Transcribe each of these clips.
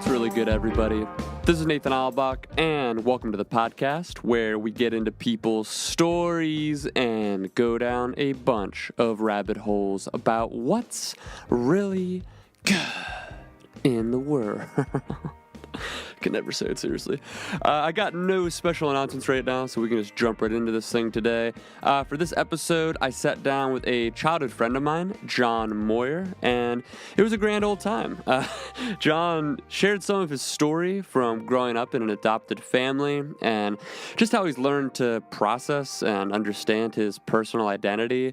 What's really good, everybody? This is Nathan Albach, and welcome to the podcast where we get into people's stories and go down a bunch of rabbit holes about what's really good in the world. Can never say it seriously. I got no special announcements right now, so we can just jump right into this thing today. For this episode, I sat down with a childhood friend of mine, Jon Moyer, and it was a grand old time. Jon shared some of his story from growing up in an adopted family and just how he's learned to process and understand his personal identity.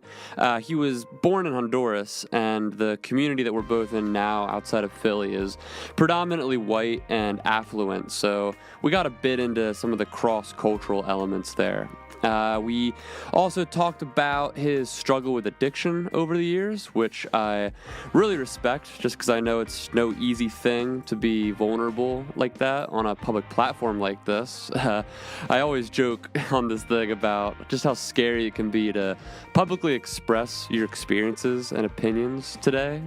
He was born in Honduras, and the community that we're both in now outside of Philly is predominantly white and affluent. So we got a bit into some of the cross-cultural elements there. We also talked about his struggle with addiction over the years, which I really respect, just because I know it's no easy thing to be vulnerable like that on a public platform like this. I always joke on this thing about just how scary it can be to publicly express your experiences and opinions today,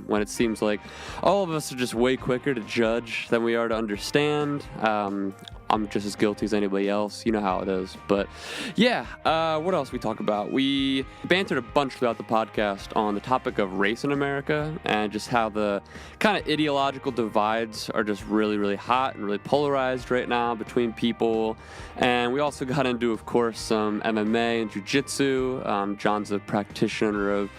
when it seems like all of us are just way quicker to judge than we are to understand. I'm just as guilty as anybody else. You know how it is. But yeah, what else we talk about? We bantered a bunch throughout the podcast on the topic of race in America and just how the kind of ideological divides are just really, really hot and really polarized right now between people. And we also got into, of course, some MMA and jiu-jitsu. Jon's a practitioner of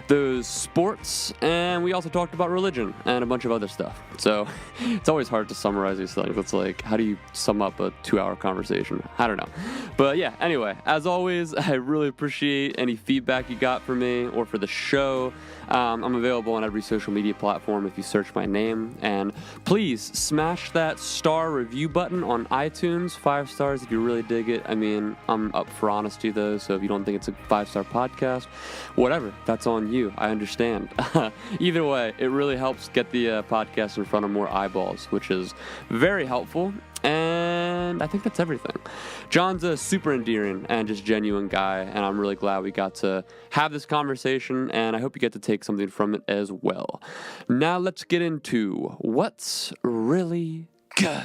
those sports. And we also talked about religion and a bunch of other stuff. So it's always hard to summarize these things. It's like, how do you sum up a 2-hour conversation? I don't know. But yeah, anyway, as always, I really appreciate any feedback you got for me or for the show. I'm available on every social media platform if you search my name. And please smash that star review button on iTunes. 5 stars if you really dig it. I mean, I'm up for honesty though, so if you don't think it's a 5-star podcast, whatever, that's on you. I understand. Either way, it really helps get the podcast in front of more eyeballs, which is very helpful. And I think that's everything. Jon's a super endearing and just genuine guy, and I'm really glad we got to have this conversation, and I hope you get to take something from it as well. Now let's get into what's really good.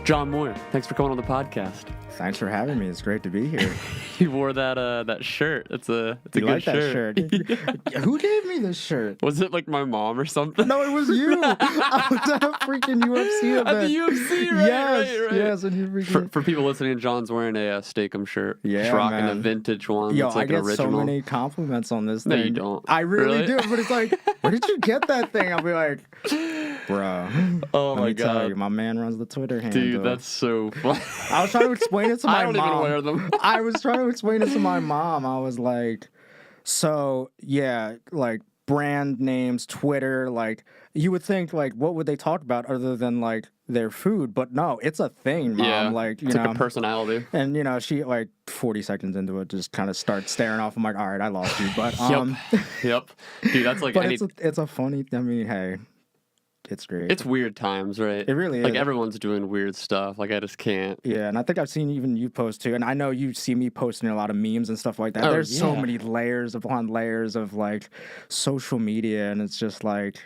Jon Moyer, thanks for coming on the podcast. Thanks for having me. It's great to be here. You wore that shirt. It's a you good like shirt. That shirt? Who gave me this shirt? Was it like my mom or something? No, it was you. I was at a freaking UFC event. At the UFC, right? Yes, right. yes. And you freaking... For people listening, Jon's wearing a Steakum shirt. Yeah, He's rocking man. a vintage one. Yo, that's like I get an original. so many compliments on this No, thing. you don't. I really Really? do. But it's like, where did you get that thing? I'll be like, bro. Oh let my me God. tell you, my man runs the Twitter handle. Dude, that's so funny. I was trying to explain it to my I don't mom. even wear them. I was trying to explain it to my mom. I was like, so yeah, like brand names, Twitter, like you would think like what would they talk about other than like their food? But no, it's a thing, Mom. Yeah, Like, you it's know, like a personality. and you know, she like 40 seconds into it just kind of starts staring off. I'm like, all right, I lost you. But Yep. Dude, that's like but any... it's a funny. I mean, hey, it's great. It's weird times, right? It really is. Like everyone's doing weird stuff. Like I just can't. Yeah, and I think I've seen even you post too, and I know you see me posting a lot of memes and stuff like that. Oh, There's so yeah. many layers upon layers of like social media, and it's just like,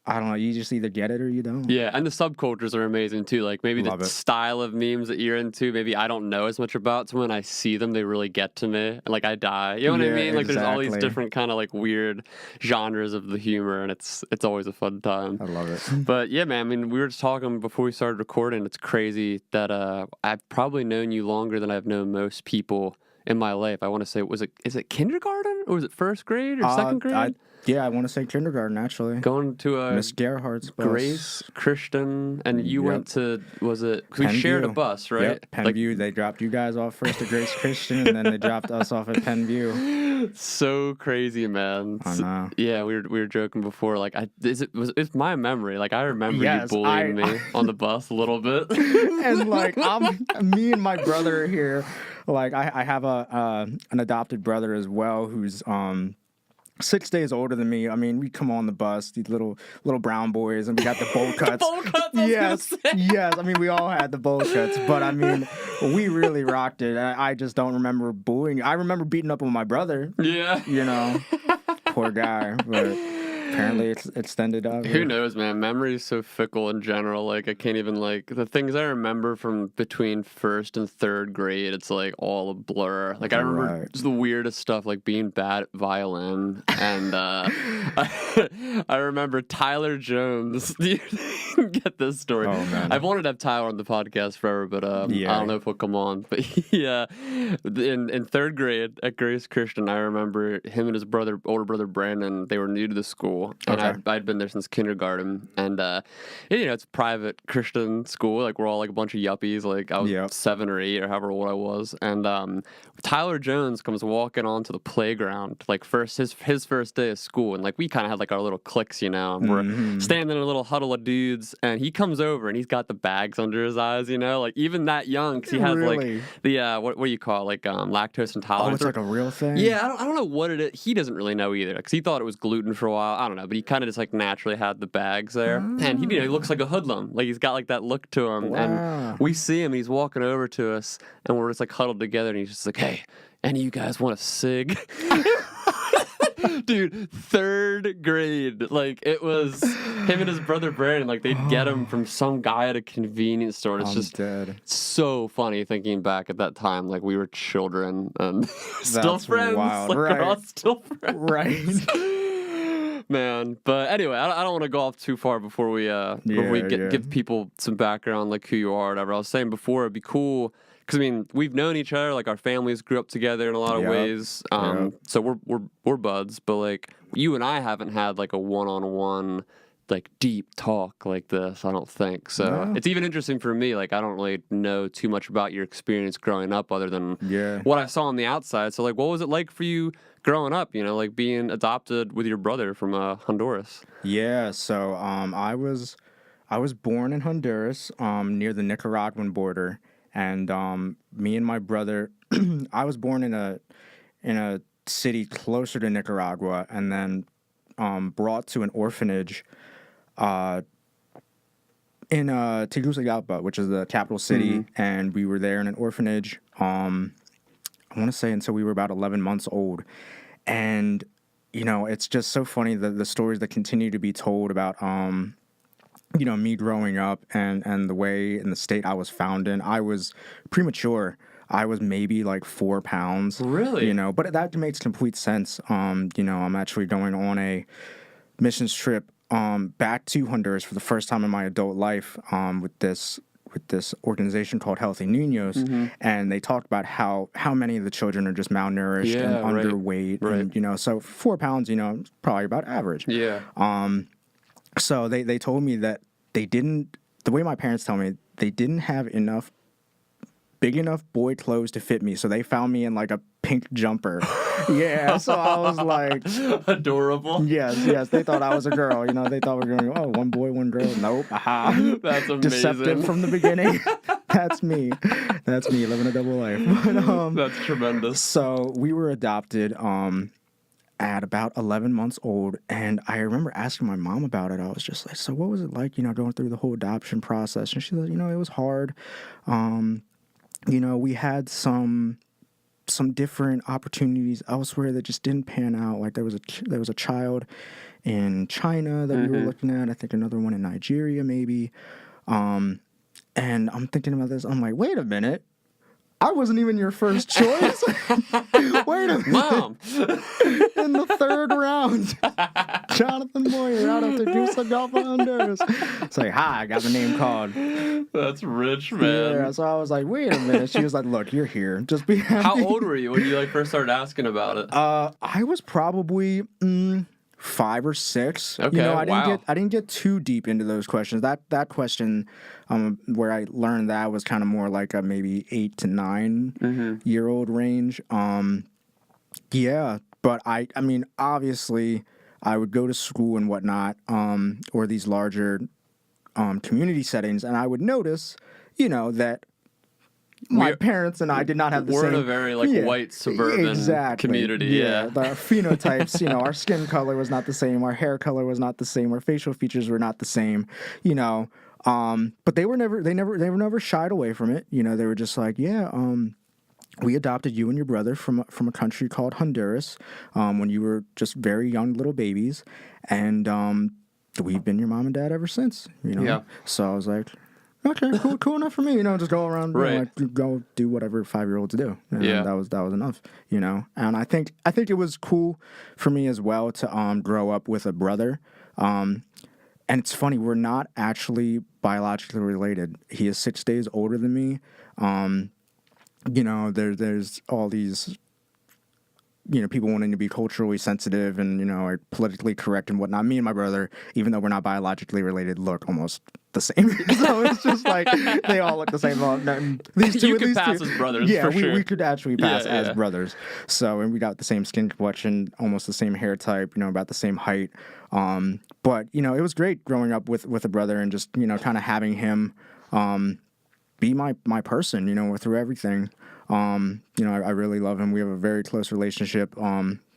I don't know, you just either get it or you don't. Yeah, and the subcultures are amazing too. Like maybe Love the it. style of memes that you're into, maybe I don't know as much about. So when I see them, they really get to me, and like I die. You know what I Yeah, mean? Like there's all these exactly. different kind of like weird genres of the humor, and it's always a fun time. I love it. But yeah, man. I mean, we were just talking before we started recording. It's crazy that I've probably known you longer than I've known most people in my life. I want to say, is it kindergarten or was it first grade or second grade? I want to say kindergarten, actually. Going to a Miss Gerhardt's bus. Grace Christian, and you went to, was it, we shared a bus, right? Yep, Penview. They dropped you guys off first at Grace Christian, and then they dropped us off at Penview. So crazy, man. I know. Yeah, we were joking before. Like, it's my memory. Like, I remember you bullying me on the bus a little bit. And like, me and my brother here. Like, I have an adopted brother as well who's 6 days older than me. I mean, we come on the bus, these little brown boys, and we got the bowl cuts. Bowl cuts. Yes. I mean, we all had the bowl cuts, but I mean, we really rocked it. I just don't remember bullying. I remember beating up on my brother. Yeah. You know, poor guy, but apparently it's extended up. Who knows, man? Memory is so fickle in general. Like, I can't even, like, the things I remember from between first and third grade, it's like all a blur. Like, I remember the weirdest stuff, like being bad at violin. And I remember Tyler Jones. Do you get this story? Oh, man. I've wanted to have Tyler on the podcast forever, but I don't know if he'll come on. But yeah, in third grade at Grace Christian, I remember him and his older brother Brandon, they were new to the school. And I'd been there since kindergarten. And, it's a private Christian school. Like, we're all like a bunch of yuppies. Like, I was 7 or 8 or however old I was. And Tyler Jones comes walking onto the playground, like, his first day of school. And, like, we kind of had, like, our little cliques, you know. And we're standing in a little huddle of dudes. And he comes over and he's got the bags under his eyes, you know. Like, even that young, because he has, like, the, what do you call it? Like, lactose intolerance. Oh, it's like a real thing? Yeah, I don't know what it is. He doesn't really know either. Because he thought it was gluten for a while. I don't know, but he kind of just like naturally had the bags there, and he looks like a hoodlum. Like, he's got like that look to him, and we see him. He's walking over to us, and we're just like huddled together, and he's just like, "Hey, any of you guys want a cig?" Dude, third grade, like, it was him and his brother Brandon. Like, they'd get him from some guy at a convenience store. And it's so funny thinking back at that time. Like, we were children and still friends. Wild. Like, we're all still friends. Right. Man, but anyway, I don't want to go off too far before we give people some background, like who you are, or whatever. I was saying before, it'd be cool because I mean we've known each other, like our families grew up together in a lot of ways. So we're buds, but like you and I haven't had like a one-on-one like deep talk like this, I don't think. So it's even interesting for me. Like, I don't really know too much about your experience growing up other than what I saw on the outside. So like, what was it like for you growing up, you know, like being adopted with your brother from Honduras? Yeah, so I was born in Honduras, near the Nicaraguan border, and me and my brother, I was born in a city closer to Nicaragua, and then brought to an orphanage in Tegucigalpa, which is the capital city, and we were there in an orphanage. I want to say until we were about 11 months old. And, you know, it's just so funny the stories that continue to be told about, you know, me growing up and the way in the state I was found in. I was premature. I was maybe like 4 pounds. Really? You know, but that makes complete sense. You know, I'm actually going on a missions trip back to Honduras for the first time in my adult life with this organization called Healthy Niños, and they talked about how many of the children are just malnourished and underweight, and you know, so 4 pounds, you know, probably about average. Yeah. So they told me that they didn't. The way my parents tell me, they didn't have big enough boy clothes to fit me, so they found me in like a pink jumper. Yeah, so I was like, adorable. Yes, they thought I was a girl. You know, they thought we were going, one boy, one girl. Nope. Aha. That's amazing. Deceptive from the beginning. That's me living a double life. But, that's tremendous. So we were adopted at about 11 months old, and I remember asking my mom about it. I was just like, so what was it like, you know, going through the whole adoption process? And she said, you know, it was hard. You know, we had some different opportunities elsewhere that just didn't pan out. Like there was a child in China that we were looking at. I think another one in Nigeria maybe. And I'm thinking about this. I'm like, wait a minute. I wasn't even your first choice. Wait a minute. Mom. In the third round. Jonathan Moyer out of the Tegucigalpa, Honduras. It's like, hi, I got the name called. That's rich, man. Yeah, so I was like, wait a minute. She was like, look, you're here. Just be happy. How old were you when you like first started asking about it? I was probably 5 or 6. Okay, You know, wow. I didn't get too deep into those questions. That question, where I learned that was kind of more like a maybe 8 to 9 year old range. Yeah, but I mean, obviously, I would go to school and whatnot, or these larger community settings, and I would notice, you know, that my parents and I did not have the We're same. in a very like white suburban community. Yeah. The phenotypes, you know, our skin color was not the same, our hair color was not the same, our facial features were not the same, you know. But they were never shied away from it. You know, they were just like, yeah, we adopted you and your brother from a country called Honduras when you were just very young little babies, and we've been your mom and dad ever since. You know, Yeah. So I was like, okay, cool enough for me. You know, just go around, Right. you know, like, go do whatever 5-year-olds do. And Yeah. that was enough. You know, and I think it was cool for me as well to grow up with a brother. And it's funny, we're not actually biologically related. He is 6 days older than me. You know, there's all these, you know, people wanting to be culturally sensitive and, you know, like politically correct and whatnot. Me and my brother, even though we're not biologically related, look almost the same. So it's just like they all look the same. These two, You could pass as brothers, yeah, for sure. we could actually pass as Yeah. brothers. So, and we got the same skin complexion, almost the same hair type, you know, about the same height. But you know, it was great growing up with a brother and just, you know, kind of having him be my person, you know, through everything. You know, I really love him. We have a very close relationship.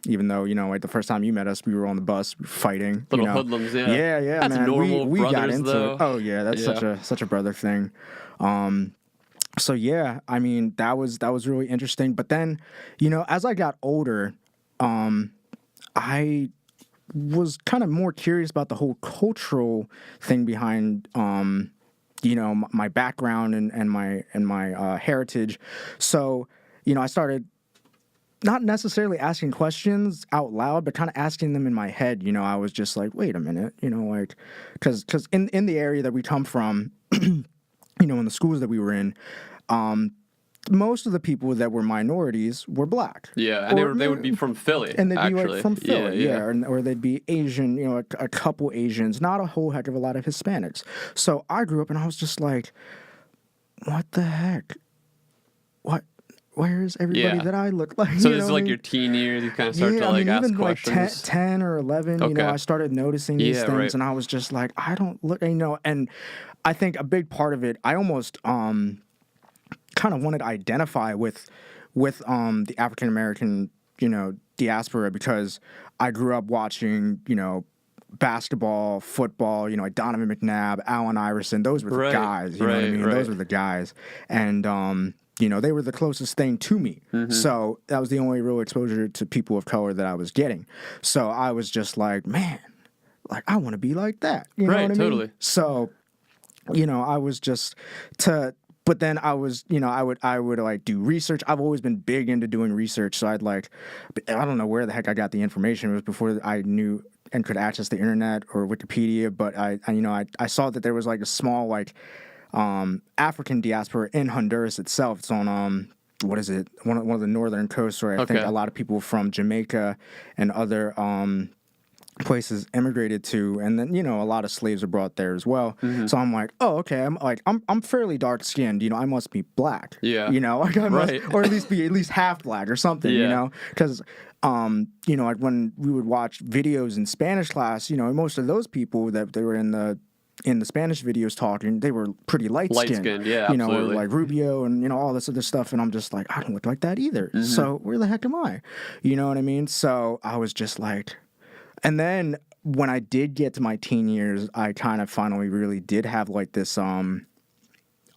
Even though, you know, like the first time you met us, we were on the bus fighting. Little you know. hoodlums, yeah. Yeah, That's man. normal We got brothers, into though. it. Oh yeah, that's such a brother thing. So yeah, I mean, that was really interesting. But then, you know, as I got older, I was kind of more curious about the whole cultural thing behind you know, my background and my heritage. So, you know, I started not necessarily asking questions out loud, but kind of asking them in my head. You know, I was just like, wait a minute, you know, like, because in the area that we come from, you know, in the schools that we were in, most of the people that were minorities were black. Yeah, and they would be from Philly, And they'd be actually. like from Philly, Yeah. or they'd be Asian, you know, a couple Asians, not a whole heck of a lot of Hispanics. So I grew up and I was just like, what the heck? Where is everybody Yeah. that I look like? So You this know is what I like mean? your teen years, you kind of start to I like mean, ask even questions. like 10 or 11, you know, Okay. I started noticing these Yeah, things right. and I was just like, I don't look, you know, and I think a big part of it, I almost kind of wanted to identify with the African American, you know, diaspora, because I grew up watching, you know, basketball, football, you know, like Donovan McNabb, Allen Iverson, those were the Right, guys, you know what I right, mean? right. Those were the guys. And you know, they were the closest thing to me. Mm-hmm. So that was the only real exposure to people of color that I was getting. So I was just like, man, like I want to be like that. You know Right, what I totally. mean? So, you know, I was just but then I was, you know, I would like do research. I've always been big into doing research. So I'd like, I don't know where the heck I got the information. It was before I knew and could access the internet or Wikipedia. But I you know, I saw that there was like a small, like, African diaspora in Honduras itself. It's on, what is it? One of the northern coasts where I think Okay. a lot of people from Jamaica and other, places immigrated to, and then, you know, a lot of slaves were brought there as well. Mm-hmm. So I'm like, oh, okay, I'm fairly dark skinned, you know, I must be black. Yeah. You know, like I must, Right. or at least half black or something, you Yeah. know, because you know, like when we would watch videos in Spanish class, you know, most of those people that they were in the Spanish videos talking, they were pretty light skinned. Light-skinned, yeah, you know, or absolutely. like Rubio and, you know, all this other stuff, and I'm just like, I don't look like that either. Mm-hmm. So where the heck am I? You know what I mean? So I was just like. And then when I did get to my teen years, I kind of finally really did have like this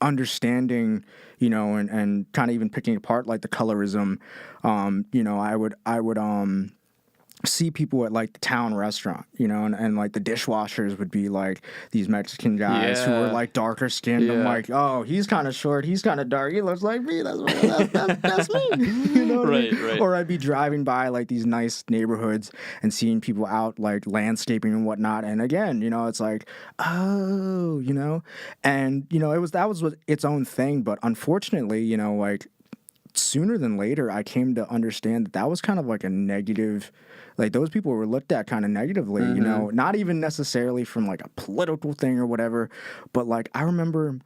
understanding, you know, and kind of even picking apart like the colorism. You know, I would see people at like the town restaurant, you know, and like the dishwashers would be like these Mexican guys who were like darker skinned. I'm like, oh, he's kind of short, he's kind of dark, he looks like me. That's me. You know what I mean? Right. Or I'd be driving by like these nice neighborhoods and seeing people out like landscaping and whatnot. And again, you know, it's like, oh, you know, and you know, that was its own thing. But unfortunately, you know, like sooner than later, I came to understand that was kind of like a negative. Like, those people were looked at kind of negatively, you know, not even necessarily from, like, a political thing or whatever, but, like, I remember,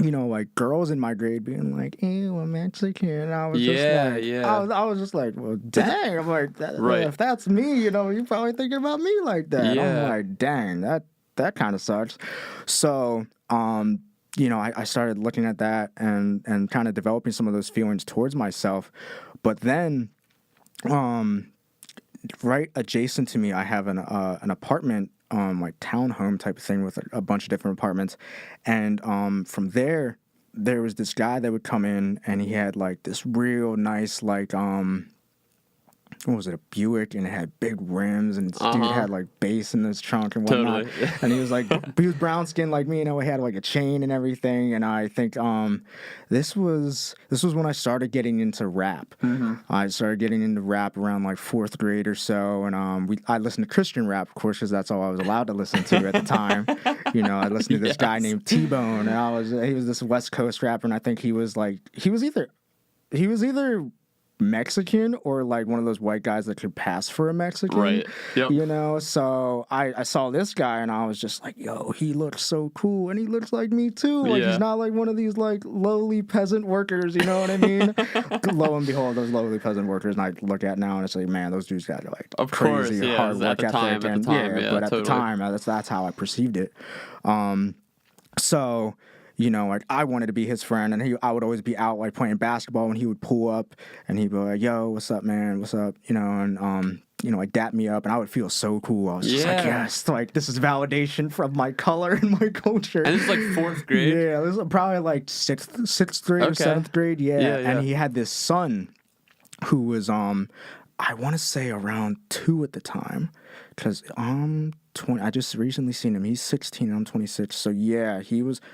you know, like, girls in my grade being like, ew, I'm Mexican, and I was just like, I was just like, well, dang, I'm like, if that's me, you know, you're probably thinking about me like that. Yeah. I'm like, dang, that kind of sucks. So, you know, I started looking at that and kind of developing some of those feelings towards myself, but then, right adjacent to me, I have an apartment, like townhome type of thing with a bunch of different apartments, and from there was this guy that would come in, and he had like this real nice like what was it, a Buick, and it had big rims, and dude had like bass in his trunk and whatnot. Totally. And he was like, he was brown skinned like me, and he had like a chain and everything. And I think this was when I started getting into rap. I started getting into rap around like 4th grade or so, and I listened to Christian rap, of course, because that's all I was allowed to listen to at the time. You know, I listened to this guy named T-Bone, and he was this West Coast rapper, and I think he was either Mexican or like one of those white guys that could pass for a Mexican, right? Yep. You know, so I saw this guy and I was just like, yo, he looks so cool, and he looks like me too. Like, he's not like one of these like lowly peasant workers, you know what I mean? Lo and behold, those lowly peasant workers, and I look at now and it's like, man, those dudes got like of crazy course, hard work ethic, but at totally. the time, that's how I perceived it. So, you know, like, I wanted to be his friend, and I would always be out, like, playing basketball, and he would pull up, and he'd be like, yo, what's up, man? What's up? You know, and, you know, like, dap me up, and I would feel so cool. I was just like, yes, like, this is validation from my color and my culture. And this is, like, 4th grade? Yeah, this was probably, like, 6th grade or 7th grade, yeah. And he had this son who was, I want to say around 2 at the time, because, 20, I just recently seen him. He's 16 and I'm 26. So yeah,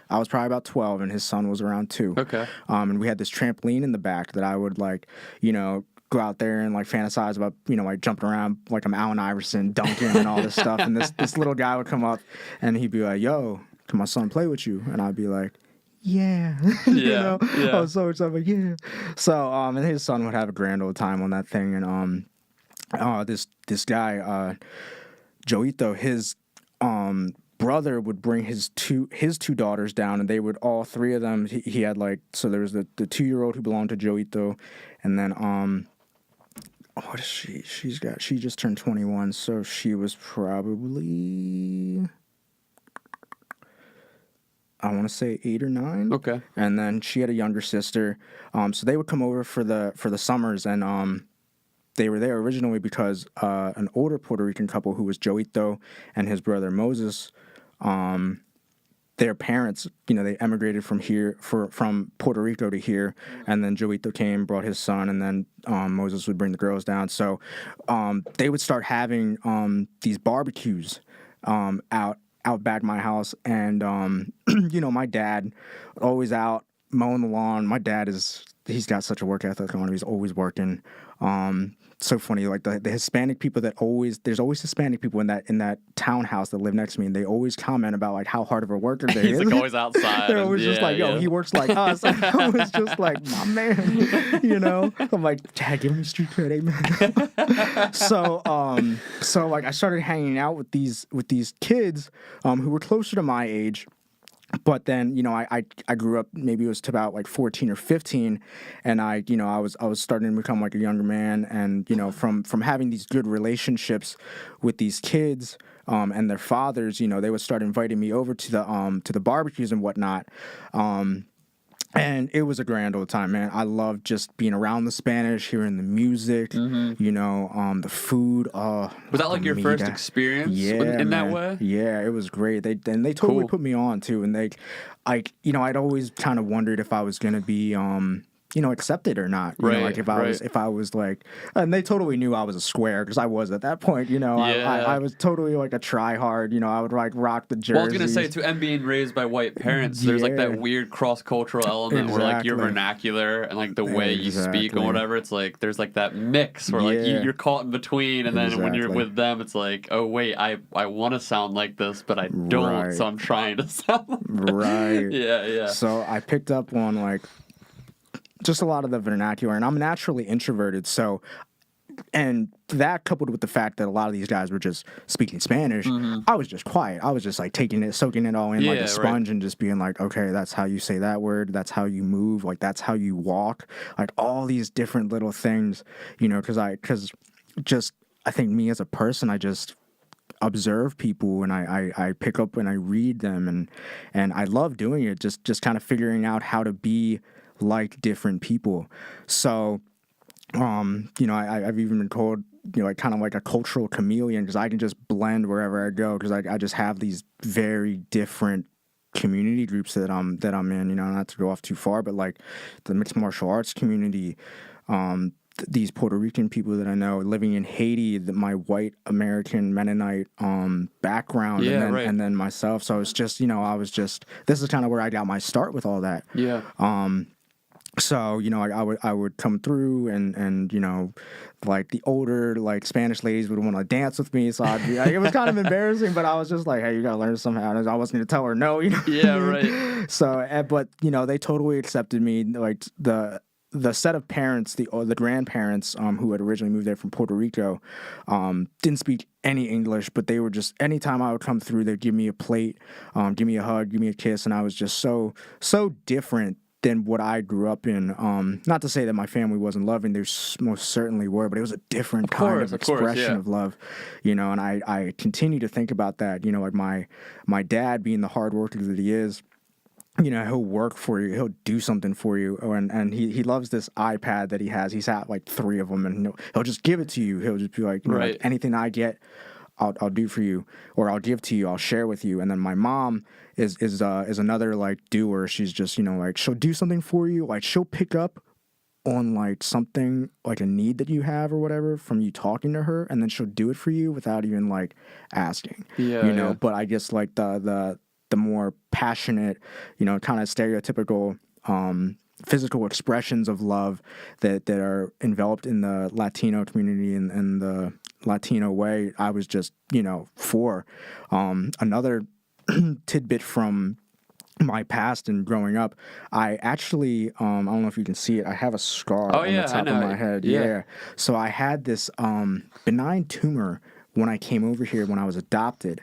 I was probably about 12 and his son was around 2. Okay. And we had this trampoline in the back that I would, like, you know, go out there and like fantasize about, you know, like jumping around like I'm Allen Iverson, dunking and all this stuff. And this little guy would come up and he'd be like, yo, can my son play with you? And I'd be like, yeah. You know? I was so excited, like, yeah. So and his son would have a grand old time on that thing. And this guy, Joito, his brother would bring his two daughters down, and they would, all 3 of them, he had like, so there was the 2-year-old who belonged to Joito, and then what is she just turned 21, so she was probably, I want to say 8 or 9. Okay. And then she had a younger sister, so they would come over for the summers, and they were there originally because an older Puerto Rican couple who was Joito and his brother Moses, their parents, you know, they emigrated from Puerto Rico to here, and then Joito came, brought his son, and then Moses would bring the girls down. So they would start having these barbecues out back my house, and you know, my dad always out mowing the lawn. My dad he's got such a work ethic on him. He's always working. So funny, like the Hispanic people there's always Hispanic people in that townhouse that live next to me, and they always comment about like how hard of a worker they He's is. like always outside. They're always just like, yo, he works like us. And I was just like, my man, you know. I'm like, Dad, give me street cred, amen. So like I started hanging out with these kids who were closer to my age. But then, you know, I grew up, maybe it was to about like 14 or 15, and I was starting to become like a younger man, and, you know, from having these good relationships with these kids and their fathers, you know, they would start inviting me over to the barbecues and whatnot. And it was a grand old time, man. I loved just being around the Spanish, hearing the music, you know, the food. Was that like your first experience in that way? Yeah, it was great. They totally put me on too. And you know, I'd always kind of wondered if I was gonna be, accepted or not. You know, like if I was like, and they totally knew I was a square because I was at that point. You know, I was totally like a try hard. You know, I would like rock the jerseys. Well, I was gonna say too, and being raised by white parents, there's like that weird cross cultural element where like your vernacular and like the way you speak and whatever, it's like there's like that mix where like you're caught in between, and then when you're with them, it's like, oh wait, I want to sound like this, but I don't, so I'm trying to sound like yeah. So I picked up on like just a lot of the vernacular, and I'm naturally introverted, so, and that coupled with the fact that a lot of these guys were just speaking Spanish, I was just quiet. I was just like soaking it all in like a sponge and just being like, okay, that's how you say that word, that's how you move, like that's how you walk, like all these different little things, you know, because I think me as a person, I just observe people and I pick up and I read them, and I love doing it, just kind of figuring out how to be like different people. So, you know, I've even been called, you know, like kind of like a cultural chameleon because I can just blend wherever I go because I just have these very different community groups that I'm in, you know, not to go off too far, but like the mixed martial arts community, these Puerto Rican people that I know living in Haiti, my white American Mennonite background, and then myself. So it's just, you know, this is kind of where I got my start with all that. Yeah. So, you know, I would come through and, you know, like the older, like Spanish ladies would want to dance with me. So I'd be, like, it was kind of embarrassing, but I was just like, hey, you got to learn somehow. And I wasn't going to tell her no, you know? Yeah, right. So, but, you know, they totally accepted me. Like the set of parents, the grandparents who had originally moved there from Puerto Rico, didn't speak any English, but they were just, anytime I would come through, they'd give me a plate, give me a hug, give me a kiss. And I was just so different than what I grew up in. Not to say that my family wasn't loving, there most certainly were, but it was a different kind of expression of love, you know, and I continue to think about that, you know, like my dad being the hard worker that he is, you know, he'll work for you, he'll do something for you, and he loves this iPad that he has. He's had like 3 of them, and he'll just give it to you. He'll just be like, you know, like anything I get, I'll do for you, or I'll give to you, I'll share with you. And then my mom is another like doer. She's just, you know, like she'll do something for you, like she'll pick up on like something like a need that you have or whatever from you talking to her, and then she'll do it for you without even like asking. You know. But I guess like the more passionate, you know, kind of stereotypical physical expressions of love that are enveloped in the Latino community and the Latino way, I was just, you know, for. Another tidbit from my past and growing up, I actually, I don't know if you can see it, I have a scar on the top of my head. Yeah. So I had this benign tumor when I came over here when I was adopted.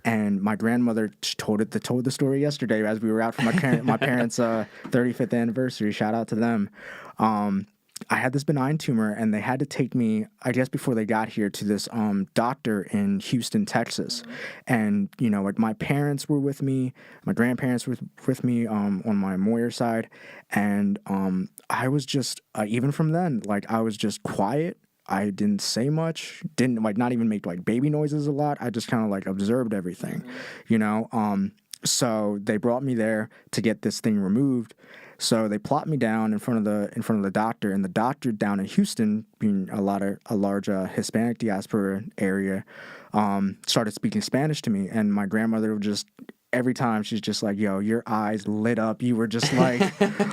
And my grandmother told the story yesterday as we were out for my parents' 35th anniversary. Shout out to them. I had this benign tumor, and they had to take me, I guess before they got here, to this doctor in Houston, Texas. And, you know, like my parents were with me, my grandparents were with me on my Moyer side. And I was just, even from then, like I was just quiet. I didn't say much, didn't like not even make like baby noises a lot. I just kind of like observed everything, you know? So they brought me there to get this thing removed. So they plopped me down in front of the doctor, and the doctor down in Houston, being a large Hispanic diaspora area, started speaking Spanish to me. And my grandmother would just, every time she's just like, yo, your eyes lit up. You were just like,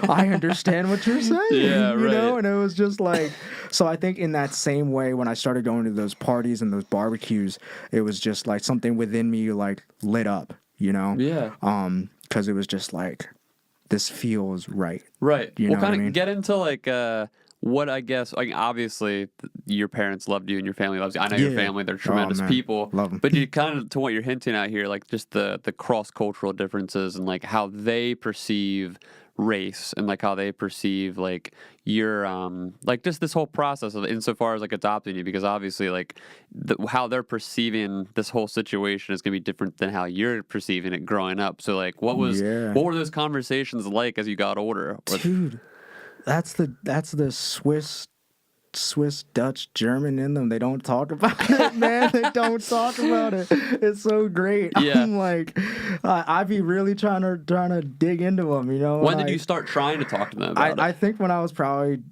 I understand what you're saying. Yeah, you know? And it was just like, so I think in that same way, when I started going to those parties and those barbecues, it was just like something within me like lit up, you know? Yeah. Because it was just like, this feels right. Right. You know what I mean? Get into like what I guess, like obviously your parents loved you and your family loves you. I know your family, they're tremendous people. Love them. But you kind of, to what you're hinting at here, like just the cross-cultural differences and like how they perceive race and like how they perceive like your like just this whole process of insofar as like adopting you, because obviously like how they're perceiving this whole situation is gonna be different than how you're perceiving it growing up. So like what were those conversations like as you got older? Dude, that's the Swiss Swiss, Dutch, German in them. They don't talk about it, man. They don't talk about it. It's so great. Yeah. I'm like, I'd be really trying to dig into them, you know. When did you start trying to talk to them about it? I think when I was probably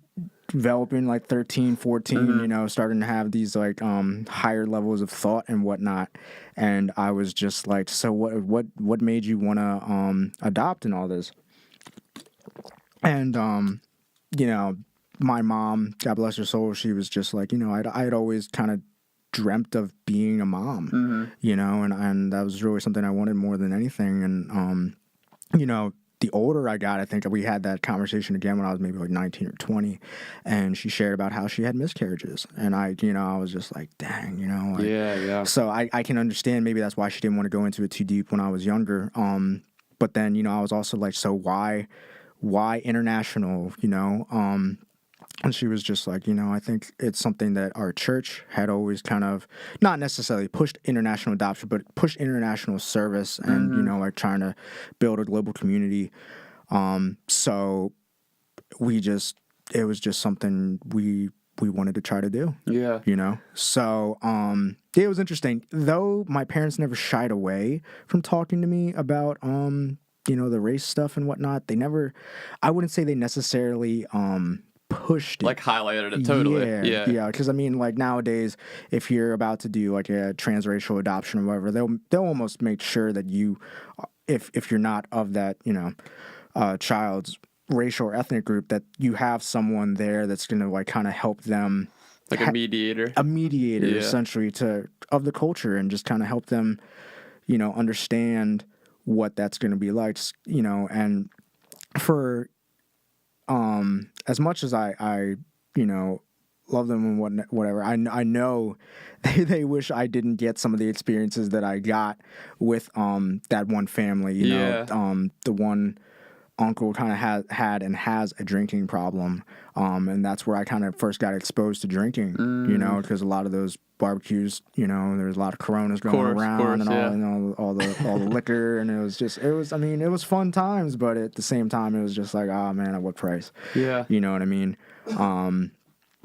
developing like 13, 14, you know, starting to have these like higher levels of thought and whatnot. And I was just like, so what made you want to adopt and all this? And you know, my mom, God bless her soul, she was just like, you know, I'd always kind of dreamt of being a mom, you know, and that was really something I wanted more than anything. And you know, the older I got, I think we had that conversation again when I was maybe like 19 or 20, and she shared about how she had miscarriages, and I was just like, dang, you know, like, yeah. So I can understand maybe that's why she didn't want to go into it too deep when I was younger. But then, you know, I was also like, so why international, you know? And she was just like, you know, I think it's something that our church had always kind of not necessarily pushed international adoption, but pushed international service and, you know, like trying to build a global community. So it was just something we wanted to try to do. Yeah. You know? So, it was interesting. Though my parents never shied away from talking to me about, you know, the race stuff and whatnot. I wouldn't say they necessarily, pushed it. Like highlighted it totally. Yeah. Because I mean, like nowadays, if you're about to do like a transracial adoption or whatever, they'll almost make sure that you, if you're not of that, you know, child's racial or ethnic group, that you have someone there that's gonna like kind of help them, like a mediator. Essentially of the culture, and just kind of help them, you know, understand what that's gonna be like, you know, and for. As much as I you know, love them and whatever, I know they wish I didn't get some of the experiences that I got with that one family, you know, the one uncle kind of had and has a drinking problem, and that's where I kind of first got exposed to drinking, you know, because a lot of those barbecues, you know, there's a lot of Coronas going around and all the liquor, and it was I mean, it was fun times, but at the same time it was just like, oh man, at what price? Yeah. You know what I mean?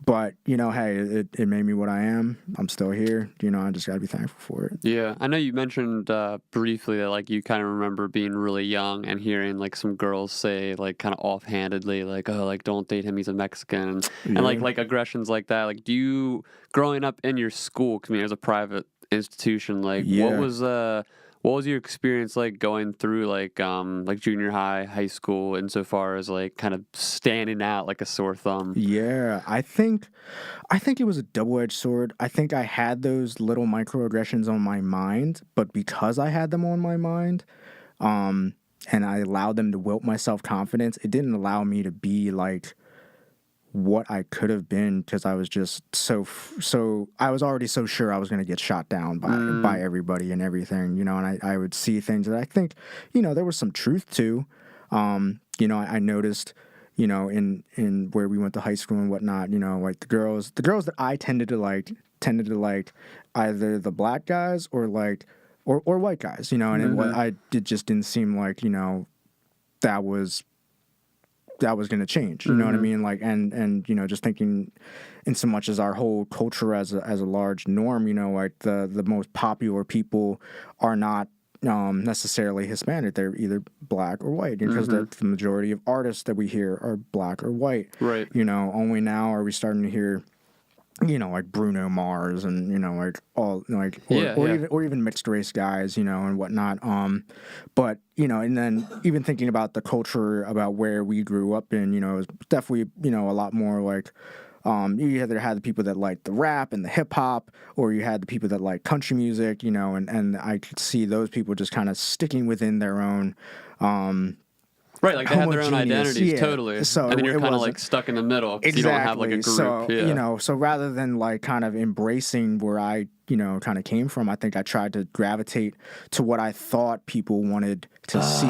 But, you know, hey, it made me what I am. I'm still here. You know, I just got to be thankful for it. Yeah. I know you mentioned briefly that, like, you kind of remember being really young and hearing, like, some girls say, like, kind of offhandedly, like, oh, like, don't date him, he's a Mexican. And like aggressions like that. Like, do you, growing up in your school, because I mean, it was a private institution, like, what was your experience like going through like junior high, high school, insofar as like kind of standing out like a sore thumb? Yeah, I think it was a double-edged sword. I think I had those little microaggressions on my mind, but because I had them on my mind, and I allowed them to wilt my self-confidence, it didn't allow me to be like what I could have been, because I was just so I was already so sure I was going to get shot down by everybody and everything, you know, and I would see things that I think, you know, there was some truth to. You know, I noticed, you know, in where we went to high school and whatnot, you know, like the girls that I tended to like either the black guys or like or white guys, you know, and it just didn't seem like, you know, that was going to change, you know what I mean? Like, and, you know, just thinking in so much as our whole culture as a large norm, you know, like the most popular people are not necessarily Hispanic. They're either black or white, because the majority of artists that we hear are black or white. Right. You know, only now are we starting to hear, you know, like Bruno Mars and, you know, like all like or even mixed race guys, you know, and whatnot. But, you know, and then even thinking about the culture about where we grew up in, you know, it was definitely, you know, a lot more like you either had the people that liked the rap and the hip hop, or you had the people that liked country music, you know, and I could see those people just kind of sticking within their own right, like they had their own identities, totally. So and then you're kind of like stuck in the middle because you don't have like a group. So, you know, so rather than like kind of embracing where I, you know, kind of came from, I think I tried to gravitate to what I thought people wanted to see.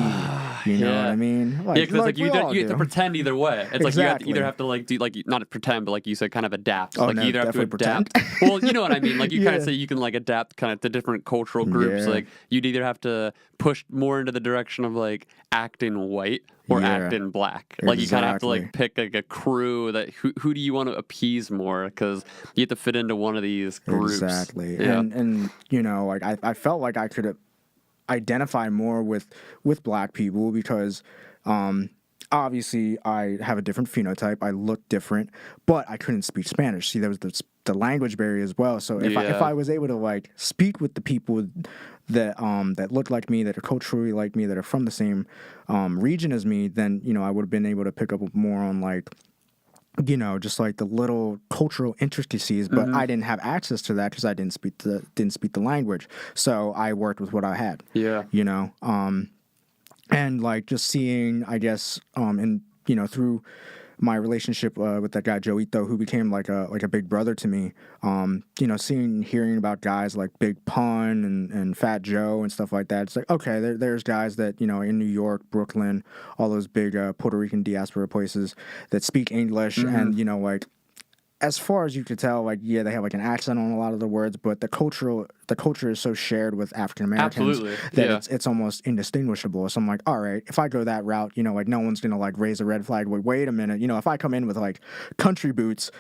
You know what I mean? Like, because like you have to pretend either way. It's like you have to either have to like do like not pretend, but like you said, kind of adapt. Oh, like no, you either have to adapt. Well, you know what I mean. Like you kind of say you can like adapt kind of to different cultural groups. Like you'd either have to push more into the direction of like acting white or acting black. Like you kind of have to like pick like a crew that who do you want to appease more, because you have to fit into one of these groups. Exactly. And you know, like I felt like I could identify more with black people because obviously I have a different phenotype, I look different, but I couldn't speak Spanish. See, there was the language barrier as well. So if I was able to like speak with the people that that look like me, that are culturally like me, that are from the same region as me, then you know I would have been able to pick up more on like, you know, just like the little cultural intricacies, but I didn't have access to that because I didn't speak the language. So I worked with what I had. Yeah. You know, and like just seeing, I guess, and you know, through my relationship with that guy Joito, who became like a big brother to me. You know, hearing about guys like Big Pun and Fat Joe and stuff like that. It's like, okay, there's guys that, you know, in New York, Brooklyn, all those big Puerto Rican diaspora places that speak English, and you know, like, as far as you could tell, like, yeah, they have like an accent on a lot of the words, but the culture is so shared with African Americans that it's almost indistinguishable. So I'm like, all right, if I go that route, you know, like no one's gonna like raise a red flag. Wait a minute, you know, if I come in with like country boots,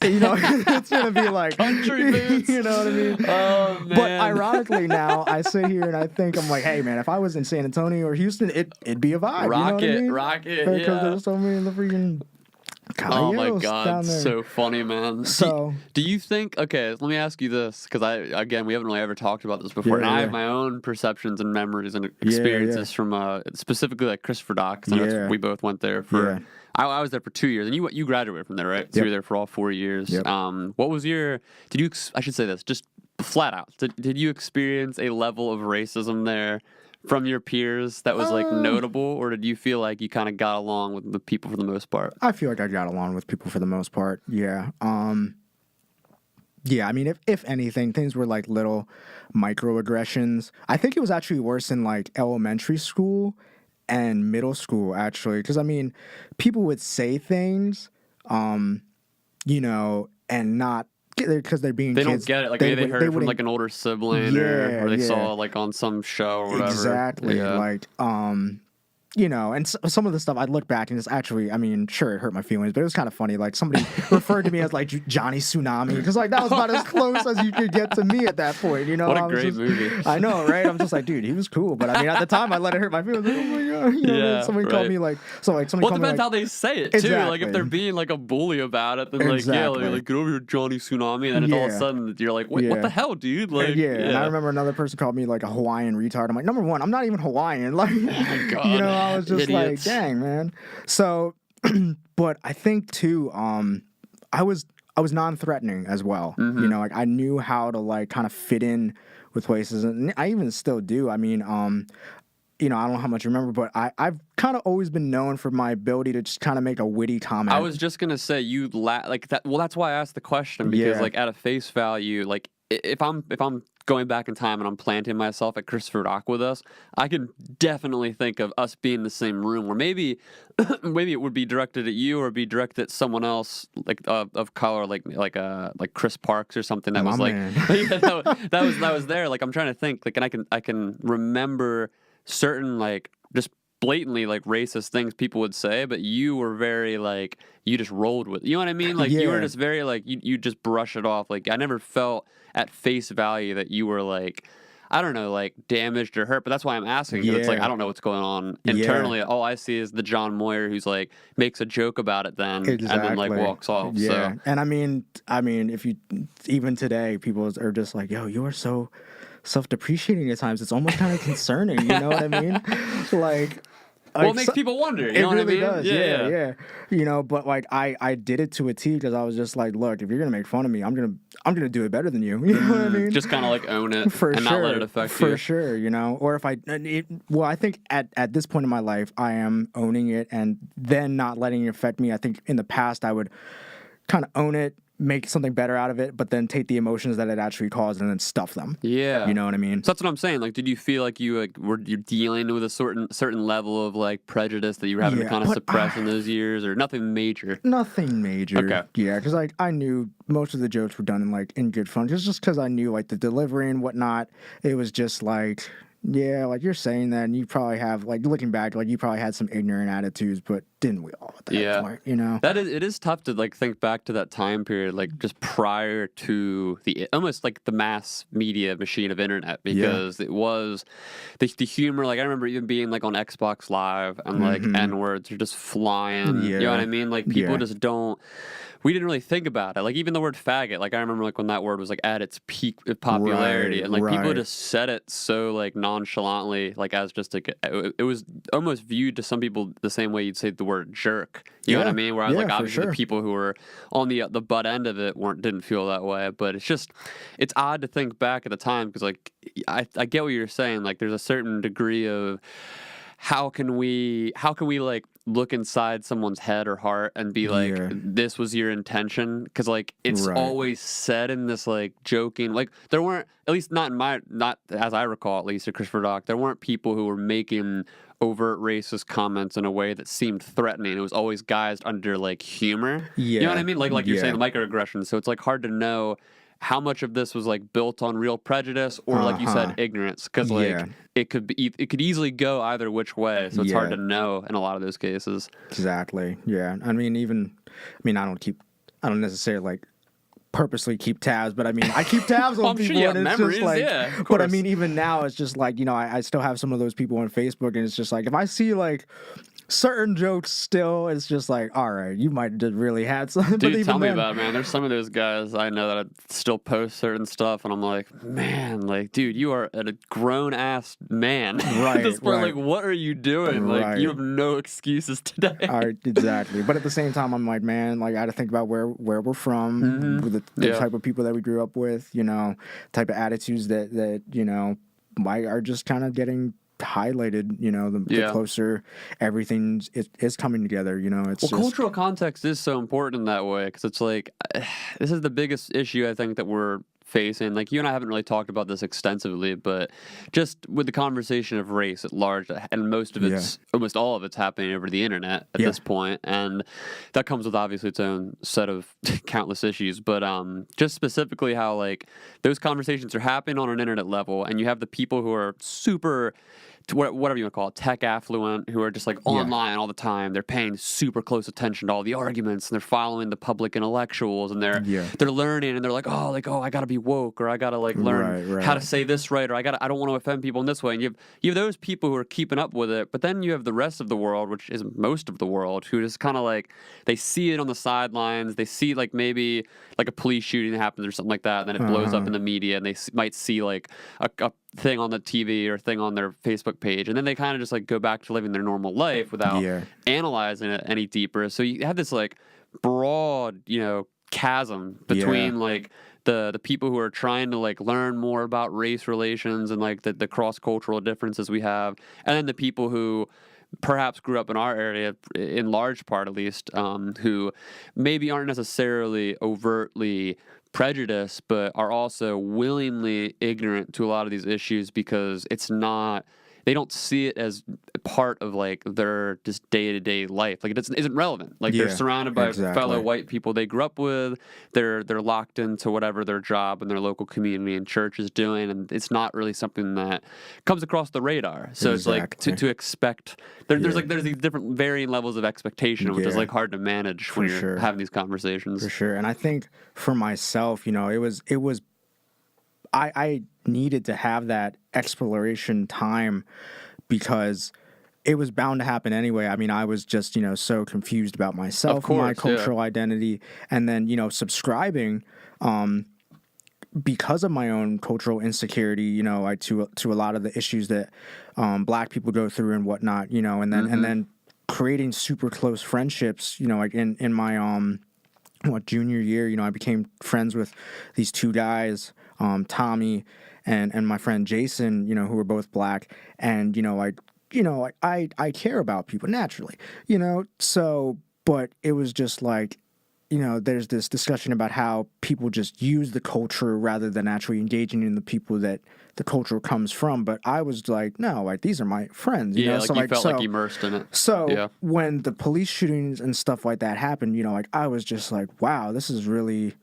you know, it's gonna be like country boots. You know what I mean? Oh man. But ironically, now I sit here and I think, I'm like, hey man, if I was in San Antonio or Houston, it'd be a vibe. Rocket, you know what I mean? rocket, because there's so many of the freaking. Oh my god, so funny, man. So, do you think? Okay, let me ask you this, because we haven't really ever talked about this before, and I have my own perceptions and memories and experiences from specifically like Christopher Dock. Because we both went there for. I was there for 2 years, and you graduated from there, right? So you were there for all 4 years. What was your? Did you? I should say this, just flat out. Did you experience a level of racism there from your peers that was like notable, or did you feel like you kind of got along with the people for the most part? I feel like I got along with people for the most part. Yeah. Yeah, I mean, if anything, things were like little microaggressions. I think it was actually worse in like elementary school and middle school, actually, because I mean, people would say things, you know, and not because they're being kids. Don't get it. Like maybe they heard it from like an older sibling, or they saw like on some show or whatever. Exactly. Like you know, and some of the stuff I look back and it's actually, I mean, sure, it hurt my feelings, but it was kind of funny. Like somebody referred to me as like Johnny Tsunami, because like that was about as close as you could get to me at that point. You know, what a great movie. I know, right? I'm just like, dude, he was cool, but I mean, at the time, I let it hurt my feelings. Like, oh my god, you know, somebody called me like, somebody. Well, it depends how they say it too. Like if they're being like a bully about it, then like like get over here, Johnny Tsunami, and then all of a sudden you're like, wait, what the hell, dude? Like, and I remember another person called me like a Hawaiian retard. I'm like, number one, I'm not even Hawaiian. Like, oh my god, you know, I was just like, dang, man. So, but I think too, I was non-threatening as well. You know, like I knew how to like kind of fit in with places, and I even still do. I mean, you know, I don't know how much you remember, but I've kind of always been known for my ability to just kind of make a witty comment. I was just gonna say like that. Well, that's why I asked the question, because like at a face value, like if I'm going back in time and I'm planting myself at Christopher Dock with us, I can definitely think of us being in the same room, where maybe it would be directed at you or be directed at someone else like of color, like Chris Parks or something that was like that was there. Like I'm trying to think, like, and I can remember certain like just blatantly like racist things people would say, but you were very like, you just rolled with it. You know what I mean? Like you were just very like, you just brush it off. Like I never felt at face value that you were like, I don't know, like damaged or hurt, but that's why I'm asking. It's like, I don't know what's going on internally. All I see is the Jon Moyer who's like makes a joke about it then and then like walks off. So. And I mean, if you, even today, people are just like, yo, you're so self-depreciating at times. It's almost kind of concerning. You know what I mean? Like, well, it makes people wonder. You know what I mean? Does. Yeah. You know, but like I did it to a T, because I was just like, look, if you're gonna make fun of me, I'm gonna do it better than you. You know what I mean? Just kind of like own it and not let it affect you. For sure, you know. Or if I think at this point in my life, I am owning it and then not letting it affect me. I think in the past I would kind of own it, make something better out of it, but then take the emotions that it actually caused and then stuff them. Yeah. You know what I mean? So that's what I'm saying. Like, did you feel like you were you dealing with a certain level of like prejudice that you were having to kind of suppress in those years, or nothing major? Nothing major. Okay. Yeah, because like I knew most of the jokes were done in good fun, just because I knew like the delivery and whatnot. It was just like, yeah, like you're saying that, and you probably have, like, looking back, like you probably had some ignorant attitudes, but didn't we all at that point, you know? It is tough to like think back to that time period, like just prior to the almost like the mass media machine of internet, because it was the humor. Like I remember even being like on Xbox Live and like N-words are just flying. You know what I mean? Like people just don't. We didn't really think about it. Like even the word faggot. Like I remember like when that word was like at its peak popularity, and like people just said it so like nonchalantly, like as just like it was almost viewed to some people the same way you'd say the word jerk. You know what I mean? Whereas like obviously the people who were on the butt end of it didn't feel that way. But it's odd to think back at the time, because like I get what you're saying. Like there's a certain degree of how can we like look inside someone's head or heart and be like, this was your intention? Because like it's always said in this like joking, like there weren't, at least not as I recall, at least at Christopher Doc, there weren't people who were making overt racist comments in a way that seemed threatening. It was always guised under like humor. You know what I mean? Like you're saying, microaggressions. So it's like hard to know how much of this was like built on real prejudice or like you said, ignorance, because like it could easily go either which way, so it's hard to know in a lot of those cases. Exactly. Yeah. I don't necessarily like purposely keep tabs, but I mean I keep tabs on people, and it's memories, just like, but I mean even now it's just like, you know, I still have some of those people on Facebook, and it's just like if I see like certain jokes still, it's just like, all right, you might have just really had something. Dude, tell me about it, man. There's some of those guys I know that still post certain stuff, and I'm like, man, like, dude, you are a grown-ass man. At this point, like, what are you doing? Like, you have no excuses today. All right, exactly. But at the same time, I'm like, man, like, I got to think about where we're from, the type of people that we grew up with, you know, type of attitudes that you know, are just kind of getting highlighted, you know, the closer everything is coming together, you know. It's cultural context is so important in that way, because it's like this is the biggest issue I think that we're facing. Like you and I haven't really talked about this extensively, but just with the conversation of race at large, and most of it's almost all of it's happening over the internet at this point, and that comes with obviously its own set of countless issues. But just specifically how like those conversations are happening on an internet level, and you have the people who are super, whatever you want to call it, tech affluent, who are just like online all the time. They're paying super close attention to all the arguments, and they're following the public intellectuals, and they're learning, and they're like, oh, I gotta be woke, or I gotta like learn how to say this right, or I don't want to offend people in this way. And you have those people who are keeping up with it, but then you have the rest of the world, which is most of the world, who just kind of like they see it on the sidelines. They see like maybe like a police shooting happens or something like that, and then it blows up in the media, and they might see like a thing on the TV or thing on their Facebook page, and then they kind of just like go back to living their normal life without analyzing it any deeper. So you have this like broad, you know, chasm between like the people who are trying to like learn more about race relations and like the cross-cultural differences we have, and then the people who perhaps grew up in our area, in large part at least, who maybe aren't necessarily overtly prejudiced, but are also willingly ignorant to a lot of these issues because they don't see it as part of like their just day-to-day life. Like it isn't relevant. Like they're surrounded by fellow white people they grew up with. They're locked into whatever their job and their local community and church is doing, and it's not really something that comes across the radar. So it's like to expect there's these different varying levels of expectation, which is like hard to manage when you're having these conversations. For sure. And I think for myself, you know, it was I needed to have that exploration time because it was bound to happen anyway. I mean, I was just, you know, so confused about myself, my cultural identity, and then, you know, subscribing because of my own cultural insecurity, you know, to a lot of the issues that Black people go through and whatnot, you know, and then creating super close friendships, you know, like in my junior year, you know, I became friends with these two guys, Tommy and my friend Jason, you know, who were both Black, and I care about people naturally, you know, so, but it was just like there's this discussion about how people just use the culture rather than actually engaging in the people that the culture comes from. But I was like, no, like these are my friends, you know. Like So you like felt so like immersed in it. so when the police shootings and stuff like that happened, like I was just like, wow, this is really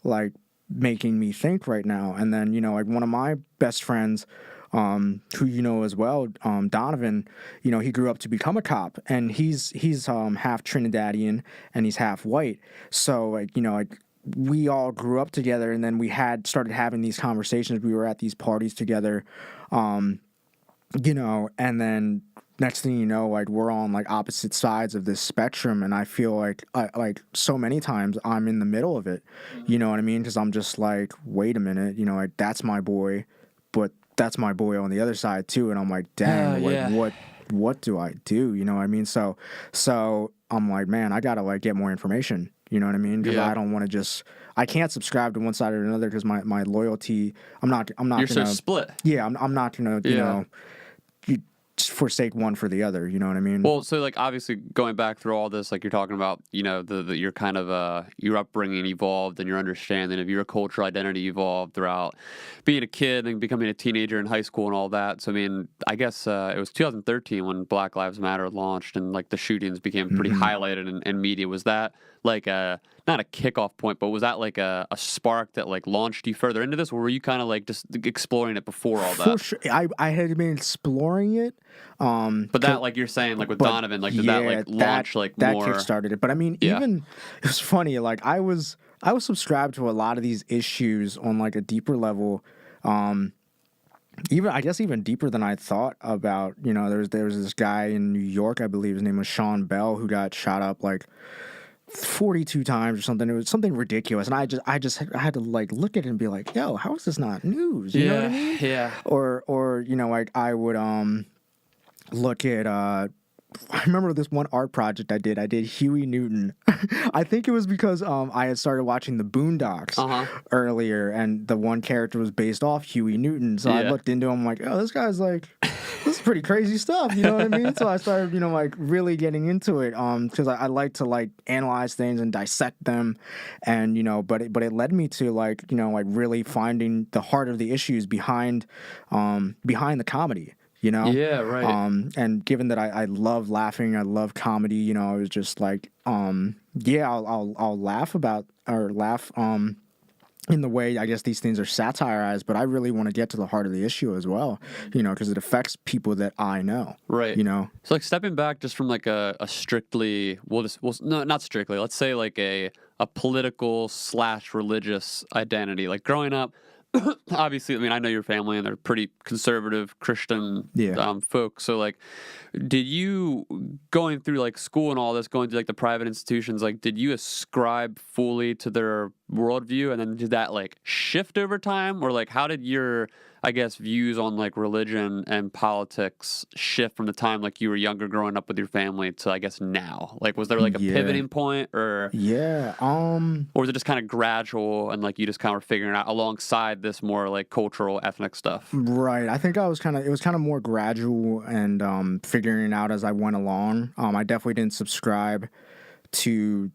like making me think right now. And then like one of my best friends, who as well, Donovan, he grew up to become a cop, and he's half Trinidadian and he's half white. So like we all grew up together, and then we had started having these conversations. We were at these parties together, and then next thing you know, like we're on like opposite sides of this spectrum, and I feel like like so many times I'm in the middle of it. You know what I mean? Because I'm just like, wait a minute, like that's my boy, but that's my boy on the other side too, and I'm like, dang, what do I do? You know what I mean? So I'm like, man, I gotta like get more information. You know what I mean? Because I don't want to I can't subscribe to one side or another because my loyalty. I'm not. You're gonna, so split. Yeah, I'm not gonna. You know, forsake one for the other. You know what I mean? Well, so like obviously going back through all this, like you're talking about, your kind of your upbringing evolved and your understanding of your cultural identity evolved throughout being a kid and becoming a teenager in high school and all that. So I mean, I guess it was 2013 when Black Lives Matter launched and like the shootings became pretty highlighted in media. Was that like not a kickoff point, but was that like a spark that like launched you further into this, or were you kind of like just exploring it before all that? For sure, I had been exploring it. But that, like you're saying, like with Donovan, like did that like launch like that more? That kickstarted it. But I mean, even it was funny. Like I was subscribed to a lot of these issues on like a deeper level. Even deeper than I thought about. There was this guy in New York, I believe his name was Sean Bell, who got shot up like 42 times or something. It was something ridiculous, and I had to like look at it and be like, yo, how is this not news? You know what I mean? Yeah. Or like I would look at I remember this one art project I did Huey Newton. I think it was because I had started watching the Boondocks earlier, and the one character was based off Huey Newton. So I looked into him like, oh, this guy's like, this is pretty crazy stuff, you know what I mean? So I started, like really getting into it, because I like to like analyze things and dissect them, and but it led me to like like really finding the heart of the issues behind the comedy. Yeah, right. And given that I love laughing, I love comedy, I was just like, I'll laugh about or laugh in the way I guess these things are satirized, but I really want to get to the heart of the issue as well, because it affects people that I know. Right. So like stepping back just from like a strictly, no, not strictly, let's say like a political / religious identity. Like growing up, obviously, I mean, I know your family and they're pretty conservative Christian folks. So, like, did you, going through like school and all this, going to like the private institutions, like, did you ascribe fully to their worldview, and then did that like shift over time, or like how did your, I guess, views on like religion and politics shift from the time like you were younger growing up with your family to I guess now? Like was there like a pivoting point, or or was it just kind of gradual and like you just kind of were figuring out alongside this more like cultural ethnic stuff? Right. I think it was kind of more gradual and figuring it out as I went along. I definitely didn't subscribe to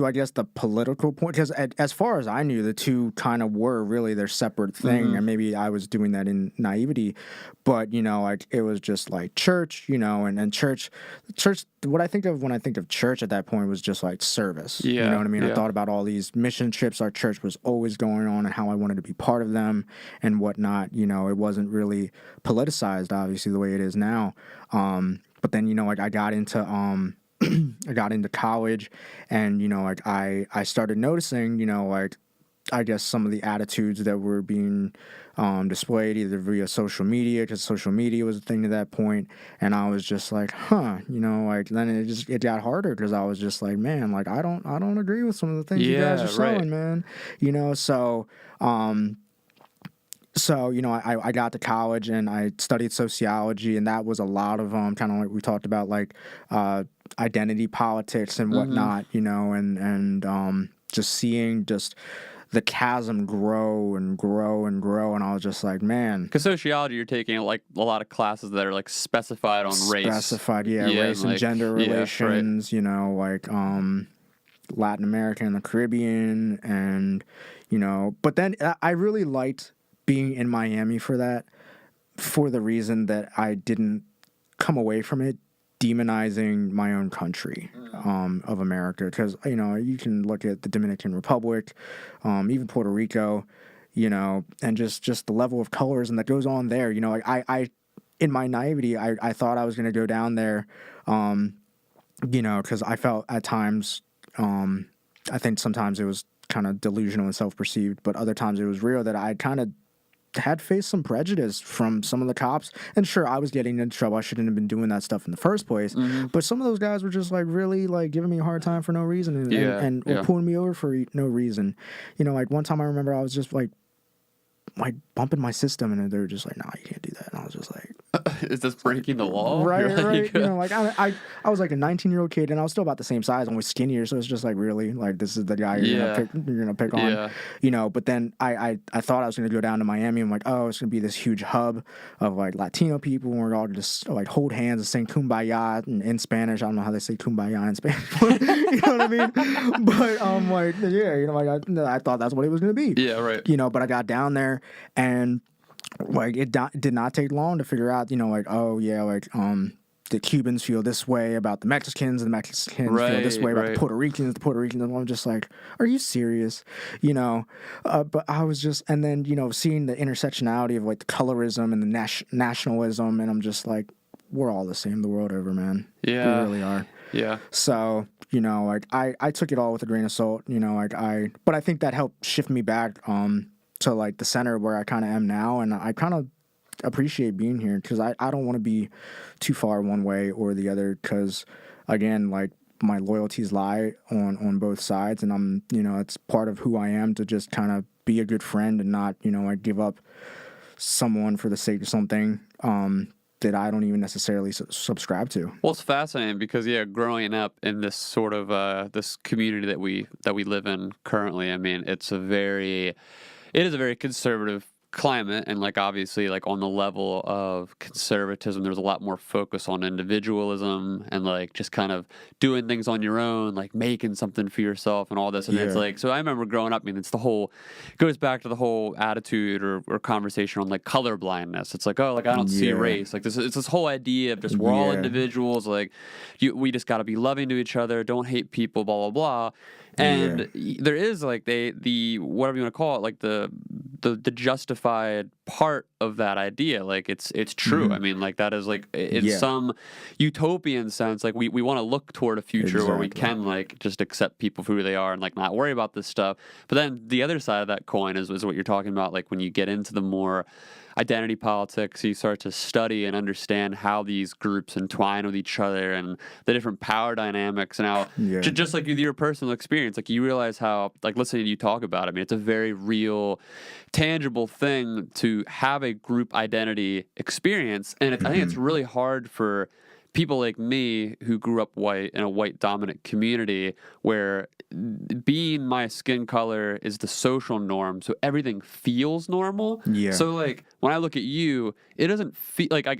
I guess the political point, because as far as I knew, the two kind of were really their separate thing, and maybe I was doing that in naivety, but like it was just like church, and church. What I think of when I think of church at that point was just like service. You know what I mean? I thought about all these mission trips our church was always going on and how I wanted to be part of them and whatnot. It wasn't really politicized, obviously, the way it is now. But then like I got into I got into college, and like I started noticing like I guess some of the attitudes that were being displayed either via social media, because social media was a thing at that point, and I was just like, like then it got harder, because I was just like, man, like I don't agree with some of the things you guys are saying, man. So, I got to college and I studied sociology, and that was a lot of kind of like we talked about, like identity politics and whatnot, and just seeing just the chasm grow and grow and grow, and I was just like, man. Because sociology, you're taking like a lot of classes that are like specified on race. Race and like, gender relations, like Latin America and the Caribbean, and but then I really liked being in Miami for that, for the reason that I didn't come away from it demonizing my own country of America, because you can look at the Dominican Republic, even Puerto Rico, and just the level of colorism that goes on there. I in my naivety, I thought I was going to go down there, because I felt at times, I think sometimes it was kind of delusional and self-perceived, but other times it was real that I kind of had faced some prejudice from some of the cops. And sure, I was getting into trouble. I shouldn't have been doing that stuff in the first place. But some of those guys were just like really like giving me a hard time for no reason, and or pulling me over for no reason. Like one time I remember I was just like bumping my system, and they were just like, "No, you can't do that." And I was just like, "Is this breaking the law?" Right. I was like a 19-year-old kid, and I was still about the same size, only skinnier. So it's just like, really, like, this is the guy you're gonna pick on, But then I thought I was gonna go down to Miami. I'm like, oh, it's gonna be this huge hub of like Latino people, and we're all just like hold hands and sing "Kumbaya" in Spanish. I don't know how they say "Kumbaya" in Spanish. You know what I mean? But like, I thought that's what it was gonna be. Yeah, right. But I got down there, and like it did not take long to figure out, the Cubans feel this way about the Mexicans, and the Mexicans feel this way about the Puerto Ricans. And I'm just like, are you serious? But I was just, and then seeing the intersectionality of like the colorism and the nationalism, and I'm just like, we're all the same the world over, man. Yeah, we really are. Yeah. So I took it all with a grain of salt. But I think that helped shift me back to like the center where I kind of am now, and I kind of appreciate being here, because I don't want to be too far one way or the other, because again, like, my loyalties lie on both sides, and I'm it's part of who I am to just kind of be a good friend and not I give up someone for the sake of something that I don't even necessarily subscribe to. Well, it's fascinating because growing up in this sort of this community that we live in currently, I mean, it is a very conservative climate, and like obviously like on the level of conservatism, there's a lot more focus on individualism and like just kind of doing things on your own, like making something for yourself and all this. And it's like, so I remember growing up, I mean, it goes back to the whole attitude or conversation on like color blindness. It's like, oh, like I don't see race. Like it's this whole idea of just we're all individuals. Like we just got to be loving to each other. Don't hate people, blah, blah, blah. And there is like the whatever you want to call it, like the justified part of that idea. Like it's true. I mean, like that is like in some utopian sense, like we want to look toward a future where we can like just accept people for who they are and like not worry about this stuff. But then the other side of that coin is what you're talking about. Like when you get into the more identity politics, you start to study and understand how these groups entwine with each other and the different power dynamics, and how just like with your personal experience, like you realize how, like, listening to you talk about it, I mean, it's a very real, tangible thing to have a group identity experience. And I think it's really hard for people like me who grew up white in a white dominant community where being my skin color is the social norm, so everything feels normal. So like when I look at you, it doesn't feel like I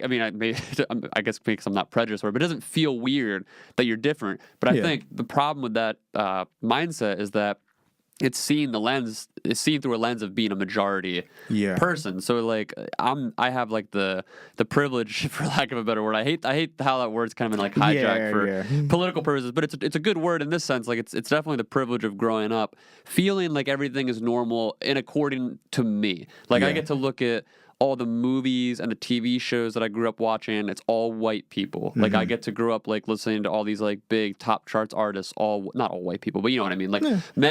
guess because I'm not prejudiced, but it doesn't feel weird that you're different. But I think the problem with that mindset is that it's seen through a lens of being a majority person. So like I have like the privilege, for lack of a better word. I hate how that word's kind of been like hijacked for political purposes, but it's a good word in this sense. Like it's definitely the privilege of growing up feeling like everything is normal and according to me. Like I get to look at all the movies and the TV shows that I grew up watching, it's all white people. Like I get to grow up like listening to all these like big top charts artists, not all white people, but you know what I mean? Like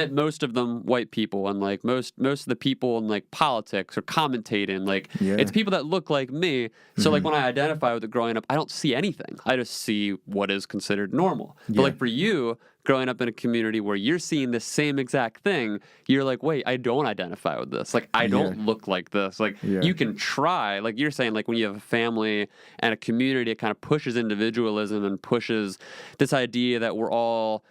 most of them white people, and like most of the people in like politics or commentating, like it's people that look like me. So like when I identify with it growing up, I don't see anything. I just see what is considered normal. But like for you, growing up in a community where you're seeing the same exact thing, you're like, wait, I don't identify with this. Like, I don't look like this. Like, you can try. Like, you're saying, like, when you have a family and a community, it kind of pushes individualism and pushes this idea that we're all,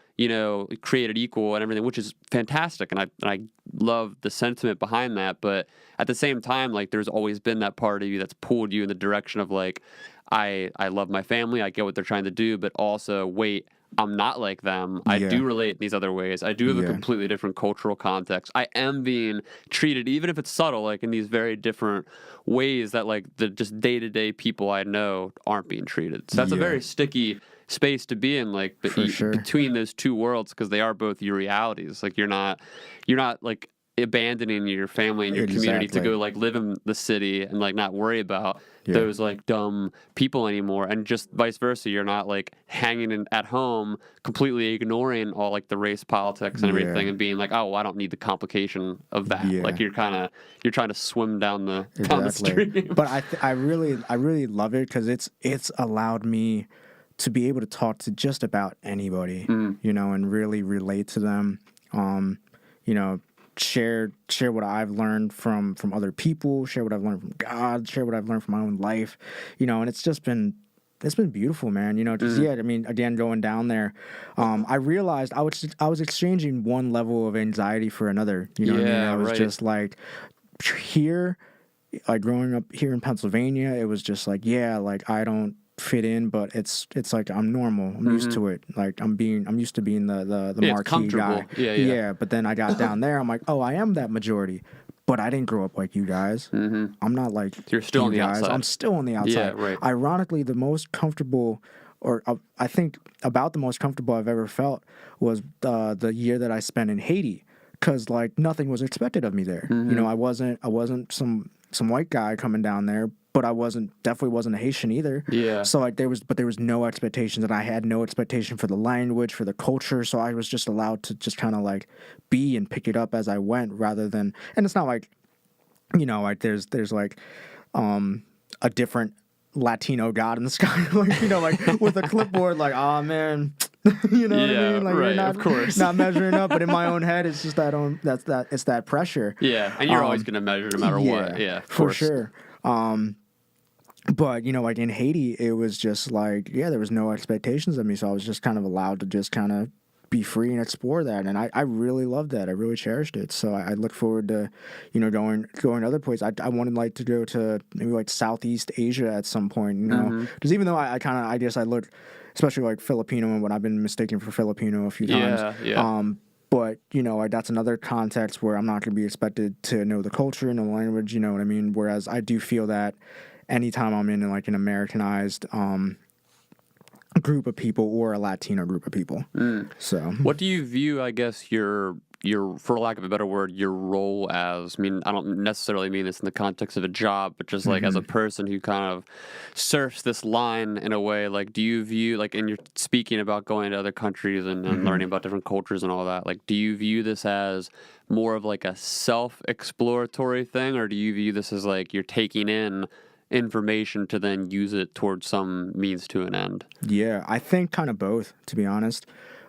created equal and everything, which is fantastic. And I love the sentiment behind that. But at the same time, like, there's always been that part of you that's pulled you in the direction of, like, I love my family. I get what they're trying to do. But also, wait, I'm not like them. I do relate in these other ways. I do have a completely different cultural context. I am being treated, even if it's subtle, like in these very different ways that like the just day-to-day people I know aren't being treated. So that's a very sticky space to be in, like between those two worlds, because they are both your realities. Like you're not like abandoning your family and your community to go like live in the city and like not worry about those like dumb people anymore, and just vice versa. You're not like hanging at home completely ignoring all like the race politics and everything and being like, oh, well, I don't need the complication of that. Like you're trying to swim down the stream. But I really love it because it's allowed me to be able to talk to just about anybody, you know, and really relate to them. You know, share what I've learned from other people, share what I've learned from God, share what I've learned from my own life, you know, and it's been beautiful, man. You know, just I mean, again, going down there, I realized I was exchanging one level of anxiety for another. You know what I mean? I was just like here, like growing up here in Pennsylvania, it was just like, like I don't fit in, but it's like I'm normal. I'm used to it. Like I'm used to being the marquee guy. Yeah. But then I got down there, I'm like, oh, I am that majority. But I didn't grow up like you guys. I'm not like you're still on the outside. I'm still on the outside. Yeah, right. Ironically, the most comfortable, or I think about the most comfortable I've ever felt was the year that I spent in Haiti, because like nothing was expected of me there. You know, I wasn't some white guy coming down there, but I definitely wasn't a Haitian either. Yeah. So like there was no expectations, and I had no expectation for the language, for the culture. So I was just allowed to just kind of like be and pick it up as I went, rather than, and it's not like, you know, like there's like a different Latino god in the sky, like, you know, like with a clipboard, like, oh man, you know what I mean? Like, right, you're not, of course. not measuring up, but in my own head, it's just it's that pressure. Yeah, and you're always gonna measure no matter what. Yeah, of for course. sure. But, you know, like in Haiti, it was just like, there was no expectations of me. So I was just kind of allowed to just kind of be free and explore that. And I really loved that. I really cherished it. So I look forward to, you know, going other places. I wanted like to go to maybe like Southeast Asia at some point, you know, because even though I guess I look, especially like Filipino, and what I've been mistaken for Filipino a few times. But, you know, that's another context where I'm not going to be expected to know the culture, know the language, you know what I mean? Whereas I do feel that anytime I'm in like an Americanized group of people or a Latino group of people. So what do you view, I guess, your for lack of a better word, your role as? I mean, I don't necessarily mean this in the context of a job, but just like as a person who kind of surfs this line in a way, like do you view, like, and you're speaking about going to other countries and learning about different cultures and all that, like do you view this as more of like a self-exploratory thing, or do you view this as like you're taking in information to then use it towards some means to an end? Yeah, I think kind of both, to be honest.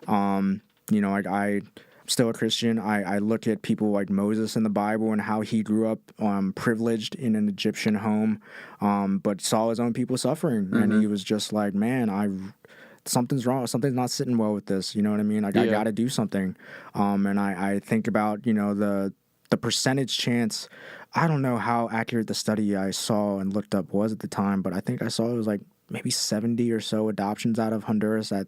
You know, like I'm still a Christian. I look at people like Moses in the Bible and how he grew up privileged in an Egyptian home, but saw his own people suffering, and he was just like, man, something's wrong. Something's not sitting well with this. You know what I mean? Like I got to do something. And I think about, you know, the percentage chance. I don't know how accurate the study I saw and looked up was at the time, but I think I saw it was like maybe 70 or so adoptions out of Honduras at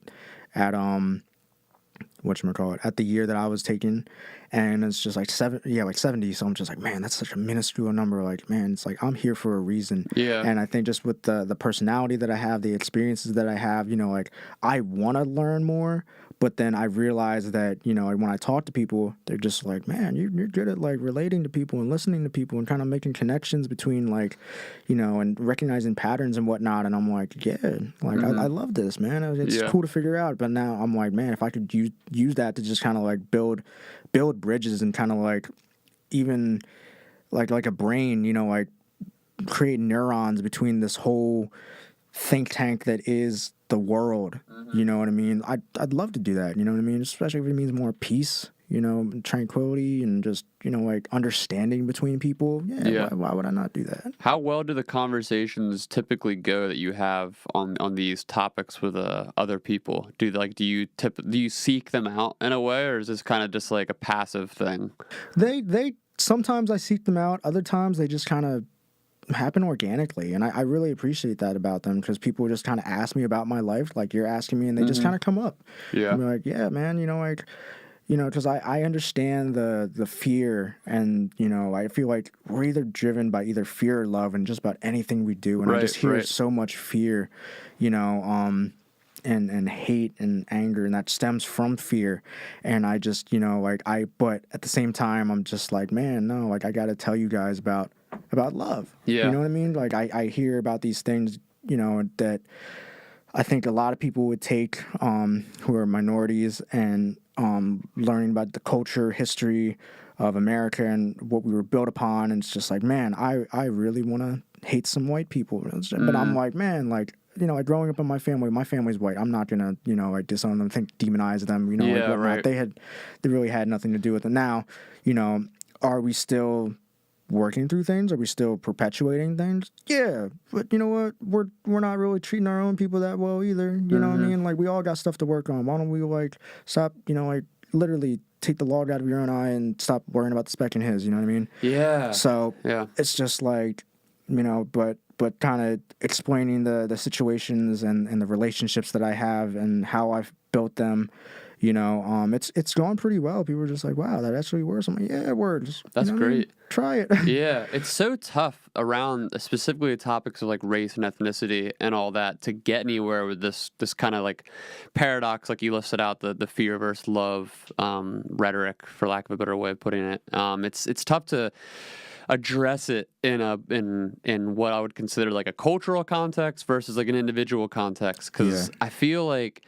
whatchamacallit, at the year that I was taking. And it's just like 70. So I'm just like, man, that's such a minuscule number. Like, man, it's like I'm here for a reason. Yeah. And I think just with the personality that I have, the experiences that I have, you know, like I want to learn more. But then I realized that, you know, when I talk to people, they're just like, man, you're good at like relating to people and listening to people and kind of making connections between like, you know, and recognizing patterns and whatnot. And I'm like, I love this, man. It's cool to figure out. But now I'm like, man, if I could use that to just kind of like build bridges and kind of like even like a brain, you know, like create neurons between this whole think tank that is the world. You know what I mean? I'd love to do that, you know what I mean? Especially if it means more peace, you know, tranquility, and just, you know, like understanding between people. Why would I not do that? How well do the conversations typically go that you have on these topics with other people? Do you seek them out in a way, or is this kind of just like a passive thing? They sometimes I seek them out. Other times they just kind of happen organically, and I really appreciate that about them, because people just kind of ask me about my life, like you're asking me, and they just kind of come up. Yeah. And be like, yeah, man, like, because I understand the fear, and I feel like we're either driven by either fear or love, and just about anything we do, and I just hear so much fear, and hate and anger, and that stems from fear. And I just, but at the same time, I'm just like, man, no, like, I got to tell you guys about love. Yeah. You know what I mean? Like, I hear about these things, that I think a lot of people would take, who are minorities, and learning about the culture, history of America and what we were built upon. And it's just like, man, I really want to hate some white people. But I'm like, man, like, like growing up in my family's white. I'm not gonna, like, disown them, demonize them, like whatnot. Right. They really had nothing to do with it. Now, are we still working through things? Are we still perpetuating things? Yeah, but you know what? We're not really treating our own people that well either. You know what I mean? Like, we all got stuff to work on. Why don't we, like, stop? Like, literally take the log out of your own eye and stop worrying about the speck in his. You know what I mean? Yeah. So it's just like, but kind of explaining the situations and the relationships that I have and how I've built them. It's going pretty well. People are just like, wow, that actually works. I'm like, yeah, it works. That's great. I mean? Try it. Yeah, it's so tough around specifically the topics of like race and ethnicity and all that to get anywhere with this kind of like paradox, like you listed out, the fear versus love rhetoric, for lack of a better way of putting it. It's tough to address it in what I would consider like a cultural context versus like an individual context, because I feel like,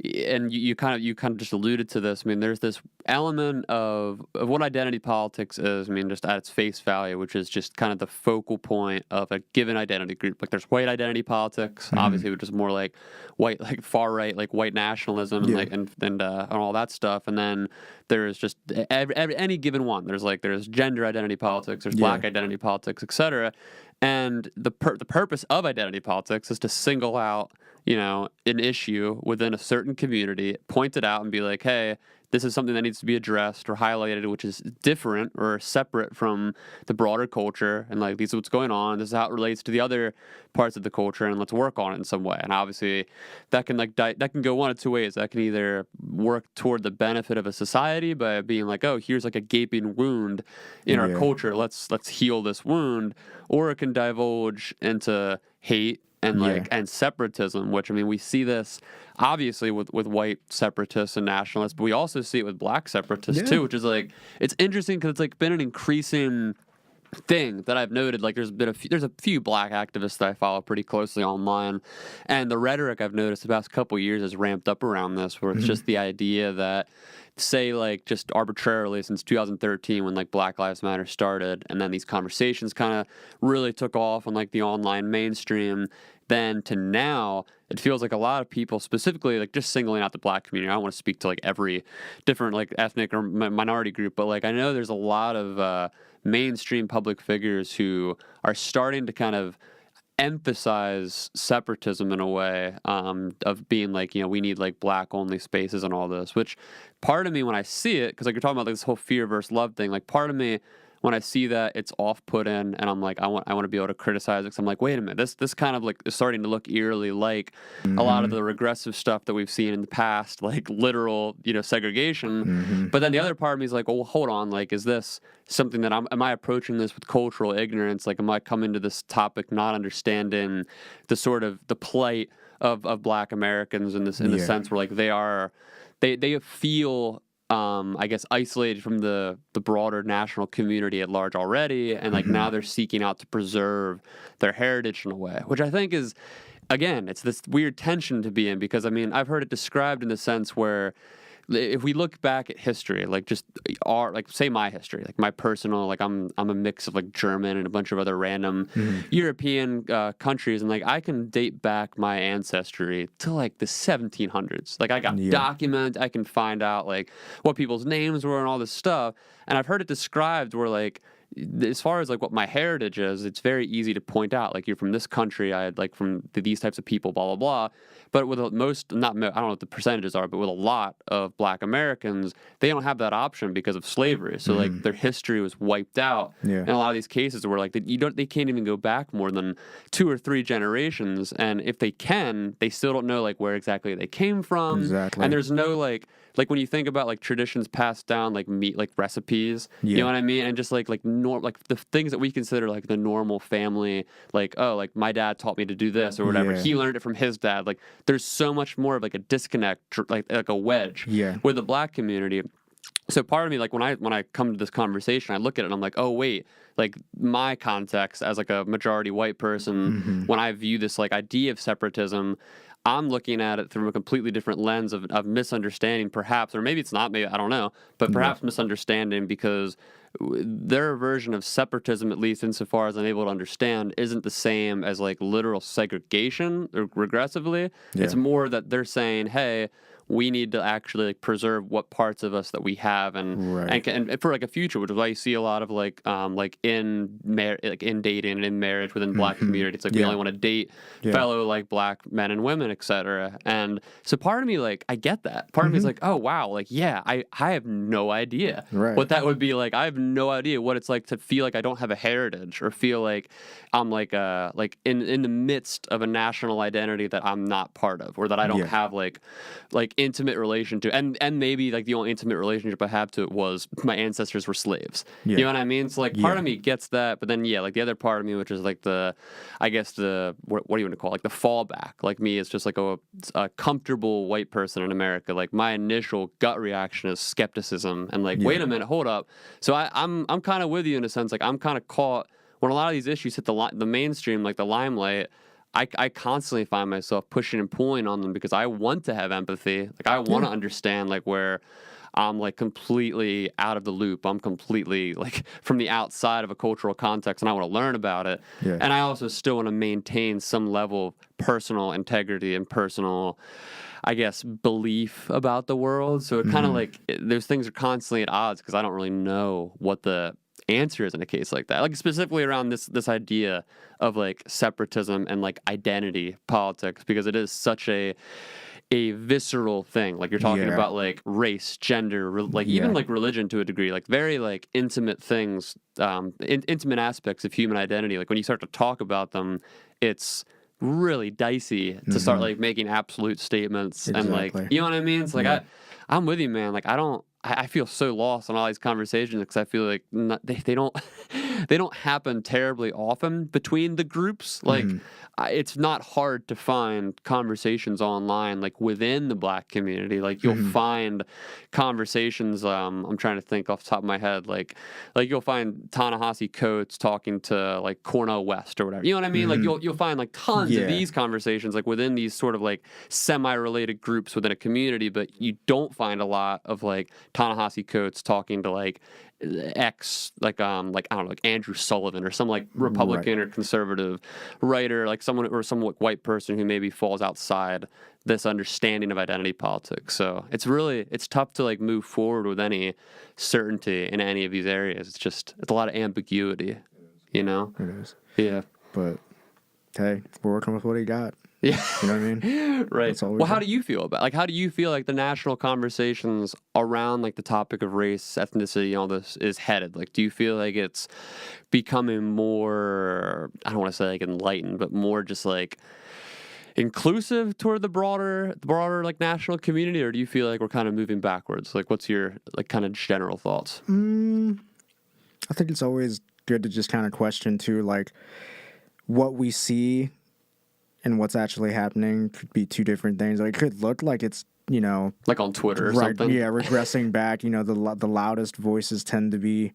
and you kind of just alluded to this. I mean, there's this element of what identity politics is. I mean, just at its face value, which is just kind of the focal point of a given identity group. Like, there's white identity politics, obviously, which is more like white, like far right, like white nationalism, and like and all that stuff. And then there's just any given one. There's gender identity politics, there's black identity politics, etc. And the purpose of identity politics is to single out, an issue within a certain community, point it out and be like, hey, this is something that needs to be addressed or highlighted, which is different or separate from the broader culture. And like, this is what's going on. This is how it relates to the other parts of the culture, and let's work on it in some way. And obviously that can that can go one of two ways. That can either work toward the benefit of a society by being like, oh, here's like a gaping wound in our culture. Let's heal this wound. Or it can divulge into hate and and separatism, which, I mean, we see this obviously with white separatists and nationalists, but we also see it with black separatists too, which is like, it's interesting because it's like been an increasing thing that I've noted. Like, there's a few black activists that I follow pretty closely online, and the rhetoric I've noticed the past couple of years has ramped up around this, where it's just the idea that, say, like, just arbitrarily since 2013 when like Black Lives Matter started, and then these conversations kind of really took off on like the online mainstream, then to now, it feels like a lot of people, specifically like just singling out the black community. I don't want to speak to like every different like ethnic or minority group, but like I know there's a lot of mainstream public figures who are starting to kind of emphasize separatism in a way, of being like, we need like black only spaces and all this, which part of me when I see it, because like you're talking about like this whole fear versus love thing, like part of me when I see that, it's off-putting, and I'm like, I want to be able to criticize it, because I'm like, wait a minute, this kind of like is starting to look eerily like a lot of the regressive stuff that we've seen in the past, like literal, segregation. But then the other part of me is like, well, hold on, like, is this something that am I approaching this with cultural ignorance? Like, am I coming to this topic not understanding the sort of the plight of Black Americans in the sense where like they feel, I guess, isolated from the broader national community at large already, and like now they're seeking out to preserve their heritage in a way, which I think is, again, it's this weird tension to be in, because I mean, I've heard it described in the sense where if we look back at history, like just say my history, like my personal, like I'm a mix of like German and a bunch of other random European countries, and like I can date back my ancestry to like the 1700s. Like I got documents, I can find out like what people's names were and all this stuff, and I've heard it described where like as far as like what my heritage is, it's very easy to point out. Like, you're from this country, I had like from these types of people, blah blah blah. But with most, not I don't know what the percentages are, but with a lot of Black Americans, they don't have that option because of slavery. So like their history was wiped out. Yeah. In a lot of these cases, where like they can't even go back more than 2 or 3 generations, and if they can, they still don't know like where exactly they came from. Exactly. And there's no like when you think about like traditions passed down, like meat, like recipes, you Yeah. know what I mean? And just like like the things that we consider like the normal family, like, oh, like my dad taught me to do this or whatever. Yeah. He learned it from his dad. Like, there's so much more of like a disconnect, like a wedge Yeah. with the Black community. So part of me, like when I come to this conversation, I look at it and I'm like, oh wait, like my context as like a majority white person, when I view this like idea of separatism, I'm looking at it through a completely different lens of misunderstanding, perhaps, or maybe it's not, maybe I don't know, but perhaps misunderstanding, because their version of separatism, at least insofar as I'm able to understand, isn't the same as like literal segregation or regressively. Yeah. It's more that they're saying, hey, we need to actually like preserve what parts of us that we have, and Right. and for like a future, which is why you see a lot of like in dating and in marriage within Black community. It's like we Yeah. only want to date Yeah. fellow like Black men and women, etc. And so part of me, like, I get that. Part of me is like, oh wow, like yeah, I have no idea Right. what that would be like. I have no idea what it's like to feel like I don't have a heritage, or feel like I'm like in the midst of a national identity that I'm not part of, or that I don't Yeah. have like intimate relation to, and maybe like the only intimate relationship I have to it was my ancestors were slaves. Yeah. You know what I mean? So like part Yeah. of me gets that, but then like the other part of me, which is like I guess what do you want to call it? Like the fallback. Like me, it's just like a comfortable white person in America. Like my initial gut reaction is skepticism and like, wait a minute, hold up. So I'm kind of with you in a sense. Like I'm kind of caught when a lot of these issues hit the mainstream, like the limelight. I constantly find myself pushing and pulling on them because I want to have empathy. Like I want to understand like where I'm like completely out of the loop. I'm completely like from the outside of a cultural context, and I want to learn about it. Yeah. And I also still want to maintain some level of personal integrity and personal, I guess, belief about the world. So it kind of like those things are constantly at odds because I don't really know what the answer is in a case like that, like specifically around this idea of like separatism and like identity politics, because it is such a visceral thing. Like you're talking Yeah. about like race, gender, like even like religion to a degree, like very like intimate things, intimate aspects of human identity. Like when you start to talk about them, it's really dicey to start like making absolute statements and like, Exactly. you know what I mean? It's like I'm with you, man. Like I feel so lost on all these conversations because I feel like they don't they don't happen terribly often between the groups. Like it's not hard to find conversations online like within the Black community. Like you'll find conversations. I'm trying to think off the top of my head. Like you'll find Ta-Nehisi Coates talking to like Cornel West or whatever. You know what I mean? Like you'll find like tons of these conversations like within these sort of like semi-related groups within a community, but you don't find a lot of like Ta-Nehisi Coates talking to like like I don't know, like Andrew Sullivan or some like Republican or conservative writer, like someone or some white person who maybe falls outside this understanding of identity politics. So it's tough to like move forward with any certainty in any of these areas. It's a lot of ambiguity, you know? It is. Yeah. But hey, we're working with what he got. Yeah. You know what I mean? Right. That's all we Well, how got. do you feel about how do you feel like the national conversations around like the topic of race, ethnicity, all this is headed? Like, do you feel like it's becoming more, I don't want to say like enlightened, but more just like inclusive toward the broader like national community, or do you feel like we're kind of moving backwards? Like, what's your like kind of general thoughts? I think it's always good to just kind of question too, like what we see and what's actually happening could be two different things. Like it could look like it's, you know, Like on Twitter or right, something? yeah, regressing back. You know, the loudest voices tend to be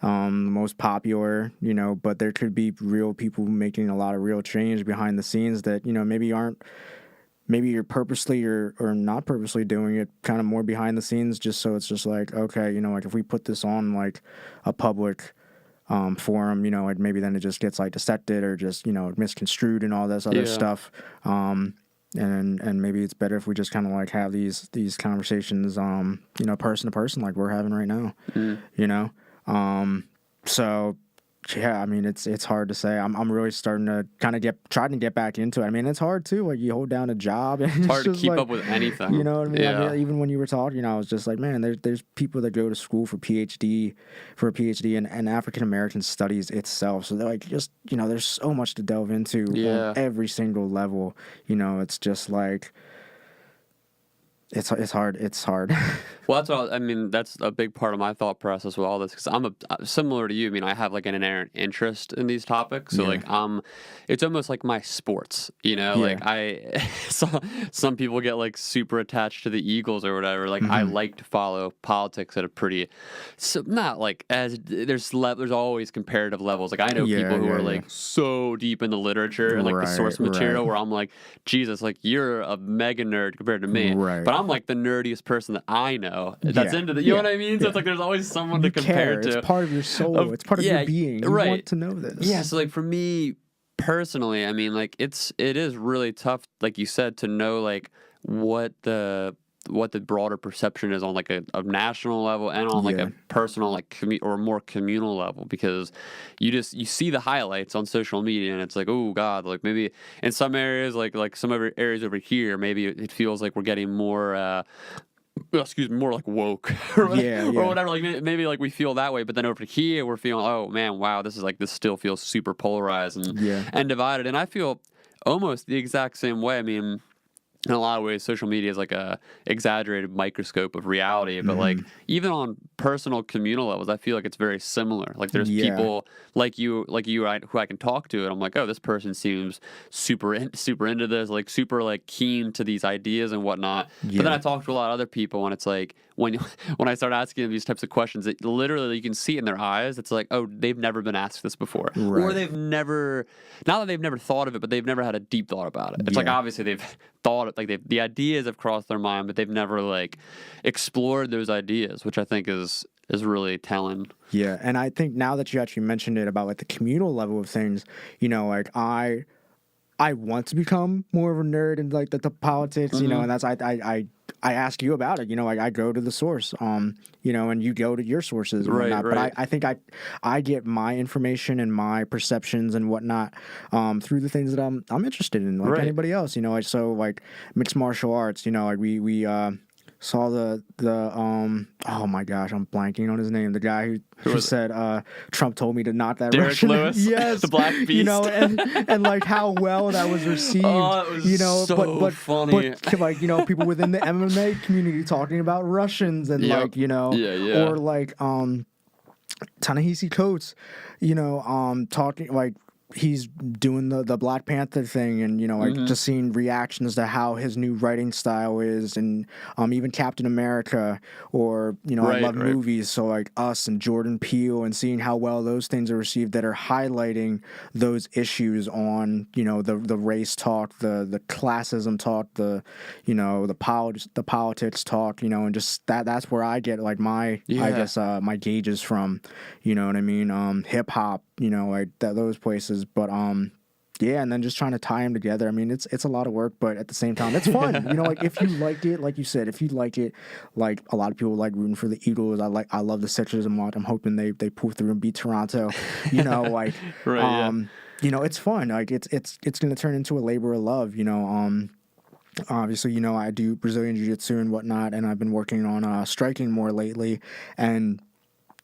the most popular. You know, but there could be real people making a lot of real change behind the scenes that, you know, maybe you're purposely or not purposely doing it, kind of more behind the scenes, just so it's just like, okay, you know, like if we put this on like a public forum, you know, like maybe then it just gets like dissected or just, you know, misconstrued and all this other stuff. And maybe it's better if we just kind of like have these conversations, you know, person to person, like we're having right now, you know. So yeah, I mean, it's hard to say. I'm really starting to kind of trying to get back into it. I mean, it's hard too. Like you hold down a job, and It's hard to just keep like, up with anything. you know what I mean? Yeah. I mean, even when you were talking, I was just like, man, there's people that go to school for a PhD in African American studies itself. So they're like, just there's so much to delve into Yeah. on every single level. It's just like. It's hard. It's hard. Well, that's what I mean. That's a big part of my thought process with all this because I'm similar to you. I mean, I have like an inherent interest in these topics, so Yeah. like it's almost like my sports. Yeah. Like some people get like super attached to the Eagles or whatever. Like I like to follow politics at a pretty, so not like as there's always comparative levels. Like I know Yeah, people who yeah, are yeah. like so deep in the literature and like the source Right, material right. where I'm like, Jesus, like you're a mega nerd compared to me. Right. But I'm like the nerdiest person that I know that's Yeah, into the, you know yeah, what I mean? So yeah. it's like there's always someone You to compare care. to. It's part of your soul. It's part of your being. You want to know this. Yeah, so like for me personally, I mean like it is really tough, like you said, to know like what the broader perception is on like a national level and on like Yeah. a personal like or more communal level because you see the highlights on social media and it's like, oh god, like maybe in some areas like some other areas over here maybe it feels like we're getting more more like woke or whatever, Yeah, or yeah. whatever. Like maybe like we feel that way, but then over here we're feeling, oh man, wow, this still feels super polarized Yeah. and divided. And I feel almost the exact same way. I mean, in a lot of ways, social media is like a exaggerated microscope of reality. But like even on personal communal levels, I feel like it's very similar. Like there's Yeah. people like you, who I can talk to, and I'm like, oh, this person seems super into this, like super like keen to these ideas and whatnot. But then Yeah. I talk to a lot of other people, and it's like when I start asking them these types of questions, it literally you can see it in their eyes. It's like, oh, they've never been asked this before, or Right. they've never, not that they've never thought of it, but they've never had a deep thought about it. It's like Yeah. obviously they've thought it, like the ideas have crossed their mind, but they've never like explored those ideas, which I think is really telling. Yeah, and I think now that you actually mentioned it about like the communal level of things, like I want to become more of a nerd in like the politics, and that's I ask you about it, like I go to the source, and you go to your sources and Right, whatnot. right. But I think I get my information and my perceptions and whatnot through the things that I'm interested in, like Right. anybody else, so like mixed martial arts, like we saw the oh my gosh, I'm blanking on his name. The guy who was it? said Trump told me to not that Derek Russian. Lewis? Yes, The Black Beast? and like how well that was received. Oh, it was so but funny. But like people within the MMA community talking about Russians and Yep. like Yeah. or like Ta-Nehisi Coates, talking like he's doing the Black Panther thing and like just seeing reactions to how his new writing style is and even Captain America or I Right, love right. movies, so like Us and Jordan Peele, and seeing how well those things are received that are highlighting those issues on the race talk, the classism talk, the politics talk, and just that's where I get like my I guess my gauges from, you know what I mean, hip hop, like those places. But yeah, and then just trying to tie them together. I mean, it's a lot of work, but at the same time, it's fun. Like if you like it, like you said, if you like it, like a lot of people like rooting for the Eagles. I love the Sixers a lot. I'm hoping they pull through and beat Toronto. Like Right, it's fun. Like it's gonna turn into a labor of love. Obviously, I do Brazilian Jiu-Jitsu and whatnot, and I've been working on striking more lately. And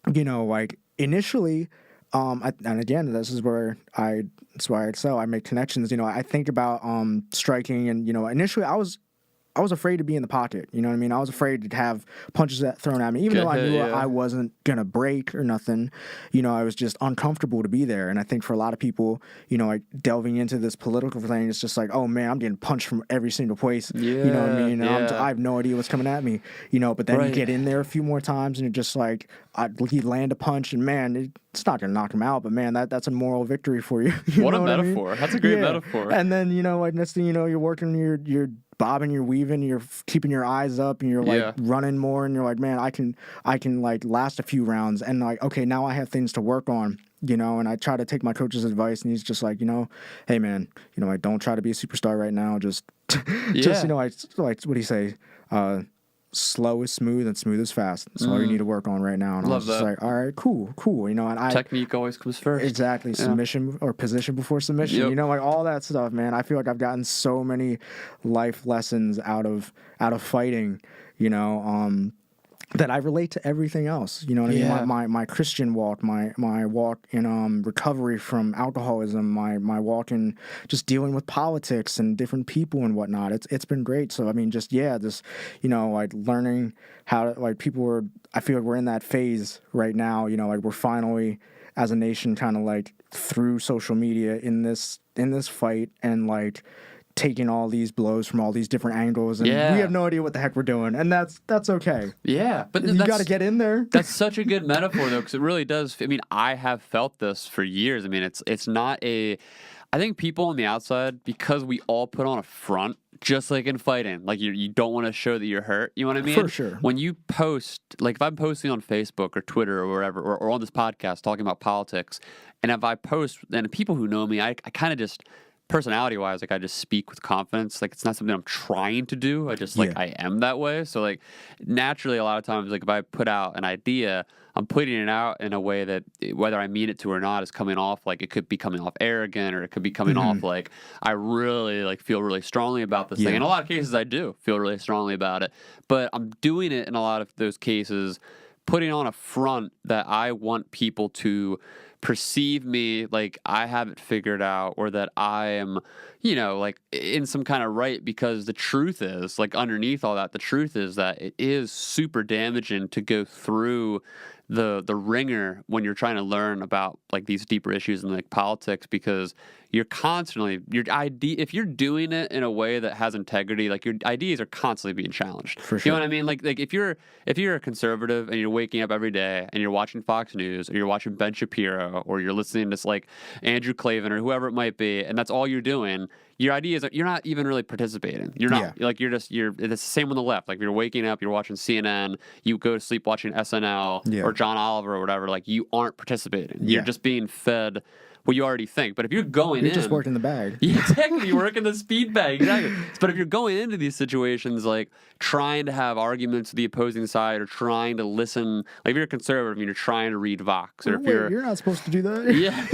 like initially. And again, this is where that's why I excel. I make connections. I think about striking, and initially I was afraid to be in the pocket. You know what I mean? I was afraid to have punches thrown at me, even though I knew I wasn't gonna break or nothing. I was just uncomfortable to be there. And I think for a lot of people, like delving into this political thing, it's just like, oh man, I'm getting punched from every single place. You know what I mean? And I have no idea what's coming at me. But then you get in there a few more times, and you're just like, you land a punch, and man, it's not gonna knock him out, but man, that's a moral victory for you. What a metaphor! I mean? That's a great metaphor. And then like next thing you know, you're working, you're bobbing, you're weaving, you're keeping your eyes up, and you're like running more, and you're like, man, I can like last a few rounds, and like, okay, now I have things to work on, and I try to take my coach's advice, and he's just like, hey man, I don't try to be a superstar right now, just I like, what do you say, slow is smooth and smooth is fast. That's all you need to work on right now. And I was just like, all right, cool. And technique always comes first. Exactly. Yeah. Submission or position before submission. Yep. You know, like all that stuff, man. I feel like I've gotten so many life lessons out of fighting, you know, that I relate to everything else. You know what I mean? My Christian walk, my walk in recovery from alcoholism, my walk in just dealing with politics and different people and whatnot. It's been great. So I mean, just this, you know, like learning how to, like, I feel like we're in that phase right now. You know, like we're finally, as a nation, kind of like through social media in this fight, and like taking all these blows from all these different angles, and we have no idea what the heck we're doing, and that's okay. Yeah, but you got to get in there. That's such a good metaphor, though, because it really does. I mean, I have felt this for years. I mean, it's not a. I think people on the outside, because we all put on a front, just like in fighting, like you don't want to show that you're hurt. You know what I mean? For sure. When you post, like if I'm posting on Facebook or Twitter or wherever, or on this podcast talking about politics, and if I post, and people who know me, I kind of just, personality-wise, like I just speak with confidence. Like it's not something I'm trying to do. I just I am that way. So like naturally, a lot of times, like if I put out an idea, I'm putting it out in a way that, whether I mean it to or not, is coming off like, it could be coming off arrogant, or it could be coming off like I really like feel really strongly about this thing. In a lot of cases, I do feel really strongly about it, but I'm doing it in a lot of those cases, putting on a front that I want people to perceive me like I have it figured out, or that I am, you know, like in some kind of right, because the truth is, like underneath all that, the truth is that it is super damaging to go through the ringer when you're trying to learn about like these deeper issues in like politics, because you're constantly, if you're doing it in a way that has integrity, like your ideas are constantly being challenged. For sure. You know what I mean? Like if you're a conservative and you're waking up every day and you're watching Fox News, or you're watching Ben Shapiro, or you're listening to like Andrew Klavan or whoever it might be, and that's all you're doing, your ideas are, you're not even really participating. You're not. Like it's the same on the left. Like if you're waking up, you're watching CNN, you go to sleep watching SNL or John Oliver or whatever, like you aren't participating. You're just being fed what you already think. But if you're going you're just working the bag. Yeah, exactly. You're working the speed bag. Exactly. But if you're going into these situations, like trying to have arguments with the opposing side, or trying to listen, like if you're a conservative and you're trying to read Vox, or if you're not supposed to do that. Yeah.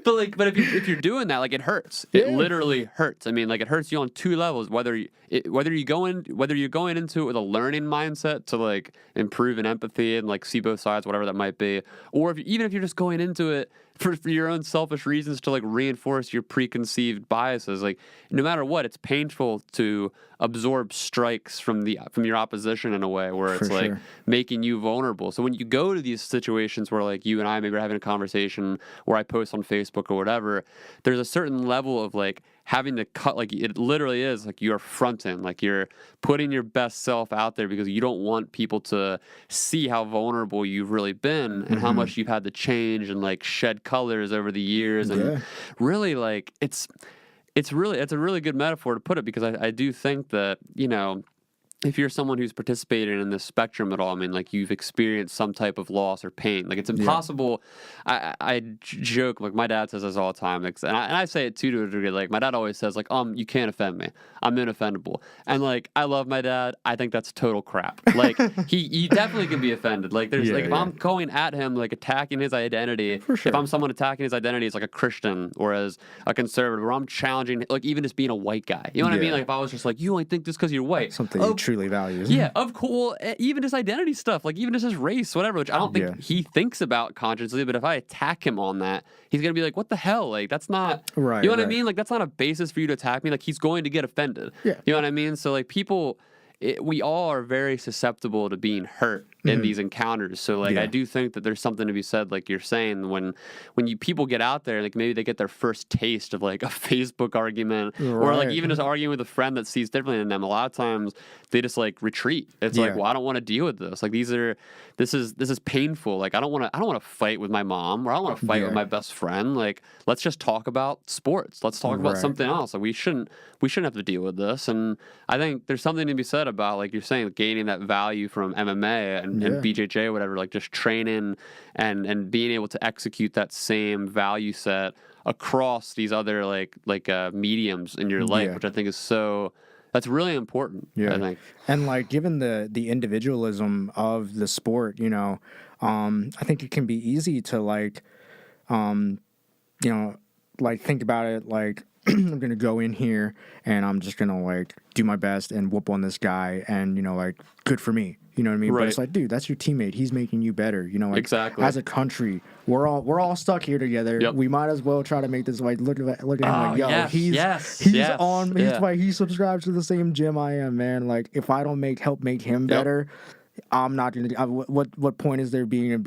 But if you're doing that, like it hurts. It literally hurts. I mean, like it hurts you on two levels. Whether you're going into it with a learning mindset to like improve in empathy and like see both sides, whatever that might be, or even if you're just going into it for your own selfish reasons to like reinforce your preconceived biases, like no matter what, it's painful to absorb strikes from your opposition in a way where it's like making you vulnerable. So when you go to these situations where like you and I maybe are having a conversation, or I post on Facebook or whatever, there's a certain level of like having to cut, like it literally is like you're fronting, like you're putting your best self out there, because you don't want people to see how vulnerable you've really been, and how much you've had to change and like shed colors over the years. And really, like it's a really good metaphor to put it, because I do think that, you know, if you're someone who's participated in this spectrum at all, I mean, like you've experienced some type of loss or pain. Like it's impossible. I joke, like my dad says this all the time, like, and I say it too to a degree. Like my dad always says, like, you can't offend me. I'm inoffendable. And like I love my dad. I think that's total crap. Like he definitely can be offended. Like there's if I'm going at him, like attacking his identity. If I'm someone attacking his identity as like a Christian or as a conservative, or I'm challenging, like even just being a white guy. You know what I mean? Like if I was just like, you only think this because you're white. Something you truly values. Yeah, of course. Even his identity stuff, like even just his race, whatever, which I don't think he thinks about consciously, but if I attack him on that, he's going to be like, what the hell? Like, that's not, you know what I mean? Like, that's not a basis for you to attack me. Like, he's going to get offended. Yeah. You know what I mean? So, like, people, we all are very susceptible to being hurt in these encounters. So like I do think that there's something to be said, like you're saying, when people get out there, like maybe they get their first taste of like a Facebook argument, or like even just arguing with a friend that sees differently than them. A lot of times they just like retreat. It's like, well, I don't want to deal with this. Like this is painful. Like I don't want to fight with my mom, or I don't want to fight with my best friend. Like let's just talk about sports. Let's talk about something else. Like we shouldn't have to deal with this. And I think there's something to be said about, like you're saying, gaining that value from MMA and BJJ or whatever, like just training and being able to execute that same value set across these other like mediums in your life, which I think is so That's really important, I think. And like given the individualism of the sport, I think it can be easy to like, like think about it like I'm gonna go in here and I'm just gonna like do my best and whoop on this guy and like good for me. You know what I mean? Right. But it's like, dude, that's your teammate. He's making you better. Like Exactly. as a country, we're all stuck here together. Yep. We might as well try to make this like look at him like, yo, he's on. He's why he subscribes to the same gym I am, man. Like if I don't help make him better, I'm not gonna. What point is there being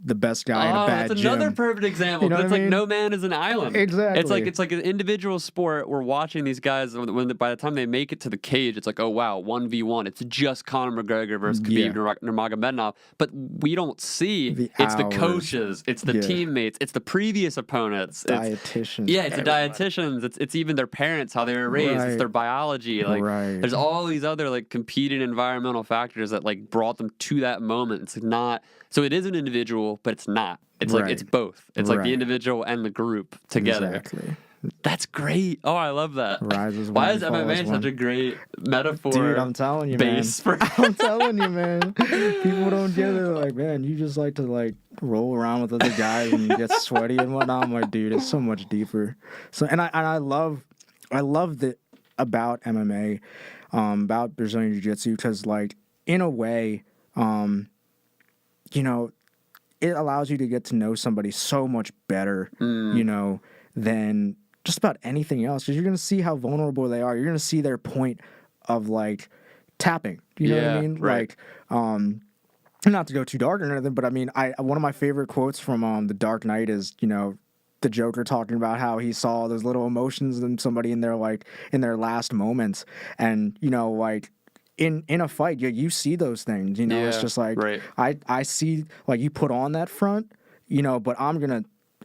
the best guy in a bad that's gym? another perfect example. It's like no man is an island. Exactly. It's like an individual sport. We're watching these guys by the time they make it to the cage, it's like, oh wow, 1v1. It's just Conor McGregor versus Khabib Nurmagomedov. But we don't see it's the coaches, it's the teammates, it's the previous opponents, dietitians. It's the dietitians. It's even their parents, how they were raised. It's their biology. Like there's all these other like competing environmental factors that like brought them to that moment. It's not so it is an individual, but it's not. It's like it's both. It's like the individual and the group together. Exactly. That's great. Oh, I love that. Why is MMA such a great metaphor? Dude, I'm telling you, man. I'm telling you, man. People don't get it. Like, man, you just like to like roll around with other guys and get sweaty and whatnot. I'm like, dude, it's so much deeper. So, and I love that about MMA, about Brazilian Jiu-Jitsu, because like in a way, it allows you to get to know somebody so much better, than just about anything else. Because you're going to see how vulnerable they are. You're going to see their point of, like, tapping. You know what I mean? Right. Like, not to go too dark or anything, but I mean, one of my favorite quotes from The Dark Knight is, the Joker talking about how he saw those little emotions in somebody in their last moments. And, like, in a fight, you see those things, it's just like, I see, like, you put on that front, but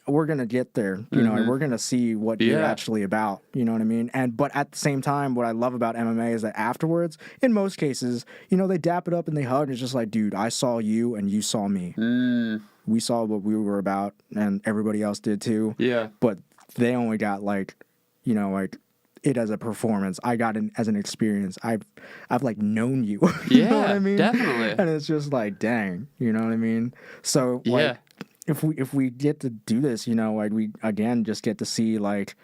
we're gonna get there, and we're gonna see what you're actually about, you know what I mean? But at the same time, what I love about MMA is that afterwards, in most cases, they dap it up and they hug, and it's just like, dude, I saw you and you saw me. We saw what we were about, and everybody else did too. Yeah. But they only got like it as a performance. I got it as an experience. I've like known you. You know what I mean? Definitely. And it's just like, dang, you know what I mean? So like, if we get to do this, like we again just get to see like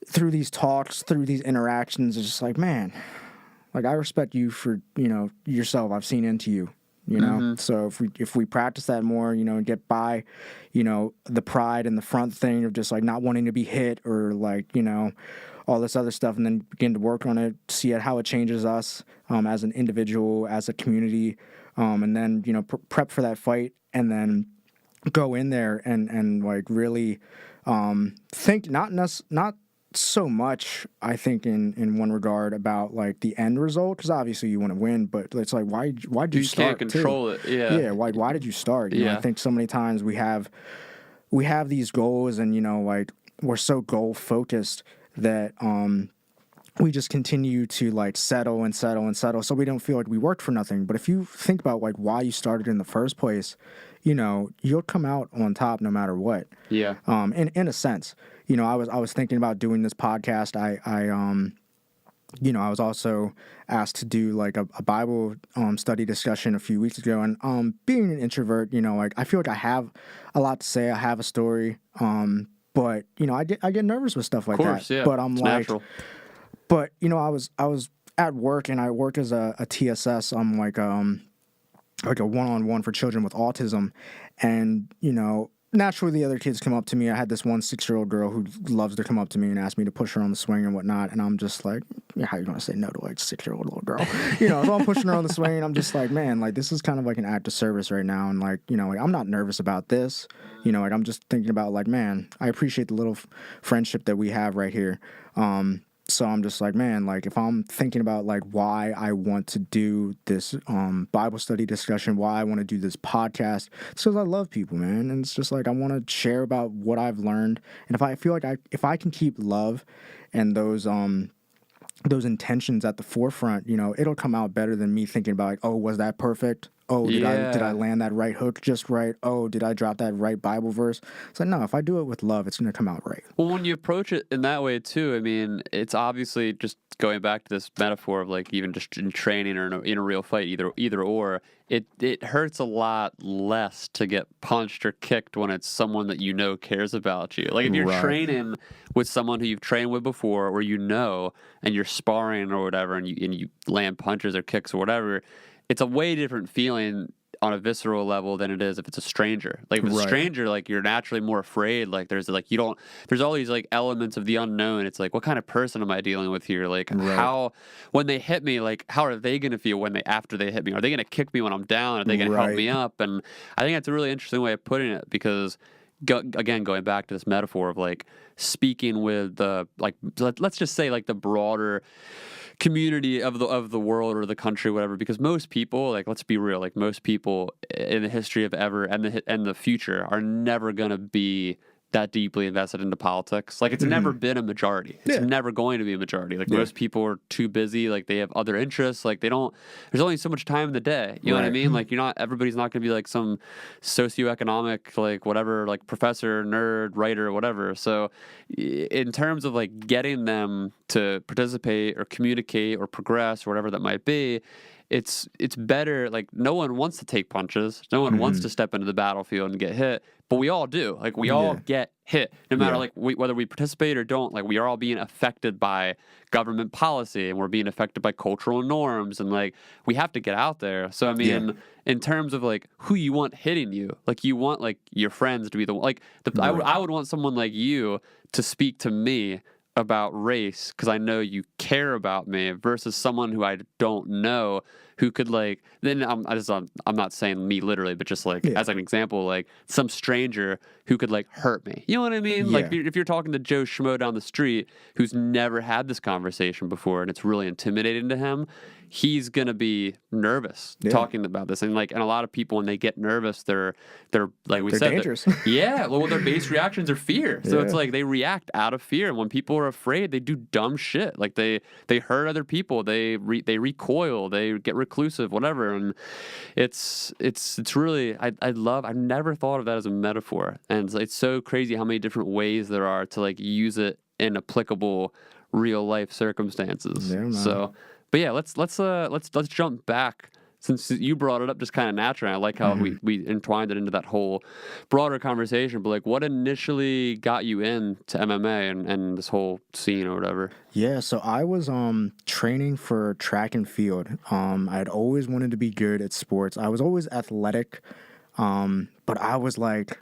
through these talks, through these interactions, it's just like, man, like I respect you for yourself. I've seen into you. So if we practice that more, and get by, the pride and the front thing of just like not wanting to be hit or like, all this other stuff, and then begin to work on it, see how it changes us as an individual, as a community, and then, prep for that fight, and then go in there and like really think not so much, I think, in one regard about like the end result, because obviously you want to win, but it's like why did you start? Can't control it. Why did you start? I think so many times we have these goals, and like we're so goal focused that we just continue to like settle, so we don't feel like we worked for nothing. But if you think about like why you started in the first place, you'll come out on top no matter what. Yeah. In a sense, I was thinking about doing this podcast. I was also asked to do like a Bible study discussion a few weeks ago, and being an introvert, like I feel like I have a lot to say. I have a story, but I get nervous with stuff like that. Yeah. But I'm like, natural. But I was at work, and I work as a TSS. I'm like a one-on-one for children with autism, and naturally the other kids come up to me. I had this one 6-year-old girl who loves to come up to me and ask me to push her on the swing and whatnot, and I'm just like, how you gonna say no to like 6-year-old little girl? So I'm pushing her on the swing, and I'm just like, man, like this is kind of like an act of service right now, and like like I'm not nervous about this, like I'm just thinking about like, man, I appreciate the little friendship that we have right here. So I'm just like, man, like if I'm thinking about like why I want to do this Bible study discussion, why I want to do this podcast, it's because I love people, man. And it's just like I want to share about what I've learned. And if I feel like if I can keep love and those intentions at the forefront, it'll come out better than me thinking about like, oh, was that perfect? Oh, did Yeah. I land that right hook just right? Oh, did I drop that right Bible verse? It's like, no, if I do it with love, it's going to come out right. Well, when you approach it in that way too, I mean, it's obviously just going back to this metaphor of like even just in training or in a real fight, either or. It hurts a lot less to get punched or kicked when it's someone that you know cares about you. Like if you're Right. training with someone who you've trained with before, or you know, and you're sparring or whatever, and you land punches or kicks or whatever, it's a way different feeling on a visceral level than it is if it's a stranger. Like if it's a Right. stranger, like you're naturally more afraid. Like there's all these like elements of the unknown. It's like, what kind of person am I dealing with here? Like Right. how, when they hit me, like how are they going to feel after they hit me? Are they going to kick me when I'm down? Are they going to help Right. me up? And I think that's a really interesting way of putting it because again, going back to this metaphor of like speaking with the, like, let's just say like the broader community of the world or the country, whatever, because most people, like, let's be real, like most people in the history of ever and the future are never going to be that deeply invested into politics. Like it's never been a majority. It's never going to be a majority. Like most people are too busy. Like they have other interests. Like there's only so much time in the day. You know what I mean? Like everybody's not going to be like some socioeconomic, like whatever, like professor, nerd, writer, whatever. So in terms of like getting them to participate or communicate or progress or whatever that might be, it's better. Like no one wants to take punches. No one wants to step into the battlefield and get hit. But we all do. Like we all get hit, no matter like whether we participate or don't. Like we are all being affected by government policy, and we're being affected by cultural norms, and like we have to get out there. So I mean, in terms of like who you want hitting you, like you want like your friends to be the like I would want someone like you to speak to me about race because I know you care about me versus someone who I don't know who could like then I'm not saying me literally, but just like as an example, like some stranger who could like hurt me. You know what I mean? Like if you're talking to Joe Schmo down the street who's never had this conversation before and it's really intimidating to him, he's gonna be nervous talking about this. And like and a lot of people when they get nervous, they're like we said, dangerous. Well, their base reactions are fear. So it's like they react out of fear. And when people are afraid, they do dumb shit. Like they hurt other people. They recoil. They get reclusive. Whatever. And it's really I've never thought of that as a metaphor. And it's so crazy how many different ways there are to like use it in applicable real life circumstances. Yeah, so. But yeah, let's jump back since you brought it up just kind of naturally. I like how we entwined it into that whole broader conversation. But like, what initially got you into MMA and this whole scene or whatever? Yeah, so I was training for track and field. I'd always wanted to be good at sports. I was always athletic, but I was like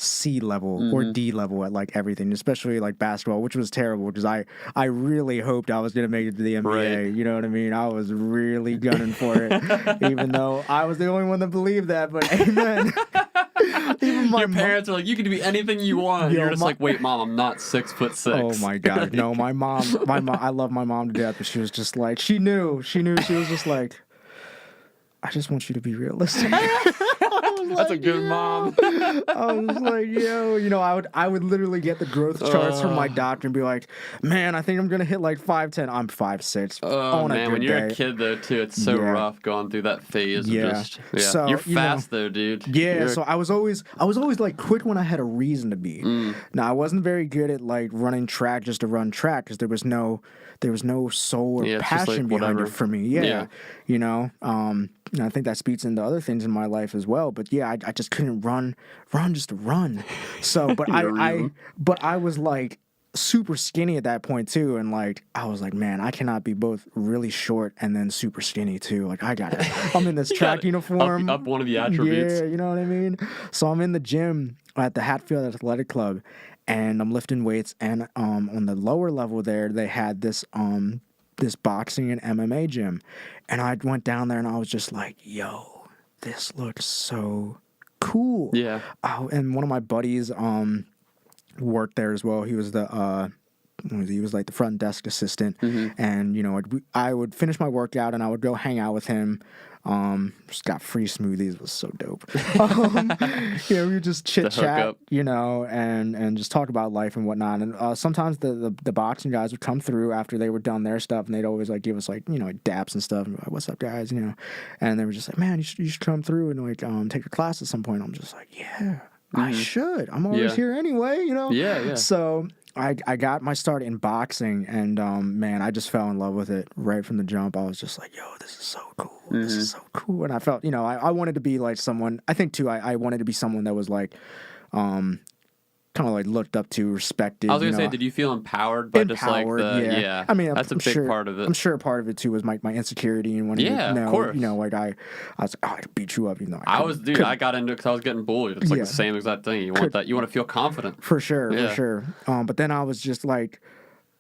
C level or D level at like everything, especially like basketball, which was terrible because I really hoped I was going to make it to the NBA. Right. You know what I mean? I was really gunning for it, even though I was the only one that believed that. But amen. Even Your parents are like, you can do anything you want. You're just like, wait, Mom, I'm not 6'6". Oh my God, no, my mom. I love my mom to death, but she was just like, she knew. She was just like, I just want you to be realistic. That's a good mom. I was like, yo, you know, I would literally get the growth charts from my doctor and be like, man, I think I'm gonna hit like 5'10". I'm 5'6". Oh man, when you're day. a kid though too, it's so rough going through that phase. Of just, So, you're fast though, dude. Yeah, so I was always like quick when I had a reason to be. Now I wasn't very good at like running track just to run track because there was no soul or passion behind it for me. Yeah. You know. And I think that speaks into other things in my life as well. But yeah, I just couldn't run just to run. So, but I was like super skinny at that point too, and like I was like, man, I cannot be both really short and then super skinny too. Like I'm in this track uniform. Up one of the attributes. Yeah, you know what I mean? So I'm in the gym at the Hatfield Athletic Club, and I'm lifting weights. And on the lower level there, they had this boxing and MMA gym. And I went down there and I was just like, yo, this looks so cool. Yeah. And one of my buddies worked there as well. He was he was like the front desk assistant. And, you know, I would finish my workout and I would go hang out with him Just got free smoothies. It was so dope. We would just chit chat, and just talk about life and whatnot. And sometimes the boxing guys would come through after they were done their stuff, and they'd always like give us like daps and stuff. And be like, what's up, guys? And they were just like, man, you should come through and like take your class at some point. I'm just like, yeah, I should. I'm always here anyway, Yeah. So I got my start in boxing, and man, I just fell in love with it right from the jump. I was just like, yo, this is so cool. This is so cool. And I felt, I wanted to be like someone, I think too, I wanted to be someone that was like, kind of like looked up to, respected. I was gonna say, did you feel empowered by just like the I mean, that's a big part of it. I'm sure part of it too was my insecurity and wanting to know, of course. Like I was like, oh, I could beat you up, I got into it because I was getting bullied. It's like the same exact thing. You want to feel confident. For sure. But then I was just like,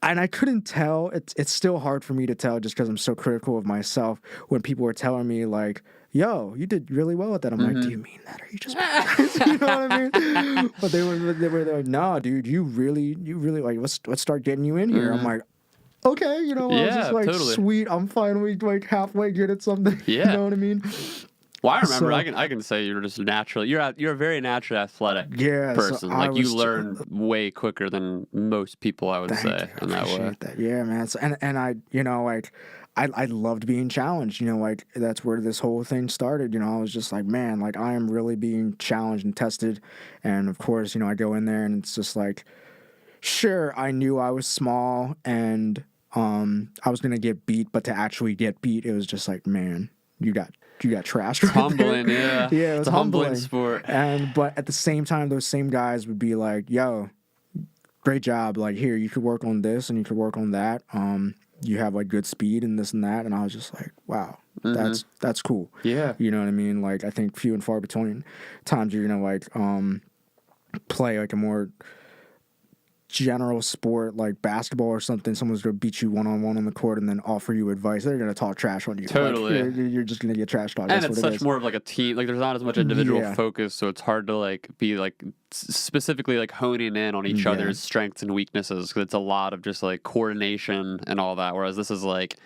and I couldn't tell. It's still hard for me to tell just because I'm so critical of myself when people were telling me like, yo, you did really well at that. I'm like, do you mean that? Or you just you know what I mean? But they were like, nah, dude, you really like, let's start getting you in here. I'm like, okay, I was just like, totally. Sweet, I'm finally like halfway good at something. Yeah. You know what I mean? Well, I remember. I can say you're just naturally. You're a very naturally athletic person. Like you learn way quicker than most people. I would say in that way. That. Yeah, man. So, and I, like. I loved being challenged, like that's where this whole thing started. I was just like, man, like I am really being challenged and tested. And of course, I go in there and it's just like, sure, I knew I was small and I was going to get beat, but to actually get beat, it was just like, man, you got trashed. It's humbling, yeah. Yeah, it was a humbling sport. But at the same time, those same guys would be like, yo, great job. Like, here, you could work on this and you could work on that. You have like good speed and this and that, and I was just like, wow, that's cool. Yeah, you know what I mean. Like I think few and far between times you're gonna like play like a more general sport like basketball or something. Someone's gonna beat you one-on-one on the court and then offer you advice. They're gonna talk trash on you. Totally, like, you're just gonna get trash talked. And it's such more of like a team. Like there's not as much individual focus, so it's hard to like be like specifically like honing in on each other's strengths and weaknesses. Because it's a lot of just like coordination and all that. Whereas this is like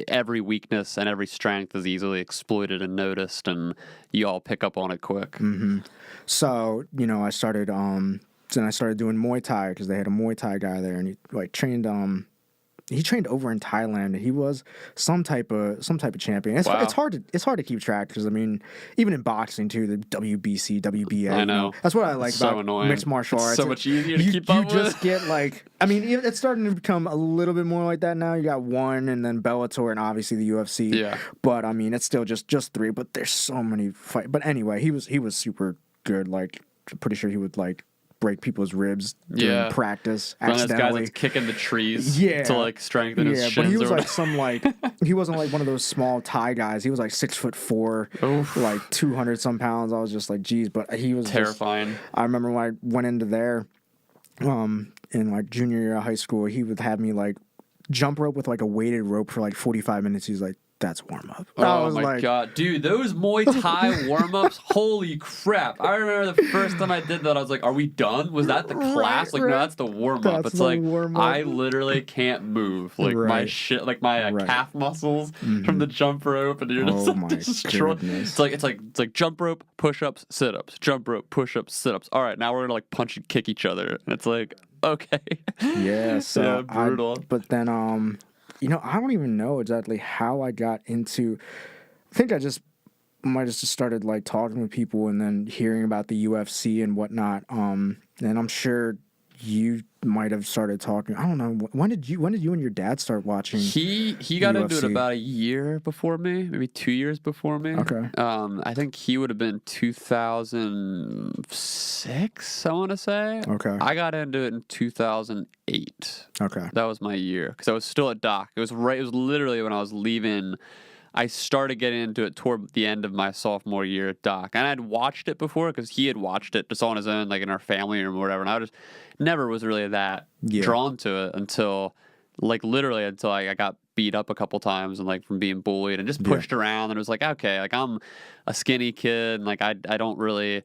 every weakness and every strength is easily exploited and noticed, and you all pick up on it quick. So I started then I started doing Muay Thai because they had a Muay Thai guy there, and he like trained. He trained over in Thailand. He was some type of champion. It's hard to keep track because I mean, even in boxing too, the WBC, WBA. I know. That's what I like about mixed martial arts. So much easier to keep up with. You just get like, I mean, it's starting to become a little bit more like that now. You got one, and then Bellator, and obviously the UFC. Yeah. But I mean, it's still just three. But there's so many fights. But anyway, he was super good. Like, pretty sure he would like break people's ribs during practice accidentally. Guys kicking the trees to like strengthen his shins. But he was like he wasn't like one of those small Thai guys. He was like 6'4", like 200 some pounds. I was just like, geez, but he was terrifying. I remember when I went into there, in like junior year of high school, he would have me like jump rope with like a weighted rope for like 45 minutes. He's like, that's warm up. Oh my god, dude, those Muay Thai warm ups, holy crap! I remember the first time I did that, I was like, "Are we done? Was that the class?" Like, no, that's the warm up. It's like I literally can't move, like my shit, like my calf muscles from the jump rope, and you're just destroyed. It's like jump rope, push ups, sit ups, jump rope, push ups, sit ups. All right, now we're gonna like punch and kick each other, and it's like, okay, yeah, so brutal. But then I don't even know exactly how I got into. I think I just might have just started like talking with people and then hearing about the UFC and whatnot. And I'm sure you might have started talking. I don't know. When did you and your dad start watching? He got into it about a year before me, maybe 2 years before me. Okay. I think he would have been 2006, I want to say. Okay. I got into it in 2008. Okay. That was my year because I was still at Doc. It was literally when I was leaving. I started getting into it toward the end of my sophomore year at Doc. And I'd watched it before because he had watched it just on his own, like in our family room or whatever. And I just never was really that drawn to it until I got beat up a couple times and like from being bullied and just pushed around. And it was like, okay, like I'm a skinny kid and like I don't really,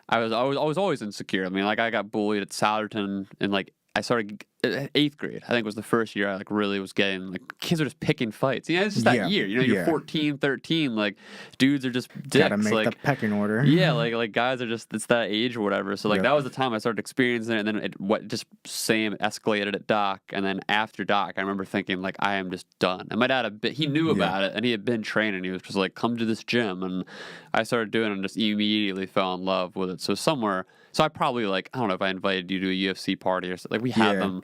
I was always insecure. I mean, like I got bullied at Souderton and like I started 8th grade, I think, was the first year I like really was getting like kids are just picking fights. It's just that Yeah, year. You're yeah. 14, 13, like dudes are just dicks. Gotta make like the pecking order. yeah, like guys are just it's that age or whatever. So like Yep. that was the time I started experiencing it, and then just same escalated at Doc, and then after Doc, I remember thinking like I am just done. And my dad he knew about it, and he had been training. He was just like, come to this gym, and I started doing it and just immediately fell in love with it. So I probably like I don't know if I invited you to a UFC party or something. Like we had them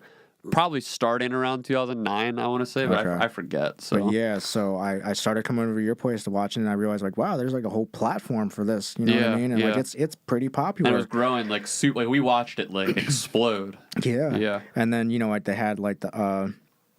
probably starting around 2009, I want to say, but Okay. I forget. So But yeah, so I started coming over to your place to watch it, and I realized like, wow, there's like a whole platform for this. You know what I mean? And like it's pretty popular. And it was growing like super. Like we watched it like explode. Yeah. And then like they had like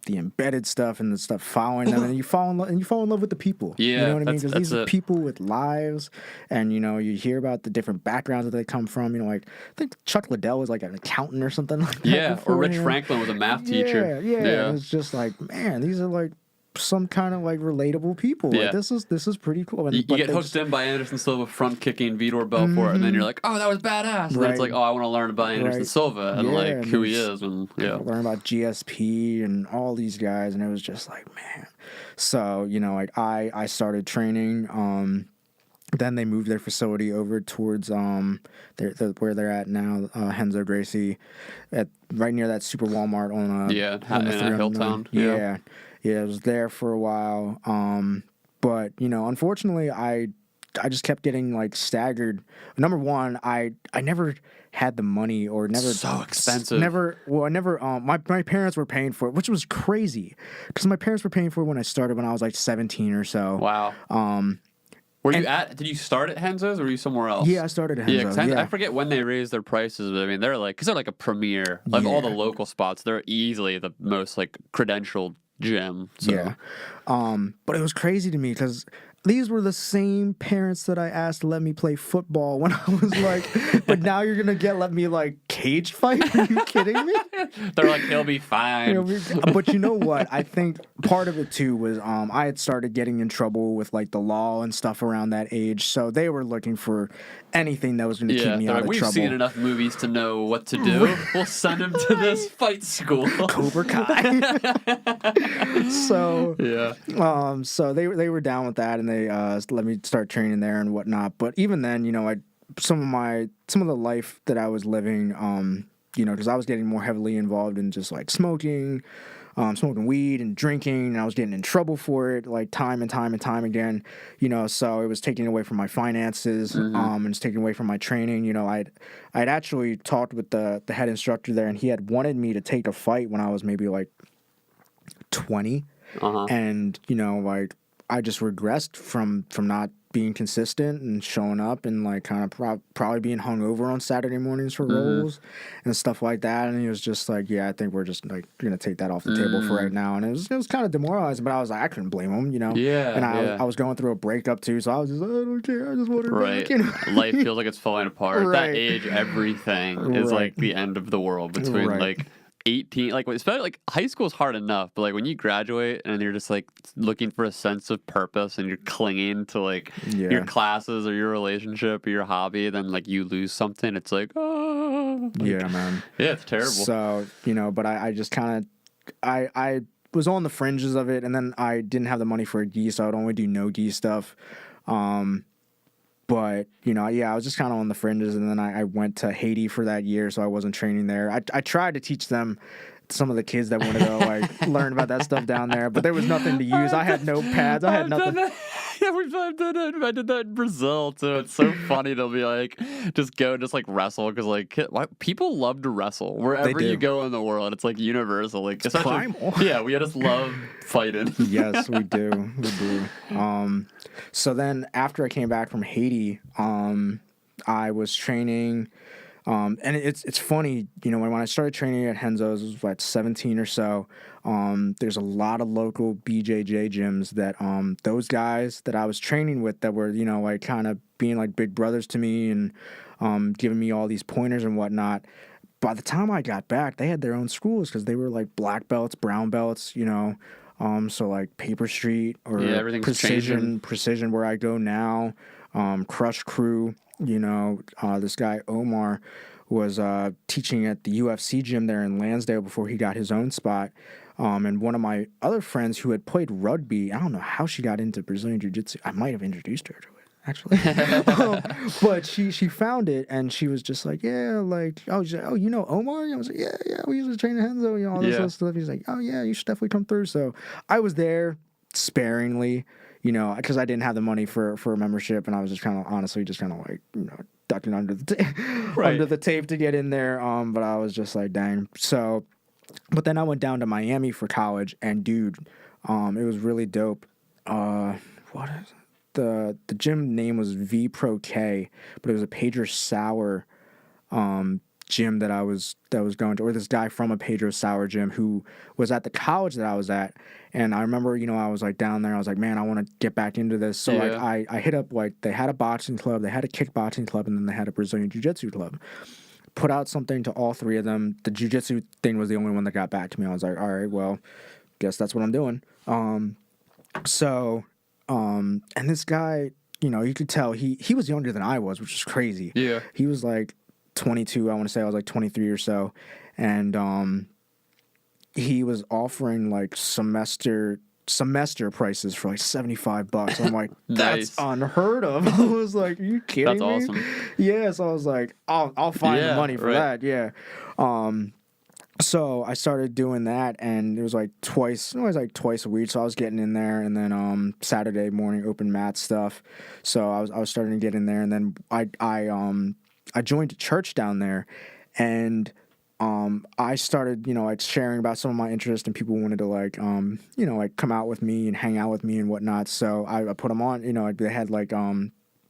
the embedded stuff and the stuff following them, and you fall in love with the people. Yeah, you know what I mean? Because these are it. people with lives, and you hear about the different backgrounds that they come from. Like I think Chuck Liddell was like an accountant or something like that. Yeah, or Rich Franklin was a math teacher. Yeah. And it's just like, man, these are like some kind of like relatable people. Yeah. Like, this is pretty cool. And, you get hooked in by Anderson Silva front kicking Vitor Belfort, and then you're like, oh, that was badass. And then it's like, oh, I want to learn about Anderson Silva and like who he is, and learn about GSP and all these guys, and it was just like, man. So like I started training. Then they moved their facility over towards where they're at now, Henzo Gracie, right near that Super Walmart on Hilltown. Yeah, I was there for a while. But unfortunately, I just kept getting like staggered. Number one, I never had the money or never so expensive. My parents were paying for it, which was crazy because my parents were paying for it when I started when I was like 17 or so. Wow. Did you start at Henzo's or were you somewhere else? Yeah, I started at Henzo's. I forget when they raised their prices, but I mean, they're like a premier. Like all the local spots, they're easily the most like credentialed gym. So. Yeah. But it was crazy to me because these were the same parents that I asked to let me play football when I was like, but now you're going to let me like cage fight? Are you kidding me? They're like, he'll be fine. But you know what? I think part of it too was I had started getting in trouble with like the law and stuff around that age. So they were looking for anything that was going to keep me out of We've trouble. We've seen enough movies to know what to do. We'll send him to this fight school. Cobra Kai. So so they were down with that, and they let me start training there and whatnot. But even then, some of the life that I was living, because I was getting more heavily involved in just like smoking weed and drinking, and I was getting in trouble for it like time and time again, so it was taking away from my finances, and it's taking away from my training. I'd actually talked with the head instructor there, and he had wanted me to take a fight when I was maybe like 20, and like I just regressed from not being consistent and showing up and like kind of probably being hungover on Saturday mornings for rolls and stuff like that. And he was just like, yeah, I think we're just like gonna take that off the table for right now. And it was kind of demoralizing, but I was like, I couldn't blame him, Yeah. And I was going through a breakup too, so I was just like, I don't care, I just want to back, Life feels like it's falling apart. At that age, everything is like the end of the world between like 18, like especially like high school is hard enough, but like when you graduate and you're just like looking for a sense of purpose and you're clinging to like your classes or your relationship or your hobby, then like you lose something, it's like, oh, yeah, man, yeah, it's terrible. So but I just kind of I was on the fringes of it, and then I didn't have the money for a gi, so I'd only do no gi stuff. But, I was just kind of on the fringes, and then I went to Haiti for that year, so I wasn't training there. I tried to teach them, some of the kids that wanted to, like, learn about that stuff down there, but there was nothing to use. I had no pads. I had nothing. Yeah, I've done it. I did that in Brazil, too. It's so funny to be like, just go and just, like, wrestle, because, like, people love to wrestle. Wherever you go in the world, it's, like, universal. Like, it's primal. Yeah, we just love fighting. Yes, we do. We do. So then after I came back from Haiti, I was training, and it's funny, when I started training at Henzo's, it was like 17 or so. There's a lot of local BJJ gyms that those guys that I was training with that were, like kind of being like big brothers to me and giving me all these pointers and whatnot. By the time I got back, they had their own schools because they were like black belts, brown belts, so like Paper Street or Precision where I go now, Crush Crew, this guy Omar was teaching at the UFC gym there in Lansdale before he got his own spot. And one of my other friends who had played rugby, I don't know how she got into Brazilian Jiu-Jitsu. I might have introduced her to it, actually. But she found it, and she was just like, yeah, like, oh, she's like, oh, you know Omar? And I was like, yeah, we used to train Henzo, all this other stuff. He's like, oh, yeah, you should definitely come through. So I was there sparingly, because I didn't have the money for a membership, and I was just kind of, honestly, just kind of like, ducking under the under the tape to get in there. But I was just like, dang. So, but then I went down to Miami for college, and dude, it was really dope. What is it? The gym name was V Pro K, but it was a Pedro Sauer gym that I was going to, or this guy from a Pedro Sauer gym who was at the college that I was at. And I remember, I was like down there, I was like, man, I want to get back into this. So like I hit up, like, they had a boxing club, they had a kickboxing club, and then they had a Brazilian Jiu-Jitsu club. Put out something to all three of them. The Jiu-Jitsu thing was the only one that got back to me. I was like, all right, well, guess that's what I'm doing. And this guy, you could tell he was younger than I was, which is crazy. Yeah. He was like 22, I want to say. I was like 23 or so. And he was offering like semester prices for like $75. I'm like, that's unheard of. I was like, are you kidding me? That's awesome. Yeah, so I was like, I'll find the money for that. Yeah. So I started doing that, and it was like twice a week. So I was getting in there, and then Saturday morning open mat stuff. So I was starting to get in there, and then I joined a church down there, and I started, like, sharing about some of my interests, and people wanted to like come out with me and hang out with me and whatnot. So I put them on. They had like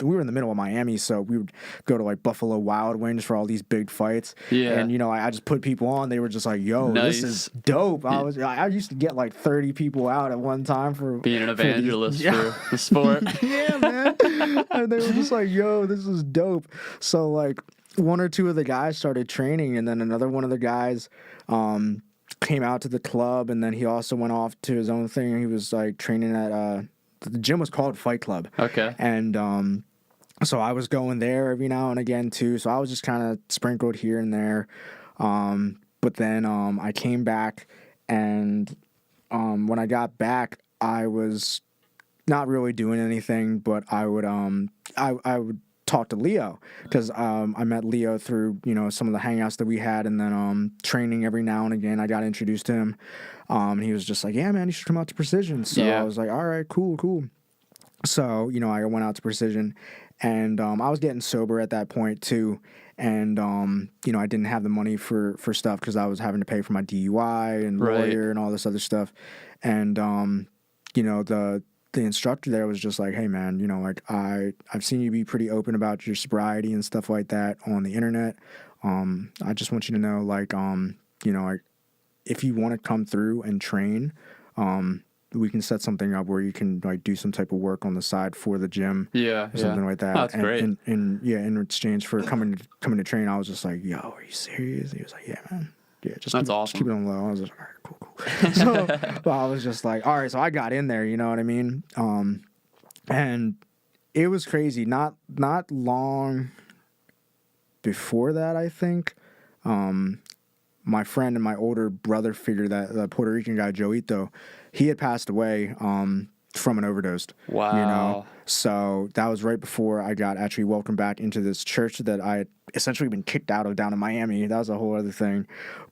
we were in the middle of Miami, so we would go to like Buffalo Wild Wings for all these big fights. Yeah. And I just put people on. They were just like, "Yo, this is dope." I used to get like 30 people out at one time for being an evangelist for the sport. Yeah, man. And they were just like, "Yo, this is dope." So like, one or two of the guys started training, and then another one of the guys came out to the club, and then he also went off to his own thing. He was like training at the gym was called Fight Club. Okay. And so I was going there every now and again too. So I was just kind of sprinkled here and there. But then I came back, and when I got back, I was not really doing anything, but I would talk to Leo, because I met Leo through some of the hangouts that we had, and then training every now and again. I got introduced to him, and he was just like, "Yeah, man, you should come out to Precision." So I was like, "All right, cool." So I went out to Precision, and I was getting sober at that point too, and I didn't have the money for stuff because I was having to pay for my DUI and lawyer and all this other stuff, and the instructor there was just like, "Hey, man, like I've seen you be pretty open about your sobriety and stuff like that on the internet. I just want you to know, like, like, if you want to come through and train, we can set something up where you can like do some type of work on the side for the gym, or something like that." That's great. And in exchange for coming to train, I was just like, "Yo, are you serious?" He was like, "Yeah, man. Yeah, just keep it on low." I was just like, "All right, cool." So I was just like, all right. So I got in there, you know what I mean? And it was crazy. Not long before that, I think, my friend and my older brother figure, that the Puerto Rican guy, Joito, he had passed away from an overdose. Wow. So that was right before I got actually welcomed back into this church that I had essentially been kicked out of down in Miami. That was a whole other thing.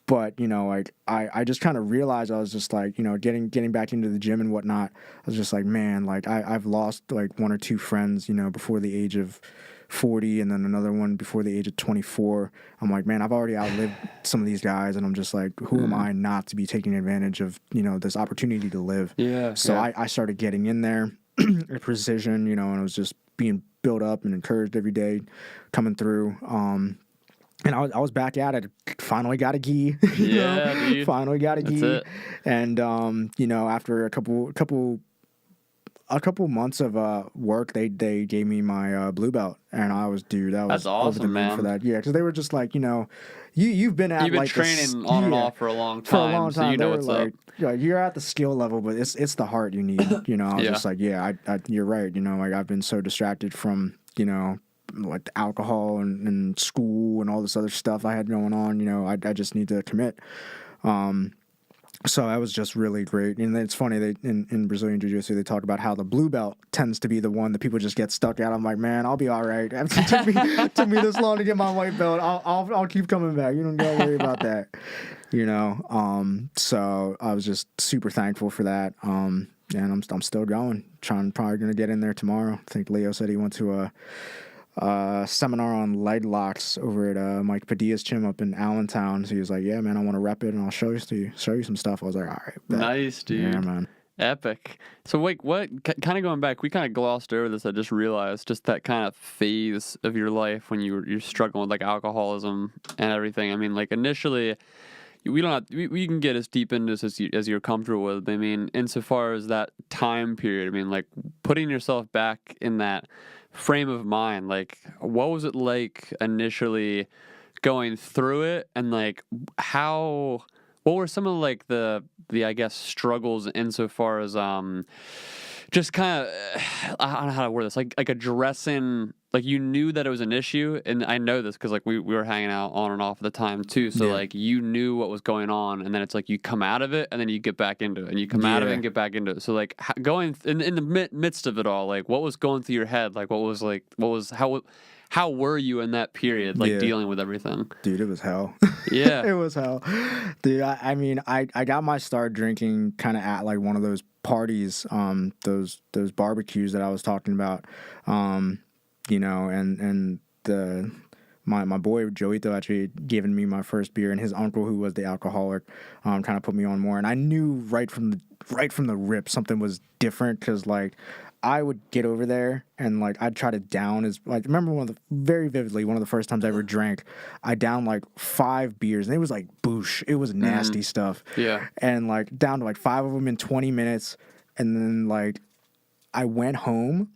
But, like, I just kind of realized, I was just like, getting back into the gym and whatnot. I was just like, man, like, I've lost like one or two friends, before the age of 40, and then another one before the age of 24. I'm like, man, I've already outlived some of these guys, and I'm just like, who am I not to be taking advantage of, this opportunity to live? Yeah. So I started getting in there at Precision, and I was just being built up and encouraged every day coming through. And I was back at it. Finally got a gi. Dude. Finally got a gi. That's it. And after a couple months of work, they gave me my blue belt, and I was That's awesome, over the moon man. for that. Yeah, because they were just like, you've been like training on and off for a long time. So you know what's like, up. Yeah, you're at the skill level, but it's the heart you need. I was just like, yeah, you're right. Like, I've been so distracted from like the alcohol and school and all this other stuff I had going on. You know, I just need to commit. So that was just really great. And it's funny, in Brazilian Jiu-Jitsu, they talk about how the blue belt tends to be the one that people just get stuck at. I'm like, man, I'll be all right. It took me this long to get my white belt. I'll keep coming back. You don't gotta worry about that. You know, so I was just super thankful for that. And I'm still going. Probably gonna get in there tomorrow. I think Leo said he went to a seminar on leg locks over at Mike Padilla's gym up in Allentown. So he was like, "Yeah, man, I want to rep it, and I'll show you some stuff." I was like, "All right, bet." Nice, dude. Yeah, man. Epic. So, wait, what? Kind of going back, we kind of glossed over this. I just realized just that kind of phase of your life when you're struggling with like alcoholism and everything. I mean, like initially, we don't have, we can get as deep into this as you're comfortable with. I mean, insofar as that time period, I mean, like putting yourself back in that frame of mind, like what was it like initially going through it, and like what were some of like the I guess struggles insofar as just kind of I don't know how to word this, like addressing, like you knew that it was an issue, and I know this because like we were hanging out on and off at the time too, so like you knew what was going on, and then it's like you come out of it and then you get back into it, and you come out of it and get back into it. So like going in the midst of it all, like what was going through your head, like how were you in that period, like dealing with everything? Dude, it was hell. Yeah. It was hell. Dude, I mean, I got my start drinking kind of at like one of those parties, those barbecues that I was talking about, you know, and my boy Joito actually given me my first beer, and his uncle, who was the alcoholic, kind of put me on more. And I knew right from the rip something was different, because like I would get over there and like I'd try to down remember very vividly one of the first times I ever drank, I downed like 5 beers, and it was like boosh. It was nasty stuff. Yeah. And like down to like 5 of them in 20 minutes. And then like I went home,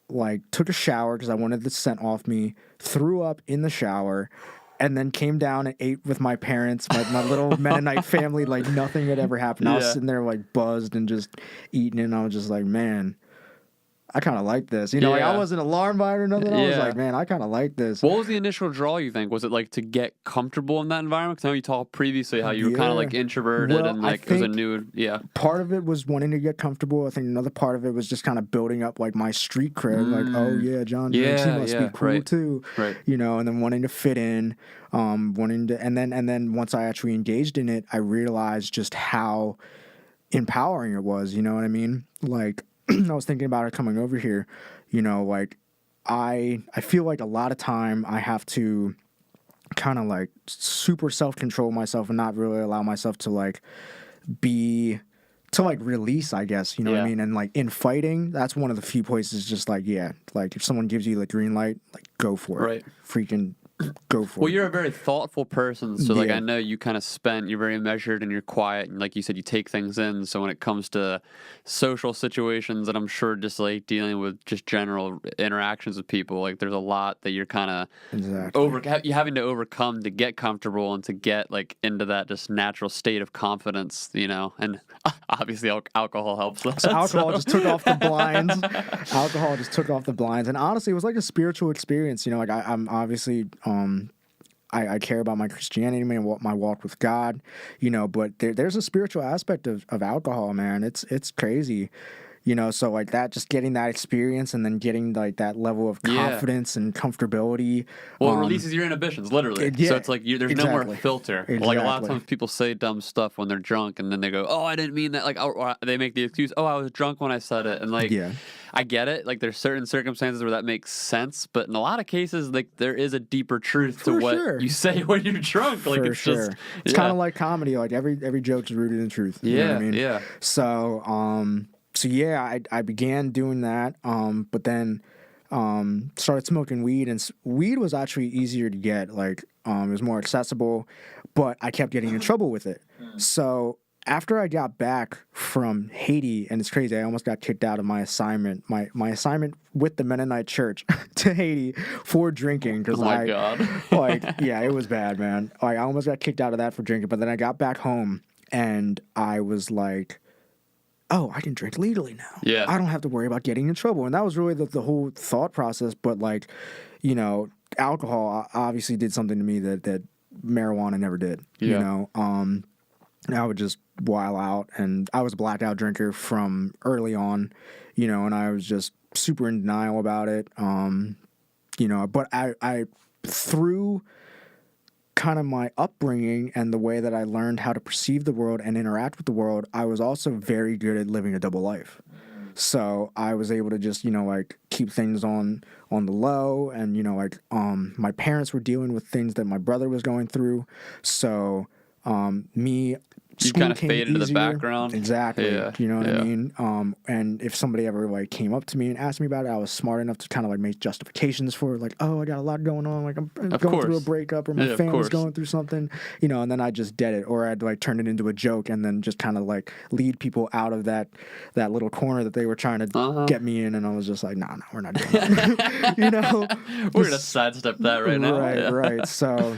like took a shower because I wanted the scent off me, threw up in the shower, and then came down and ate with my parents, my little Mennonite family, like nothing had ever happened. I was sitting there like buzzed and just eating, and I was just like, man, I kind of like this. You know, like I wasn't alarmed by it or nothing. I was like, man, I kind of like this. What was the initial draw, you think? Was it like to get comfortable in that environment? Because I know you talked previously how you were kind of like introverted, and like it was a new, Part of it was wanting to get comfortable. I think another part of it was just kind of building up like my street cred. Like, oh yeah, Jon drinks, he must be cool too. Right. You know, and then wanting to fit in, and then once I actually engaged in it, I realized just how empowering it was. You know what I mean? Like, I was thinking about it coming over here, you know, like I feel like a lot of time I have to kind of like super self-control myself and not really allow myself to like release, I guess, you know what I mean? And like in fighting, that's one of the few places just like, like if someone gives you the green light, like go for it. Right. Freaking go for it. Well, you're a very thoughtful person, so like I know you kind of you're very measured and you're quiet, and like you said, you take things in. So when it comes to social situations, and I'm sure just like dealing with just general interactions with people, like there's a lot that you're kind of you having to overcome to get comfortable and to get like into that just natural state of confidence, you know. And obviously, alcohol helps. So alcohol just took off the blinds. Alcohol just took off the blinds, and honestly, it was like a spiritual experience. You know, like I'm obviously. I care about my Christianity, my walk with God, you know, but there's a spiritual aspect of alcohol, man. It's crazy, you know, so like that, just getting that experience and then getting like that level of confidence and comfortability. Well, it releases your inhibitions, literally. So it's like there's no more filter. Exactly. Like a lot of times people say dumb stuff when they're drunk, and then they go, oh, I didn't mean that. Like, or they make the excuse, oh, I was drunk when I said it. And like, I get it. Like there's certain circumstances where that makes sense, but in a lot of cases, like there is a deper truth to what you say when you're drunk. Like it's just, it's kind of like comedy. Like every joke's rooted in truth. You know what I mean? So I began doing that, but then started smoking weed, and weed was actually easier to get. Like it was more accessible, but I kept getting in trouble with it. So after I got back from Haiti, and it's crazy, I almost got kicked out of my assignment, my assignment with the Mennonite Church to Haiti for drinking. Oh my God. It was bad, man. Like I almost got kicked out of that for drinking, but then I got back home and I was like, oh, I can drink legally now. Yeah. I don't have to worry about getting in trouble. And that was really the whole thought process. But like, you know, alcohol obviously did something to me that marijuana never did. Yeah. You know, I would just while out, and I was a blackout drinker from early on, you know, and I was just super in denial about it. You know, but I through kind of my upbringing and the way that I learned how to perceive the world and interact with the world, I was also very good at living a double life. So I was able to just, you know, like keep things on the low, and, you know, like my parents were dealing with things that my brother was going through. So me, You kind of fade into the background. Exactly. Yeah. You know what I mean? And if somebody ever like came up to me and asked me about it, I was smart enough to kind of like make justifications for it, like, oh, I got a lot going on, like I'm going through a breakup, or my family's going through something, you know, and then I just did it, or I'd like turn it into a joke and then just kind of like lead people out of that little corner that they were trying to get me in, and I was just like, no, we're not doing that. You know, we're gonna sidestep that right now. Right. So,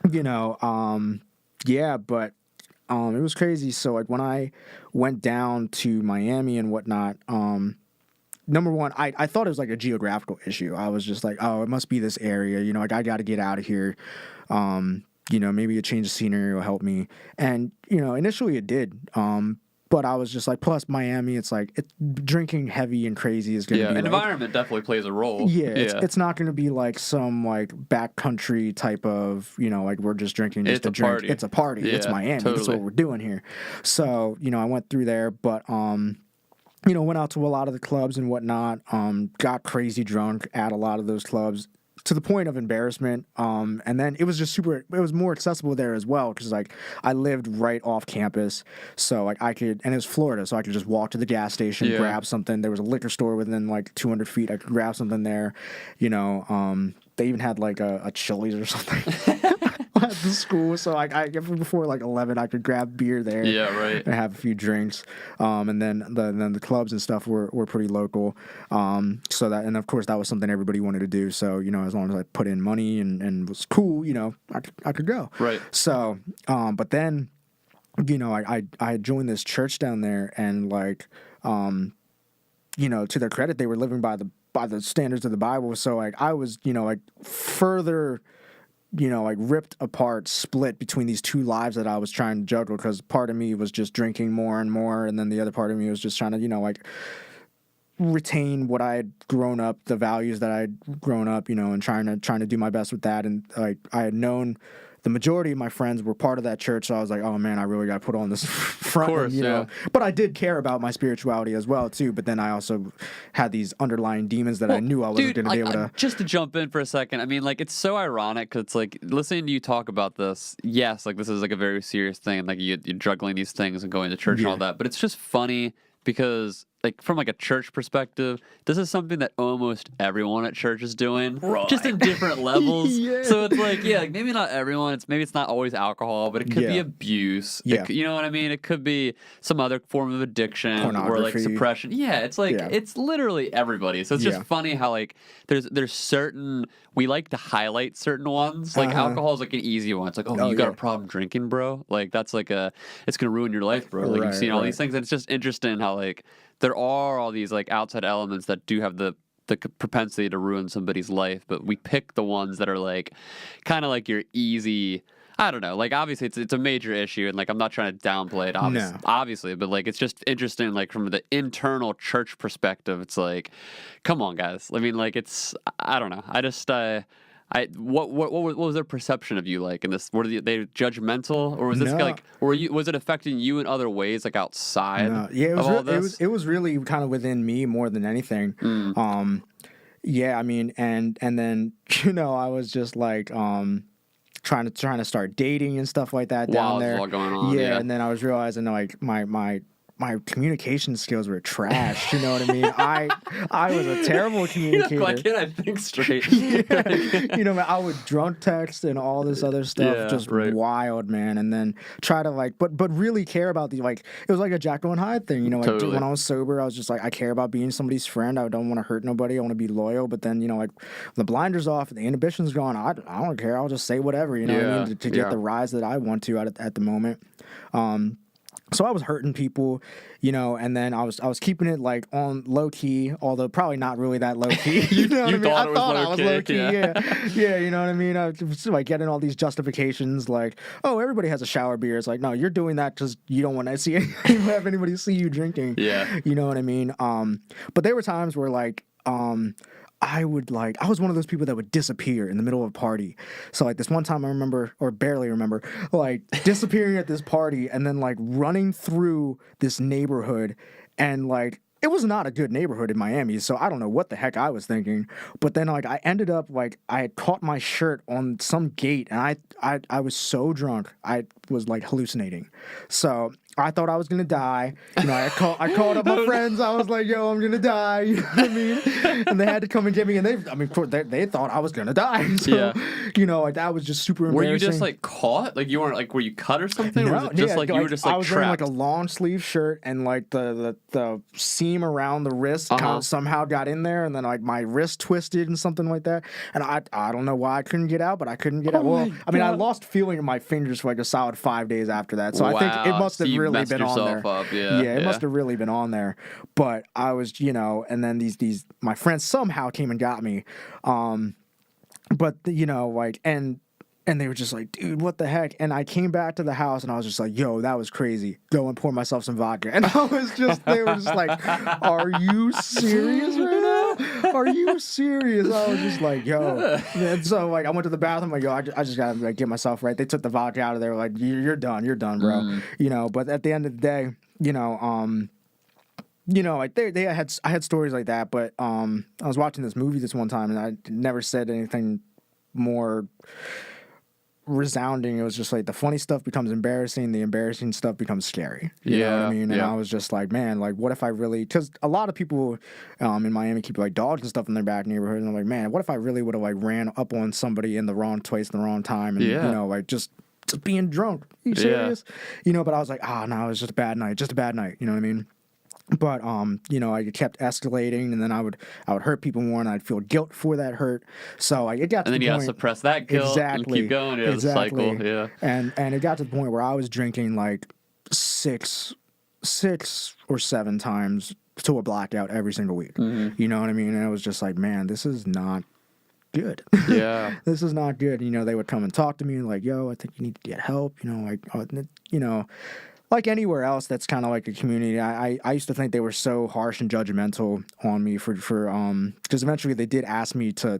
you know, yeah, but it was crazy. So like when I went down to Miami and whatnot, number one, I thought it was like a geographical issue. I was just like, oh, it must be this area, you know, like I got to get out of here. You know, maybe a change of scenery will help me. And, you know, initially it did. But I was just like, plus Miami, it's like drinking heavy and crazy is going to be like, environment definitely plays a role. Yeah, it's not going to be like some like backcountry type of, you know, like we're just drinking just to drink. It's a party. Yeah, it's Miami. Totally. That's what we're doing here. So, you know, I went through there, but you know, went out to a lot of the clubs and whatnot. Got crazy drunk at a lot of those clubs, to the point of embarrassment. And then it was just it was more accessible there as well, because like I lived right off campus, so like I could, and it was Florida, so I could just walk to the gas station, grab something. There was a liquor store within like 200 feet. I could grab something there, you know. They even had like a Chili's or something at the school, so like before like 11 I could grab beer there, and have a few drinks. And then the clubs and stuff were pretty local, so that, and of course that was something everybody wanted to do. So, you know, as long as I put in money and was cool, you know, I could go. Right. So but then, you know, I joined this church down there, and like you know, to their credit, they were living by the standards of the Bible. So like I was, you know, like further, you know, like ripped apart, split between these two lives that I was trying to juggle, because part of me was just drinking more and more, and then the other part of me was just trying to, you know, like retain what I had grown up, the values that I had grown up, you know, and trying to do my best with that. And like I had known the majority of my friends were part of that church, so I was like, oh man, I really got to put on this front, of course, you know. But I did care about my spirituality as well too. But then I also had these underlying demons that I knew I wasn't going to be able to. Just to jump in for a second, I mean, like, it's so ironic, because it's like listening to you talk about this. Yes, like this is like a very serious thing, and like you're juggling these things and going to church and all that. But it's just funny because, like, from like a church perspective, this is something that almost everyone at church is doing, just in different levels. So it's like, like maybe not everyone. Maybe it's not always alcohol, but it could be abuse. You know what I mean? It could be some other form of addiction or like suppression. It's like it's literally everybody. So it's just funny how like there's certain, we like to highlight certain ones. Like alcohol is like an easy one. It's like, oh, you got a problem drinking, bro. Like that's like it's gonna ruin your life, bro. Like you've seen all these things, and it's just interesting how like there are all these like outside elements that do have the propensity to ruin somebody's life, but we pick the ones that are like kind of like your easy. I don't know. Like obviously it's a major issue, and like I'm not trying to downplay it, obviously, but like it's just interesting. Like from the internal church perspective, it's like, come on, guys. I mean, like I don't know. I just what was their perception of you like in this? Were they judgmental, or was this like, was it affecting you in other ways, like outside? No. Yeah, it was really kind of within me more than anything. Yeah, I mean, and then, you know, I was just like trying to start dating and stuff like that down there. All going on. Yeah, and then I was realizing like my communication skills were trash. You know what I mean? I was a terrible communicator. Why can't I think straight? You know, man, I would drunk text and all this other stuff, wild, man. And then try to like, but really care about the, like, it was like a Jekyll and Hyde thing. You know, like when I was sober, I was just like, I care about being somebody's friend. I don't want to hurt nobody. I want to be loyal. But then, you know, like the blinders off, the inhibition's gone. I don't care. I'll just say whatever. You know what I mean? To get the rise that I want to at the moment. So I was hurting people, and then I was keeping it like on low key, although probably not really that low key. You know what I mean? thought I it was thought I low was key, low key. yeah. Yeah, you know what I mean? I was like getting all these justifications, like, oh, everybody has a shower beer. It's like, no, you're doing that because you don't want to see have anybody see you drinking. Yeah. You know what I mean? But there were times where like I was one of those people that would disappear in the middle of a party. So like this one time I remember, or barely remember, like disappearing at this party and then like running through this neighborhood, and like it was not a good neighborhood in Miami, so I don't know what the heck I was thinking. But then like I ended up like I had caught my shirt on some gate, and I was so drunk I was like hallucinating. So I thought I was gonna die. I called up my friends. I was like, "Yo, I'm gonna die." You know what I mean? And they had to come and get me. And of course, they thought I was gonna die. So, like that was just super embarrassing. Were you just like caught? Like you weren't like were you cut or something? No, or was it just like you were just like I was trapped? wearing like a long sleeve shirt, and like the seam around the wrist kind of somehow got in there, and then like my wrist twisted and something like that. And I don't know why I couldn't get out, but I couldn't get out. Well, I mean, I lost feeling in my fingers for like a solid 5 days after that. So I think it must have really been on there. It must have really been on there. But I was, and then these my friends somehow came and got me. But like and they were just like, dude, what the heck? And I came back to the house and I was just like, yo, that was crazy. Go and pour myself some vodka. And they were just like, are you serious right now? Are you serious? I was just like, yo. And so like I went to the bathroom, like, yo, I just gotta like get myself right. They took the vodka out of there, like, you're done, bro. But at the end of the day, like I had stories like that, but I was watching this movie this one time and I never said anything more resounding. It was just like the funny stuff becomes embarrassing, the embarrassing stuff becomes scary. You know what I mean? And I was just like, man, like what if I really, because a lot of people in Miami keep like dogs and stuff in their back neighborhood, and I'm like, man, what if I really would have like ran up on somebody in the wrong place, in the wrong time, and like just being drunk. Are you serious? But I was like, no, it was just a bad night, you know what I mean? But I kept escalating, and then I would hurt people more, and I'd feel guilt for that hurt. So it got to the point. And then you gotta suppress that guilt and keep going. The cycle. Yeah. And it got to the point where I was drinking like six or seven times to a blackout every single week. Mm-hmm. You know what I mean? And it was just like, man, this is not good. Yeah. This is not good. They would come and talk to me like, yo, I think you need to get help. Like anywhere else that's kind of like a community, I used to think they were so harsh and judgmental on me for because eventually they did ask me to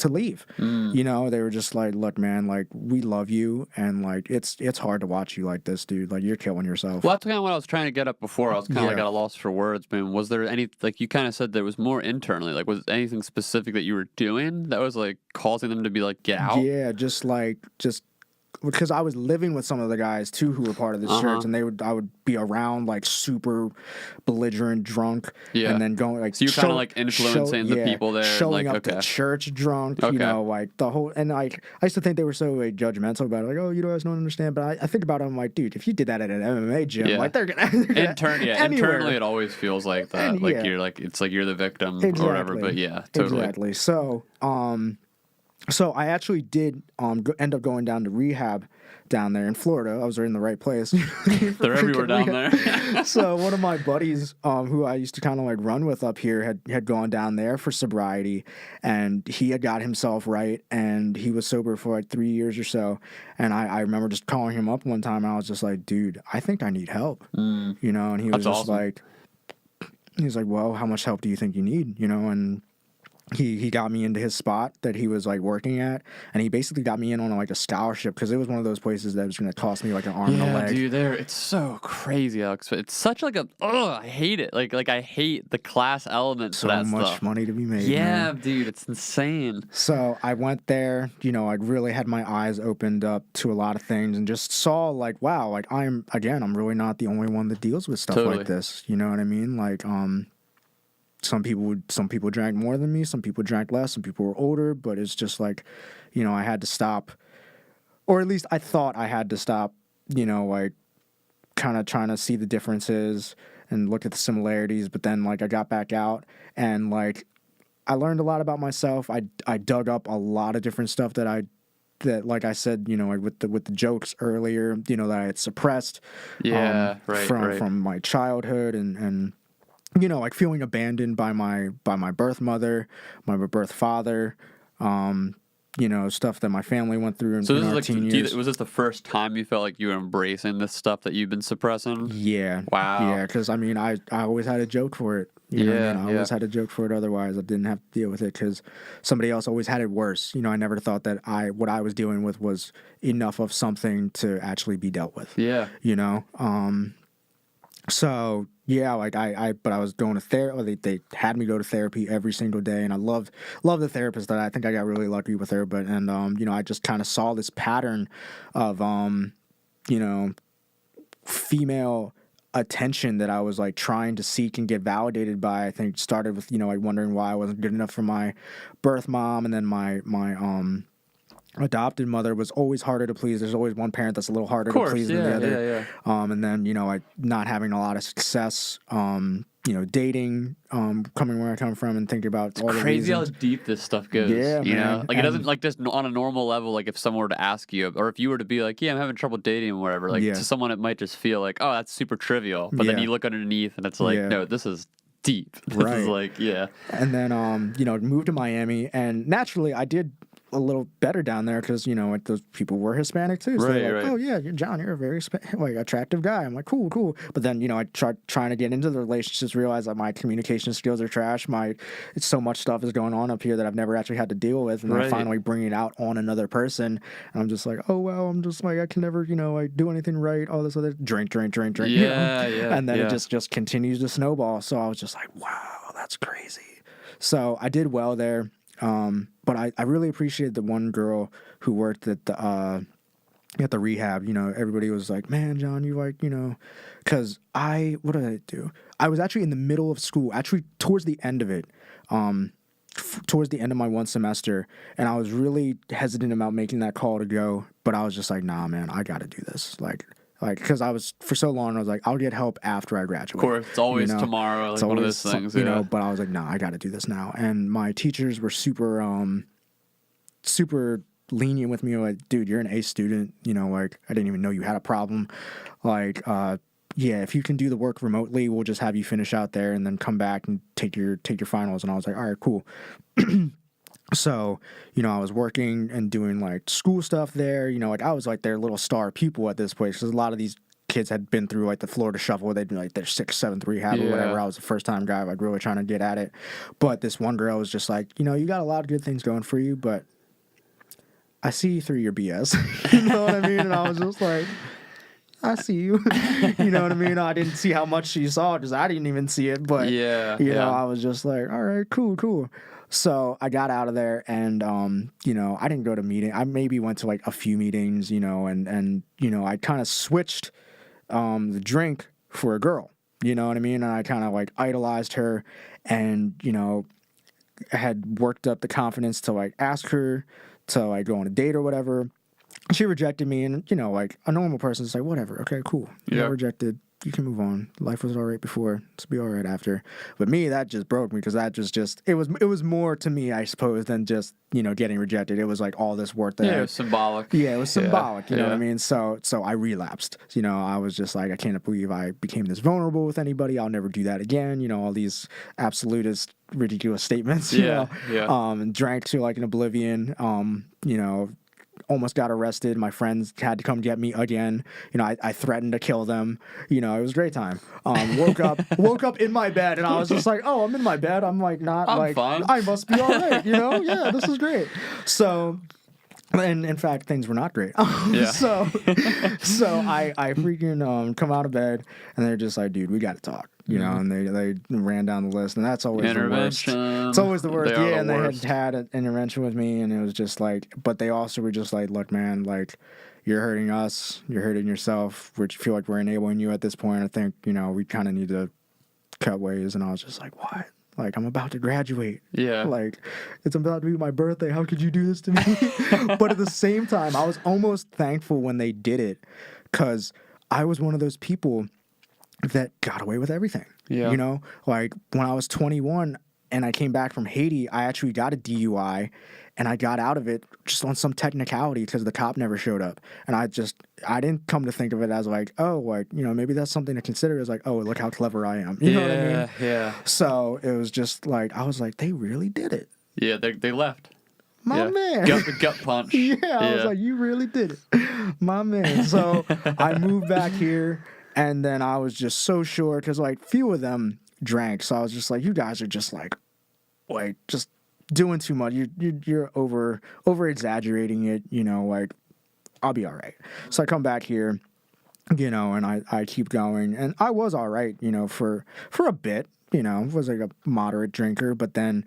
leave. They were just like, look, man, like we love you, and like it's hard to watch you like this, dude. Like you're killing yourself. Well, that's kind of what I was trying to get at before. I was kind of like at a loss for words. But was there any, like you kind of said there was more internally, like was anything specific that you were doing that was like causing them to be like, get out? Yeah, just because I was living with some of the guys too who were part of this church, and I would be around like super belligerent drunk, and then going like so you're kind of like influencing the people there, showing like, up to church drunk, like the whole, and like I used to think they were so like judgmental about it, like, oh, you guys don't understand, but I think about it, I'm like, dude, if you did that at an MMA gym, like they're gonna internally it always feels like that, like you're like it's like you're the victim or whatever, but totally. Exactly. So I actually did end up going down to rehab down there in Florida. I was in the right place. They're everywhere down there. So one of my buddies who I used to kind of like run with up here had gone down there for sobriety, and he had got himself right, and he was sober for like 3 years or so. And I remember just calling him up one time, and I was just like, dude, I think I need help. And he was like, he's like, well, how much help do you think you need? And he got me into his spot that he was like working at, and he basically got me in on like a scholarship because it was one of those places that was going to cost me like an arm and a leg. Dude, it's so crazy, Alex. It's such like I hate it. Like I hate the class element to that stuff. So much money to be made. Yeah, man. Dude, it's insane. So I went there. I really had my eyes opened up to a lot of things and just saw like, wow, like I'm really not the only one that deals with stuff like this. You know what I mean? Like some people drank more than me, some people drank less, some people were older, but it's just like, I had to stop, or at least I thought I had to stop, like kind of trying to see the differences and look at the similarities. But then like I got back out and like I learned a lot about myself. I dug up a lot of different stuff that I that, like I said, like with the jokes earlier, that I had suppressed, from my childhood, and like feeling abandoned by my birth mother, my birth father, stuff that my family went through in our teen years. Was this the first time you felt like you were embracing this stuff that you've been suppressing? Yeah. Wow. Yeah, because I always had a joke for it. You know what I mean? I always had a joke for it. Otherwise, I didn't have to deal with it because somebody else always had it worse. I never thought that what I was dealing with was enough of something to actually be dealt with. Yeah. So yeah, like but I was going to therapy. They had me go to therapy every single day, and I love the therapist. That I think I got really lucky with her. But I just kind of saw this pattern of female attention that I was like trying to seek and get validated by. I think started with like wondering why I wasn't good enough for my birth mom, and then my adopted mother was always harder to please. There's always one parent that's a little harder to please than the other. And then like not having a lot of success, dating, coming where I come from and thinking about all the reasons. Crazy how deep this stuff goes. Yeah, you man. know, like it doesn't like just on a normal level. Like if someone were to ask you, or if you were to be like, "Yeah, I'm having trouble dating," or whatever. Like to someone, it might just feel like, "Oh, that's super trivial," but then you look underneath and it's like, "No, this is." Deep. This is like, And then, moved to Miami, and naturally I did a little better down there because, like those people were Hispanic too. So they're like, oh yeah, John, you're a very attractive guy. I'm like, cool. But then, I tried trying to get into the relationships, realized that my communication skills are trash. It's so much stuff is going on up here that I've never actually had to deal with. And then finally bringing it out on another person. And I'm just like, oh, well, I'm just like, I can never, like do anything right. All this other drink. Yeah. And then it just continues to snowball. So I was just like, wow, that's crazy. So I did well there. But I really appreciated the one girl who worked at the rehab. Everybody was like, man, John, you like, because what did I do? I was actually in the middle of school, actually towards the end of it, towards the end of my one semester, and I was really hesitant about making that call to go, but I was just like, nah, man, I got to do this. Like, because I was, for so long, I was like, I'll get help after I graduate. Of course, it's always tomorrow, like it's one of those things, but I was like, nah, I got to do this now. And my teachers were super lenient with me, like, dude, you're an A student, like, I didn't even know you had a problem. Like, if you can do the work remotely, we'll just have you finish out there and then come back and take your finals. And I was like, all right, cool. So, I was working and doing like school stuff there, like I was like their little star pupil at this place because a lot of these kids had been through like the Florida Shuffle. They'd been like their 6th, 7th rehab or whatever. I was the first time guy like really trying to get at it. But this one girl was just like, you got a lot of good things going for you, but I see through your BS. You know what I mean? And I was just like, I see you. You know what I mean? I didn't see how much she saw because I didn't even see it. But, I was just like, all right, cool. So I got out of there and, I didn't go to meeting. I maybe went to like a few meetings, and I kind of switched the drink for a girl, you know what I mean? And I kind of like idolized her and, I had worked up the confidence to like ask her to like go on a date or whatever. She rejected me and, like a normal person's like, whatever, okay, cool. You got rejected. You can move on. Life was all right before. It's be all right after. But me, that just broke me because that just it was more to me, I suppose, than just getting rejected. It was like all this work that it was symbolic. Yeah, it was symbolic. You know what I mean? So I relapsed. I was just like, I can't believe I became this vulnerable with anybody. I'll never do that again. All these absolutist, ridiculous statements. And drank to like an oblivion. Almost got arrested. My friends had to come get me again. I threatened to kill them. It was a great time. Woke up in my bed and I was just like, oh, I'm in my bed. I'm like, I'm fine. I must be all right. Yeah, this is great. So, and in fact, things were not great. So I freaking come out of bed and they're just like, dude, we got to talk. And they ran down the list, and that's always the worst. It's always the worst. And they had an intervention with me, and it was just like, but they also were just like, look, man, like, you're hurting us, you're hurting yourself. We feel like we're enabling you at this point. I think, we kind of need to cut ways. And I was just like, what? Like, I'm about to graduate. Yeah. Like, it's about to be my birthday. How could you do this to me? But at the same time, I was almost thankful when they did it, because I was one of those people that got away with everything. Like when I was 21 and I came back from Haiti, I actually got a DUI and I got out of it just on some technicality because the cop never showed up. And I didn't come to think of it as like, oh, like, you know, maybe that's something to consider. It's like, oh, look how clever I am. You know what I mean? Yeah. So it was just like, I was like, they really did it. Yeah, they left. My man. Gut punch. I was like, you really did it. My man. So I moved back here, and then I was just so sure because, like, few of them drank. So I was just like, you guys are just like just doing too much. You're over exaggerating it, you know, like, I'll be all right. So I come back here, you know, and I keep going, and I was all right, you know, for a bit, you know, was like a moderate drinker, but then,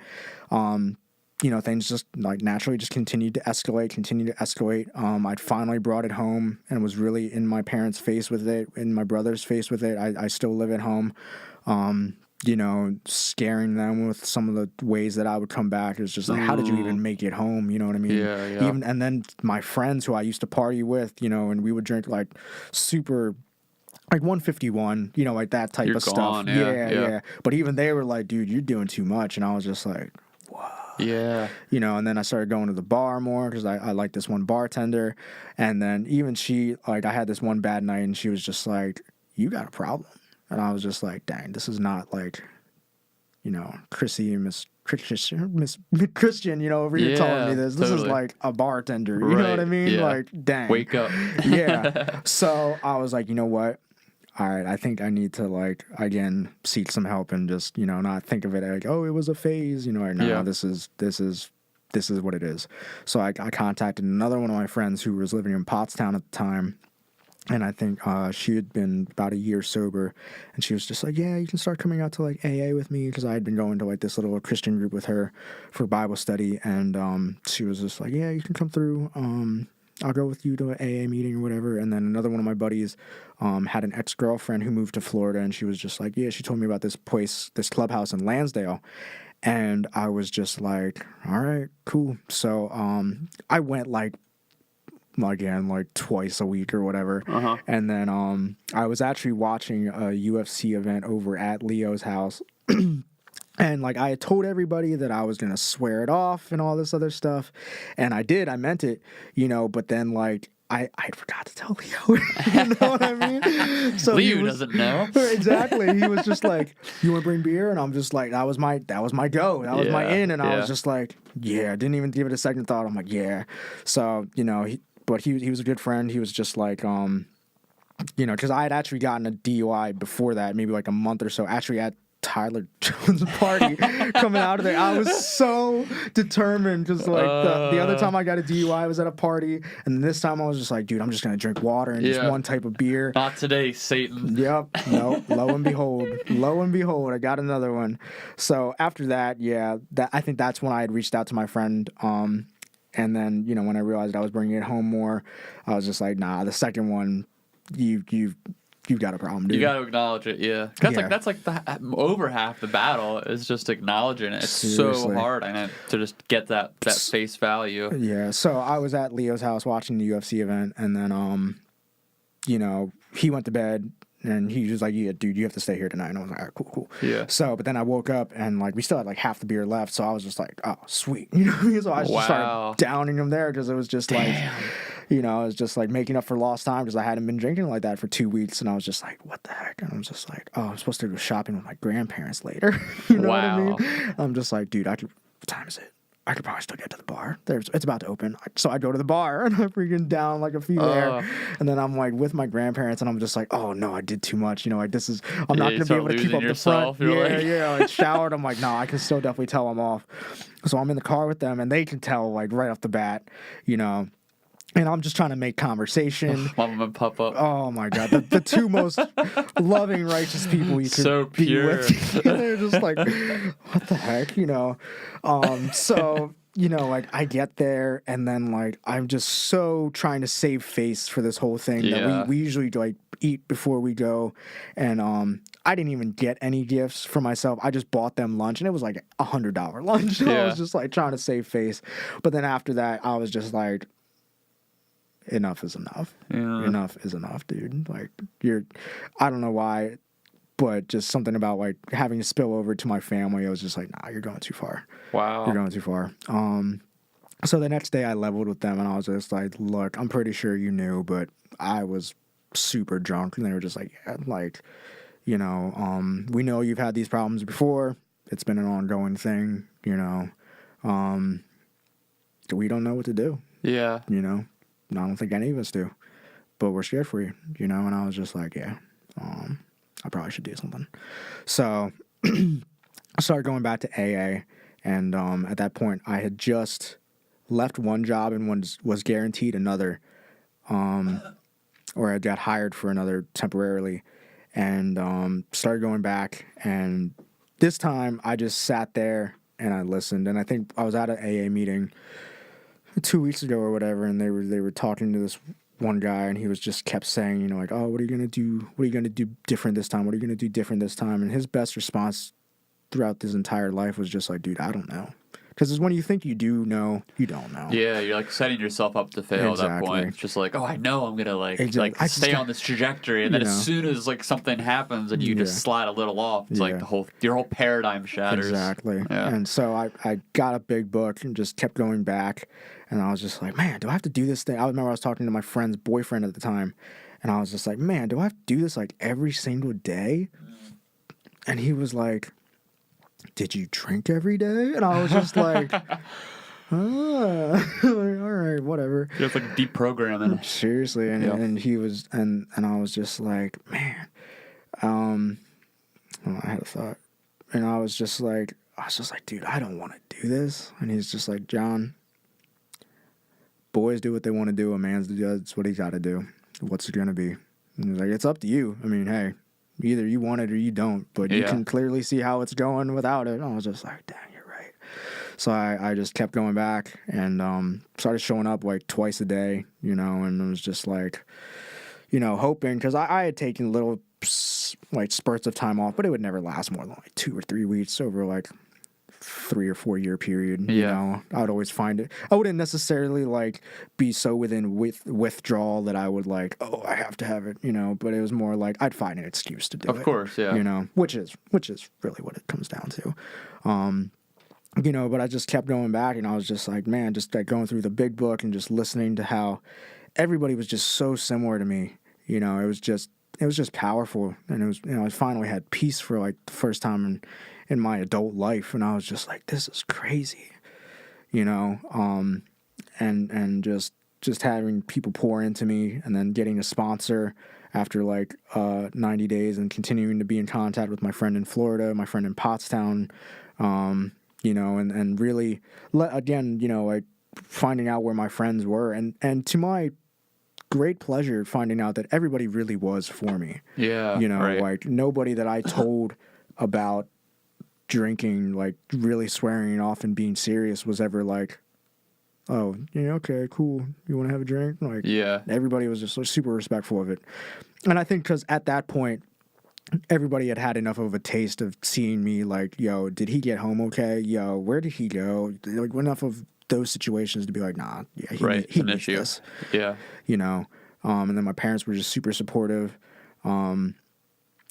you know, things just like naturally just continued to escalate. I'd finally brought it home and was really in my parents' face with it, in my brother's face with it. I still live at home. You know, scaring them with some of the ways that I would come back. It's just like, how did you even make it home? You know what I mean? Yeah. And then my friends who I used to party with, you know, and we would drink like super, like 151, you know, like that type You're of gone, stuff. Yeah. But even they were like, dude, you're doing too much. And I was just like, wow. Yeah. You know, and then I started going to the bar more because I like this one bartender. And then even she, like, I had this one bad night and she was just like, you got a problem. And I was just like, dang, this is not like, you know, Miss Christian, you know, over here telling me this. This is like a bartender. You know what I mean? Yeah. Like, dang. Wake up. Yeah. So I was like, you know what? All right, I think I need to, like, again, seek some help and just, you know, not think of it like, oh, it was a phase, you know, or no, this is what it is. So I contacted another one of my friends who was living in Pottstown at the time. And I think she had been about a year sober, and she was just like, yeah, you can start coming out to, like, AA with me, because I had been going to, like, this little Christian group with her for Bible study, and she was just like, yeah, you can come through, I'll go with you to an AA meeting or whatever. And then another one of my buddies had an ex-girlfriend who moved to Florida, and she was just like, yeah, she told me about this place, this clubhouse in Lansdale, and I was just like, all right, cool. So I went, like, again, like twice a week or whatever. And then I was actually watching a UFC event over at Leo's house. And, like, I had told everybody that I was going to swear it off and all this other stuff. And I did. I meant it, you know, but then, like, I forgot to tell Leo. You know what I mean? So Leo doesn't know. Exactly. He was just like, you want to bring beer? And I'm just like, that was my go. That was my in. And I was just like, yeah. Didn't even give it a second thought. I'm like, yeah. So, you know, But he was a good friend. He was just like, you know, because I had actually gotten a DUI before that, maybe like a month or so, actually at Tyler Jones' party coming out of there. I was so determined because, like, the other time I got a DUI, I was at a party, and this time I was just like, dude, I'm just going to drink water and just one type of beer. Not today, Satan. Yep. No. Lo and behold, I got another one. So after that, I think that's when I had reached out to my friend, and then, you know, when I realized I was bringing it home more, I was just like, nah, the second one, you've got a problem, dude. You got to acknowledge it, yeah. That's like over half the battle is just acknowledging it. It's so hard, I know, to just get that face value. Yeah, so I was at Leo's house watching the UFC event, and then, you know, he went to bed. And he was like, yeah, dude, you have to stay here tonight. And I was like, all right, cool. Yeah. So, but then I woke up and, like, we still had, like, half the beer left. So I was just like, oh, sweet. You know what I mean? So I just started downing them there because it was just like, you know, it was just like making up for lost time because I hadn't been drinking like that for 2 weeks. And I was just like, what the heck? And I was just like, oh, I'm supposed to go shopping with my grandparents later. You know what I mean? I'm just like, dude, what time is it? I could probably still get to the bar. It's about to open. So I go to the bar and I'm freaking down like a few there. And then I'm like with my grandparents and I'm just like, oh no, I did too much. You know, like I'm not going to be able to keep up the front. Yeah. I showered. I'm like, no, I can still definitely tell I'm off. So I'm in the car with them and they can tell like right off the bat, you know. And I'm just trying to make conversation. Mom and Papa. Oh my God, the two most loving, righteous people you could be with. And they're just like, what the heck, you know? So, you know, like I get there, and then like I'm just so trying to save face for this whole thing that we usually like eat before we go, and I didn't even get any gifts for myself. I just bought them lunch, and it was like $100 lunch. So I was just like trying to save face, but then after that, I was just like, enough is enough. Yeah. Enough is enough, dude. Like I don't know why, but just something about like having to spill over to my family. I was just like, nah, you're going too far. Wow. You're going too far. So the next day I leveled with them and I was just like, look, I'm pretty sure you knew, but I was super drunk. And they were just like, yeah, like, we know you've had these problems before. It's been an ongoing thing, we don't know what to do, Yeah. And I don't think any of us do, but we're scared for you, and I was just like, yeah, I probably should do something. So I started going back to AA, and at that point I had just left one job and was guaranteed another, or I got hired for another temporarily, and started going back. And this time I just sat there and I listened. And I think I was at an AA meeting 2 weeks ago or whatever, and they were talking to this one guy, and he was just kept saying, like, oh, what are you gonna do? What are you gonna do different this time? What are you gonna do different this time? And his best response throughout his entire life was just like, dude, I don't know. Because when you think you do know, you don't know. Yeah, you're like setting yourself up to fail at that point. It's just like, oh, I know I'm gonna stay on this trajectory, and then as soon as like something happens and you just slide a little off, it's like your whole paradigm shatters. Exactly. Yeah. And so I got a big book and just kept going back, and I was just like, man, do I have to do this thing? I remember I was talking to my friend's boyfriend at the time, and I was just like, man, do I have to do this like every single day? And he was like, did you drink every day? And I was just like, all right, whatever. It's like deprogramming. Seriously. And he was, and I was just like, man, I had a thought, and I was just like, dude, I don't want to do this. And he's just like, John, boys do what they want to do. A man's does what he's got to do. What's it going to be? And he's like, it's up to you. I mean, hey, either you want it or you don't, but you can clearly see how it's going without it. And I was just like, dang, you're right. So I just kept going back and started showing up like twice a day, and it was just like, hoping, because I had taken little like spurts of time off, but it would never last more than like 2 or 3 weeks over like 3 or 4 year period. I would always find it. I wouldn't necessarily like be so within withdrawal that I would like, oh, I have to have it, but it was more like I'd find an excuse to do it. Of course, yeah. Which is really what it comes down to. But I just kept going back, and I was just like, man, just like going through the big book and just listening to how everybody was just so similar to me. It was just powerful, and it was, I finally had peace for like the first time in my adult life, and I was just like, this is crazy, and just having people pour into me, and then getting a sponsor after like 90 days, and continuing to be in contact with my friend in Florida, my friend in Pottstown, and really like finding out where my friends were, and to my great pleasure, finding out that everybody really was for me. Yeah. Right. Like nobody that I told about drinking, like really swearing it off and being serious, was ever like, oh, yeah, okay, cool, you want to have a drink? Like, yeah, everybody was just like, super respectful of it. And I think because at that point, everybody had enough of a taste of seeing me like, yo, did he get home okay? Yo, where did he go? Like, enough of those situations to be like, nah, yeah, he needs this. Yeah. And then my parents were just super supportive. And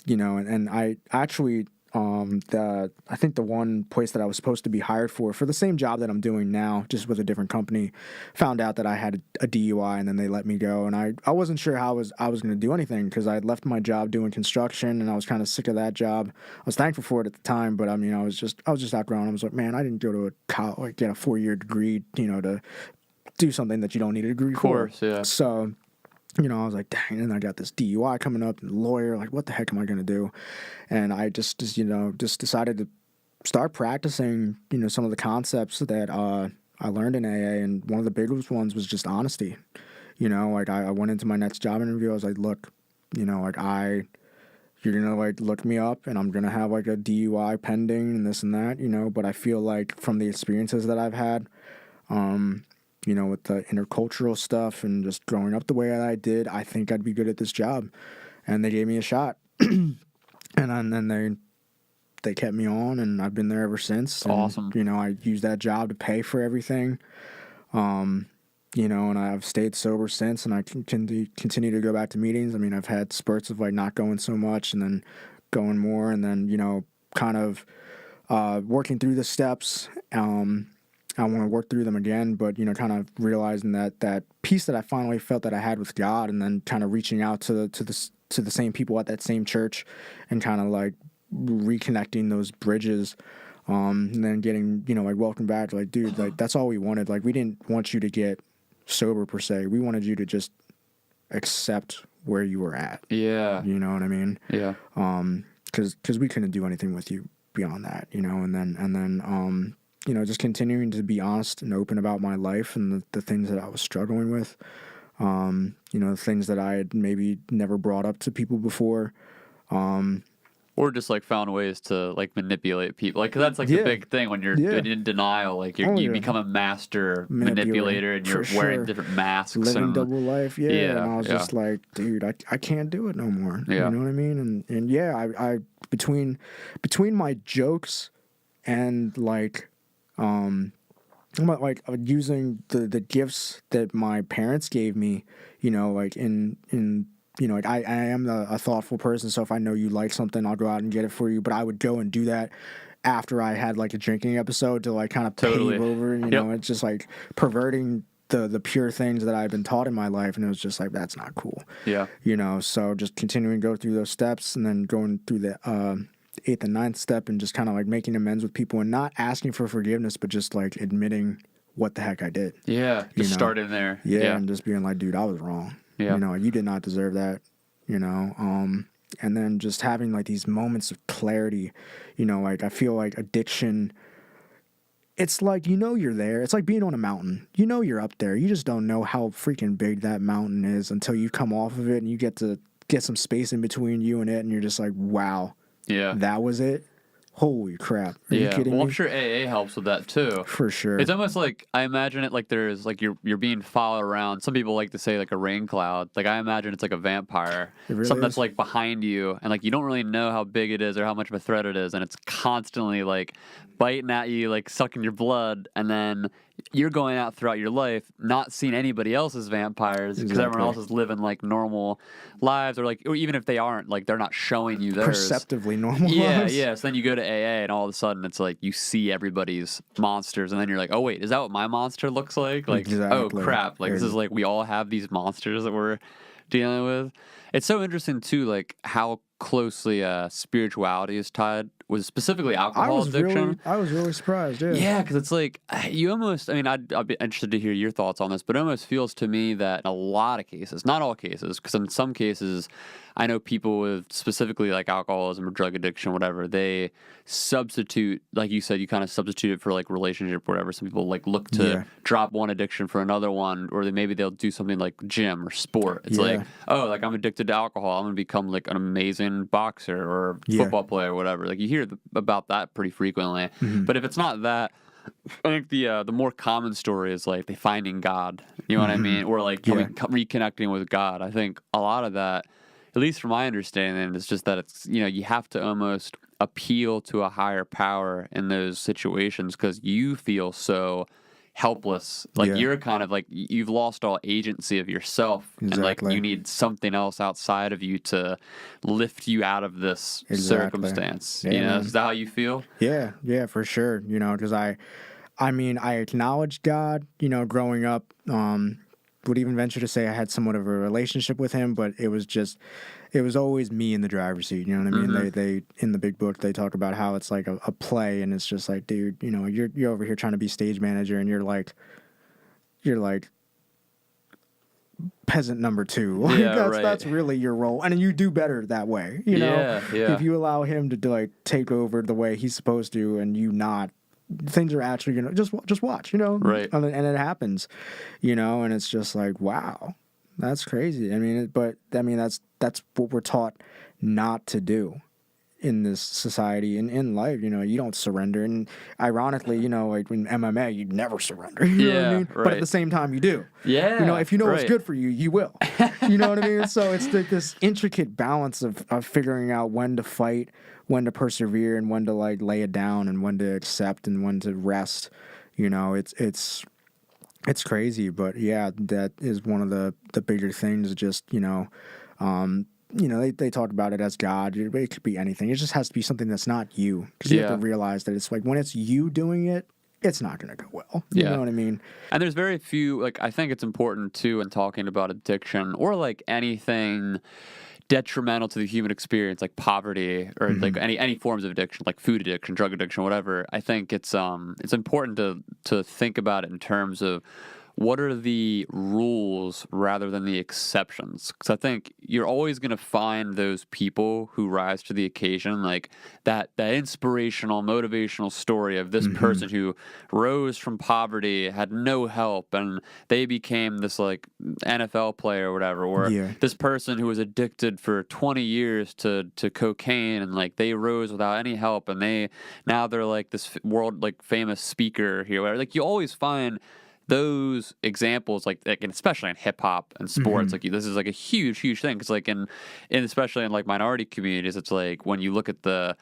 I actually, I think the one place that I was supposed to be hired for the same job that I'm doing now, just with a different company, found out that I had a DUI, and then they let me go. And I wasn't sure how I was going to do anything, because I had left my job doing construction, and I was kind of sick of that job. I was thankful for it at the time, but I mean, I was just outgrown. I was like, man, I didn't go to a college, like, get a 4-year degree, to do something that you don't need a degree for. Of course, yeah. So, I was like, dang, and I got this DUI coming up, and lawyer, like, what the heck am I going to do? And I just decided to start practicing, some of the concepts that I learned in AA, and one of the biggest ones was just honesty. Like, I went into my next job interview, I was like, look, like, you're going to, like, look me up, and I'm going to have, like, a DUI pending and this and that, but I feel like from the experiences that I've had, with the intercultural stuff and just growing up the way that I did, I think I'd be good at this job. And they gave me a shot. And then they kept me on, and I've been there ever since. And, awesome. I used that job to pay for everything. And I've stayed sober since, and I can continue to go back to meetings. I mean, I've had spurts of like not going so much and then going more, and then, kind of working through the steps. I want to work through them again, but, you know, kind of realizing that peace that I finally felt that I had with God, and then kind of reaching out to the same people at that same church and kind of like reconnecting those bridges, and then getting, you know, like welcome back, like, dude, like that's all we wanted. Like, we didn't want you to get sober per se. We wanted you to just accept where you were at. Yeah. You know what I mean? Yeah. Because we couldn't do anything with you beyond that, you know, and then you know, just continuing to be honest and open about my life and the things that I was struggling with, you know, things that I had maybe never brought up to people before. Or just like found ways to like manipulate people, like 'cause that's like the big thing when you're in denial, like you become a master manipulator, and you're wearing different masks, living double life, and I was just like, dude, I can't do it no more. You know what I mean? And I between my jokes and like using the gifts that my parents gave me, you know, like in you know, like I am a thoughtful person, so if I know you like something, I'll go out and get it for you. But I would go and do that after I had like a drinking episode to like kind of pave over, you know, it's just like perverting the pure things that I've been taught in my life, and it was just like, that's not cool. Yeah. You know, so just continuing to go through those steps and then going through the 8th and 9th step and just kind of like making amends with people and not asking for forgiveness, but just like admitting what the heck I did. Yeah. Just starting there. Yeah. And just being like, dude, I was wrong. Yeah. You know, you did not deserve that, you know. And then just having like these moments of clarity, you know, like I feel like addiction, it's like, you know, you're there. It's like being on a mountain. You know, you're up there. You just don't know how freaking big that mountain is until you come off of it and you get to get some space in between you and it. And you're just like, wow. Yeah. That was it. Holy crap. Are you kidding me? I'm sure AA helps with that too. For sure. It's almost like, I imagine it like there's like you're being followed around. Some people like to say like a rain cloud. Like I imagine it's like a vampire. It really something that's like behind you, and like you don't really know how big it is or how much of a threat it is, and it's constantly like biting at you, like sucking your blood, and then you're going out throughout your life not seeing anybody else as vampires because everyone else is living like normal lives, or even if they aren't, like they're not showing you theirs. Perceptively normal lives. Yeah. So then you go to AA and all of a sudden it's like you see everybody's monsters, and then you're like, oh wait, is that what my monster looks like? Like, oh crap, like this is like we all have these monsters that we're dealing with. It's so interesting too, like how closely spirituality is tied with specifically alcohol addiction. I was really surprised. Yeah, because it's like you almost. I mean, I'd be interested to hear your thoughts on this, but it almost feels to me that in a lot of cases, not all cases, because in some cases, I know people with specifically like alcoholism or drug addiction, whatever, they substitute, like you said, you kind of substitute it for like relationship, or whatever. Some people like look to drop one addiction for another one, or maybe they'll do something like gym or sport. It's like, oh, like I'm addicted to alcohol, I'm gonna become like an amazing boxer or football player or whatever. Like you hear about that pretty frequently. But if it's not that, I think the more common story is like they finding God. You know what I mean? Or like reconnecting with God. I think a lot of that, at least from my understanding, is just that it's, you know, you have to almost appeal to a higher power in those situations because you feel so helpless. Like you're kind of like you've lost all agency of yourself, and like you need something else outside of you to lift you out of this circumstance. You know, is that how you feel? Yeah, for sure. You know, because I mean, I acknowledged God, you know, growing up. Would even venture to say I had somewhat of a relationship with him, but it was always me in the driver's seat. You know what I mean? They in the big book, they talk about how it's like a play, and it's just like, dude, you know, you're over here trying to be stage manager, and you're like peasant number 2. Like, that's really your role, and you do better that way. You know, if you allow him to like take over the way he's supposed to, and you not. Things are actually gonna just watch, you know, and it happens, you know, and it's just like, wow, that's crazy. I mean, that's what we're taught not to do in this society and in life. You know, you don't surrender, and ironically, you know, like in MMA, you never surrender. You know what I mean? But at the same time, you do. Yeah, you know, if you know what's good for you, you will. You know what I mean? So it's this intricate balance of figuring out when to fight, when to persevere, and when to like lay it down, and when to accept, and when to rest. You know, it's crazy, but yeah, that is one of the bigger things. Just, you know, they talk about it as God. It could be anything. It just has to be something that's not you, because you have to realize that it's like when it's you doing it, it's not going to go well. You know what I mean? And there's very few, like, I think it's important too in talking about addiction or like anything detrimental to the human experience, like poverty or like any forms of addiction, like food addiction, drug addiction, whatever. I think it's important to think about it in terms of what are the rules rather than the exceptions. Because I think you're always going to find those people who rise to the occasion, like that inspirational, motivational story of this person who rose from poverty, had no help, and they became this like NFL player or whatever. Or this person who was addicted for 20 years to cocaine, and like they rose without any help, and now they're like this world like famous speaker here. Whatever. Like you always find those examples, like and especially in hip hop and sports, like this is like a huge thing. Because like in especially in like minority communities, it's like when you look at the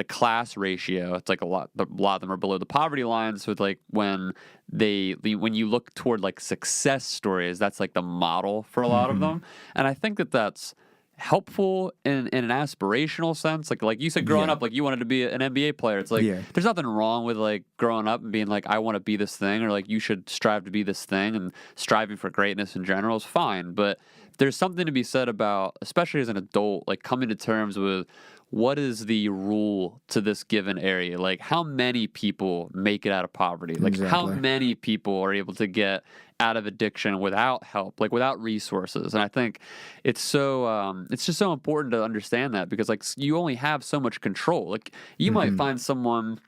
class ratio, it's like a lot of them are below the poverty line. So it's like when you look toward like success stories, that's like the model for a lot of them. And I think that's helpful in an aspirational sense. Like you said, growing up, like you wanted to be an NBA player. It's like there's nothing wrong with like growing up and being like, I want to be this thing, or like you should strive to be this thing, and striving for greatness in general is fine. But there's something to be said about, especially as an adult, like coming to terms with what is the rule to this given area? Like how many people make it out of poverty? Like how many people are able to get out of addiction without help, like without resources? And I think it's just so important to understand that, because like you only have so much control. Like you might find someone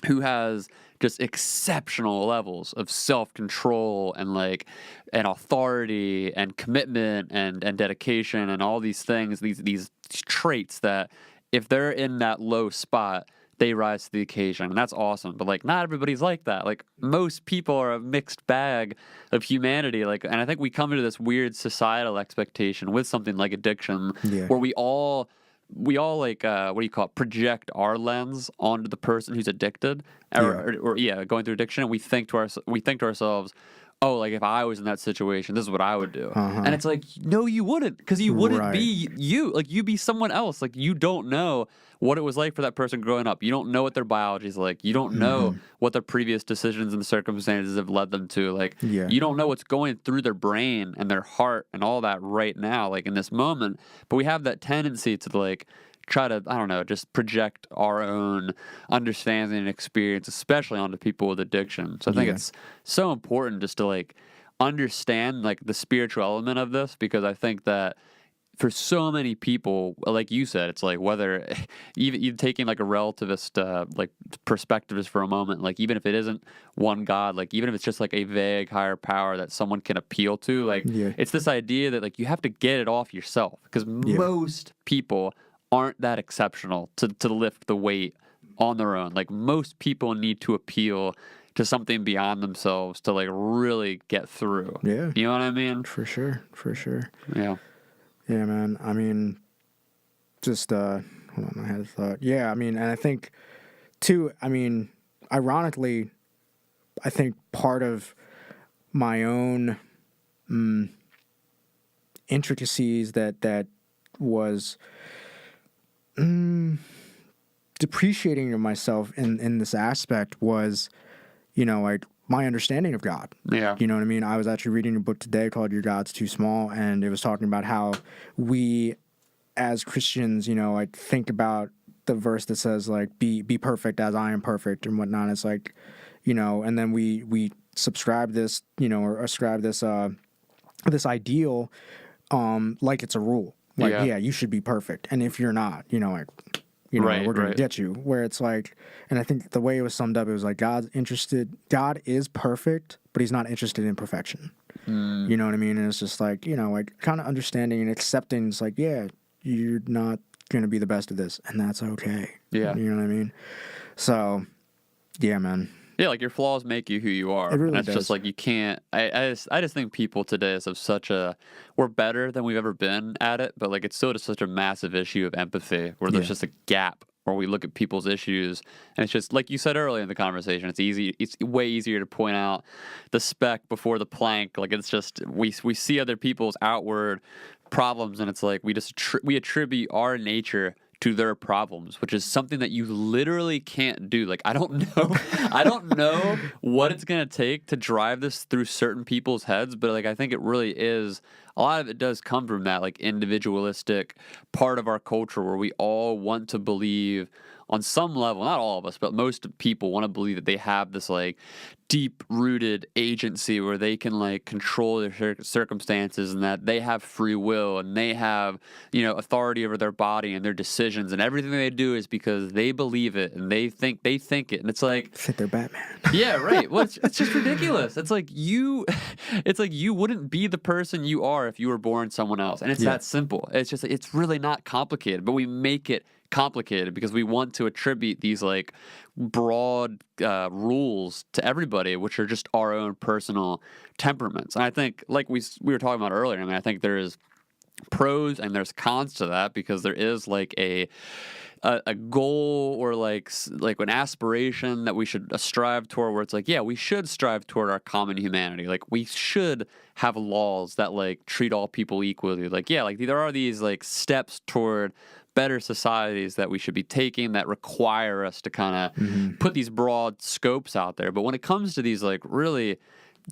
who has just exceptional levels of self-control and like and authority and commitment and dedication and all these things, these traits that if they're in that low spot, they rise to the occasion, and that's awesome. But like, not everybody's like that. Like, most people are a mixed bag of humanity. Like, and I think we come into this weird societal expectation with something like addiction, where we all like what do you call it? Project our lens onto the person who's addicted, or going through addiction, and we think to ourselves, oh, like if I was in that situation, this is what I would do. And it's like, no, you wouldn't, because you wouldn't be you. Like, you'd be someone else. Like, you don't know what it was like for that person growing up. You don't know what their biology is like. You don't know what their previous decisions and circumstances have led them to. Like, you don't know what's going through their brain and their heart and all that right now, like in this moment. But we have that tendency to like try to, I don't know, just project our own understanding and experience, especially onto people with addiction. So I think it's so important just to like understand like the spiritual element of this, because I think that for so many people, like you said, it's like whether even taking like a relativist like perspective for a moment, like even if it isn't one God, like even if it's just like a vague higher power that someone can appeal to, like it's this idea that like you have to get it off yourself, because most people aren't that exceptional to lift the weight on their own. Like, most people need to appeal to something beyond themselves to like really get through. You know what I mean? For sure. Yeah, man. I mean, just hold on, I had a thought. I mean, and I think too, I mean, ironically, I think part of my own intricacies that was depreciating of myself in this aspect was, you know, like my understanding of God. You know what I mean? I was actually reading a book today called Your God's Too Small, and it was talking about how we as Christians, you know, like think about the verse that says like be perfect as I am perfect and whatnot. It's like, you know, and then we subscribe this, you know, or ascribe this this ideal like it's a rule. Like, you should be perfect. And if you're not, you know, like, you know, we're going to get you. Where it's like, and I think the way it was summed up, it was like, God is perfect, but he's not interested in perfection. You know what I mean? And it's just like, you know, like kind of understanding and accepting. It's like, you're not going to be the best of this, and that's okay. You know what I mean? So, man. Yeah, like your flaws make you who you are. It really and it's does. just like you can't. I just think people today is of we're better than we've ever been at it, but like it's still just such a massive issue of empathy where there's just a gap where we look at people's issues, and it's just like you said earlier in the conversation. It's way easier to point out the speck before the plank. Like it's just we see other people's outward problems, and it's like we attribute our nature to their problems, which is something that you literally can't do. Like, I don't know, I don't know what it's going to take to drive this through certain people's heads, but like, I think it really is, a lot of it does come from that like individualistic part of our culture where we all want to believe on some level, not all of us, but most people want to believe that they have this like deep rooted agency where they can like control their circumstances and that they have free will and they have, you know, authority over their body and their decisions, and everything they do is because they believe it and they think it. And it's like, Fit their Batman. yeah, right. Well, it's just ridiculous. It's like you wouldn't be the person you are if you were born someone else. And it's that simple. It's just, it's really not complicated, but we make it complicated because we want to attribute these like broad rules to everybody, which are just our own personal temperaments. And I think, like we were talking about earlier, I mean, I think there is pros and there's cons to that, because there is like a goal or like an aspiration that we should strive toward, where it's like, yeah, we should strive toward our common humanity. Like, we should have laws that like treat all people equally. Like, yeah, like there are these like steps toward better societies that we should be taking that require us to kind of put these broad scopes out there. But when it comes to these like really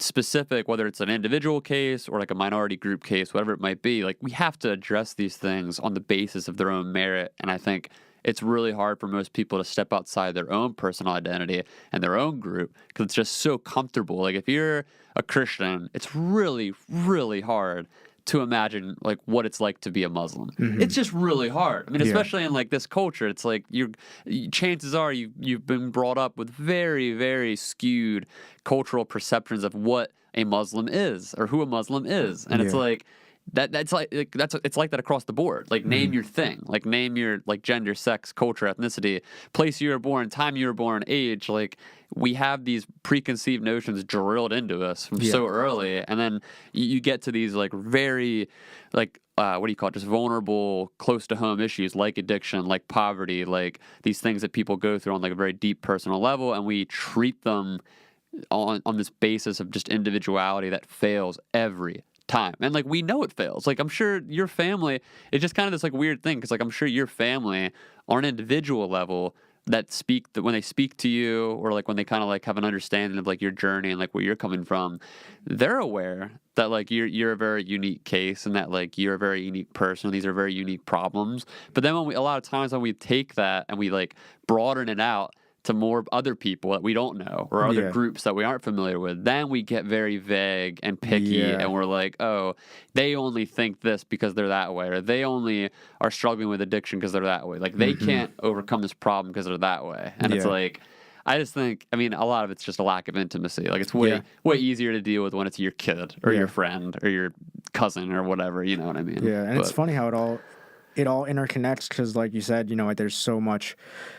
specific, whether it's an individual case or like a minority group case, whatever it might be, like we have to address these things on the basis of their own merit. And I think it's really hard for most people to step outside their own personal identity and their own group because it's just so comfortable. Like if you're a Christian, it's really, really hard to imagine like what it's like to be a Muslim. It's just really hard. I mean, especially in like this culture, it's like chances are you've been brought up with very, very skewed cultural perceptions of what a Muslim is or who a Muslim is, and it's like it's like that across the board. Like name your thing, like name your like gender, sex, culture, ethnicity, place you were born, time you were born, age. Like we have these preconceived notions drilled into us from so early, and then you get to these like very like what do you call it, just vulnerable, close to home issues like addiction, like poverty, like these things that people go through on like a very deep personal level, and we treat them on this basis of just individuality that fails every time. And like we know it fails. Like I'm sure your family, it's just kind of this like weird thing, because like I'm sure your family on an individual level that when they speak to you, or like when they kind of like have an understanding of like your journey and like where you're coming from, they're aware that like you're a very unique case and that like you're a very unique person. These are very unique problems. But then a lot of times when we take that and we like broaden it out to more other people that we don't know or other groups that we aren't familiar with, then we get very vague and picky, and we're like, oh, they only think this because they're that way, or they only are struggling with addiction because they're that way. Like they can't overcome this problem because they're that way. And it's like, I just think, I mean, a lot of it's just a lack of intimacy. Like it's way easier to deal with when it's your kid or your friend or your cousin or whatever, you know what I mean? Yeah, and it's funny how it all interconnects, because like you said, you know, like there's so much,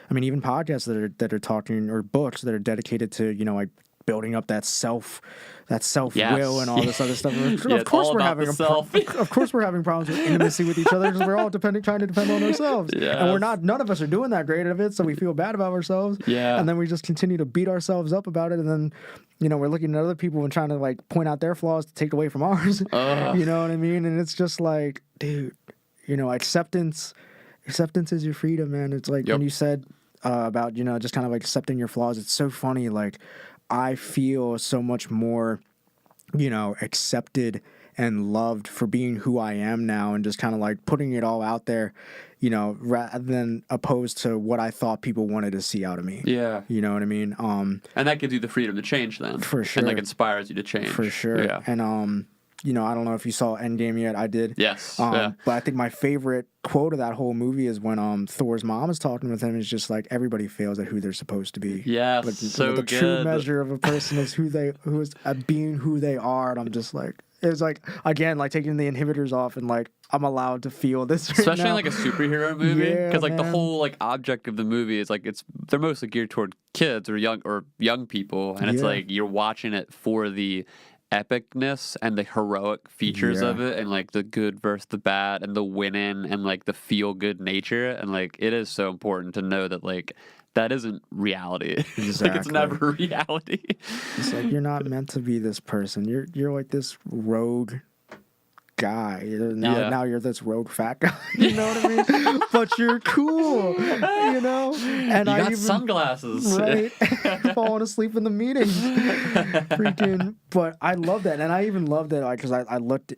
I mean, even podcasts that are talking, or books that are dedicated to, you know, like building up that self will and all this other stuff. Of course we're having of course we're having problems with intimacy with each other, because we're all trying to depend on ourselves. And none of us are doing that great of it, so we feel bad about ourselves. And then we just continue to beat ourselves up about it, and then, you know, we're looking at other people and trying to like point out their flaws to take away from ours. You know what I mean? And it's just like, dude, you know, acceptance is your freedom, man. It's like when you said about, you know, just kind of like accepting your flaws. It's so funny. Like I feel so much more, you know, accepted and loved for being who I am now, and just kind of like putting it all out there, you know, rather than opposed to what I thought people wanted to see out of me. Yeah. You know what I mean? And that gives you the freedom to change then. For sure. And like inspires you to change. For sure. Yeah. And you know, I don't know if you saw Endgame yet. I did. Yes. But I think my favorite quote of that whole movie is when Thor's mom is talking with him. It's just like, everybody fails at who they're supposed to be. Yes. Like, so the good. true measure of a person is who is being who they are. And I'm just like, it was like, again, like taking the inhibitors off, and like I'm allowed to feel this right especially now. in like a superhero movie, because like man. the whole like object of the movie is like they're mostly geared toward kids or young people, and it's like you're watching it for the epicness and the heroic features of it, and like the good versus the bad and the winning and like the feel good nature, and like it is so important to know that like that isn't reality. Exactly. Like it's never reality. It's like you're not meant to be this person. You're like this rogue guy. Now you're this rogue fat guy. You know what I mean? But you're cool. You know? And you got sunglasses. Right. Falling asleep in the meetings. Freaking. But I love that. And I even loved it, like, because I looked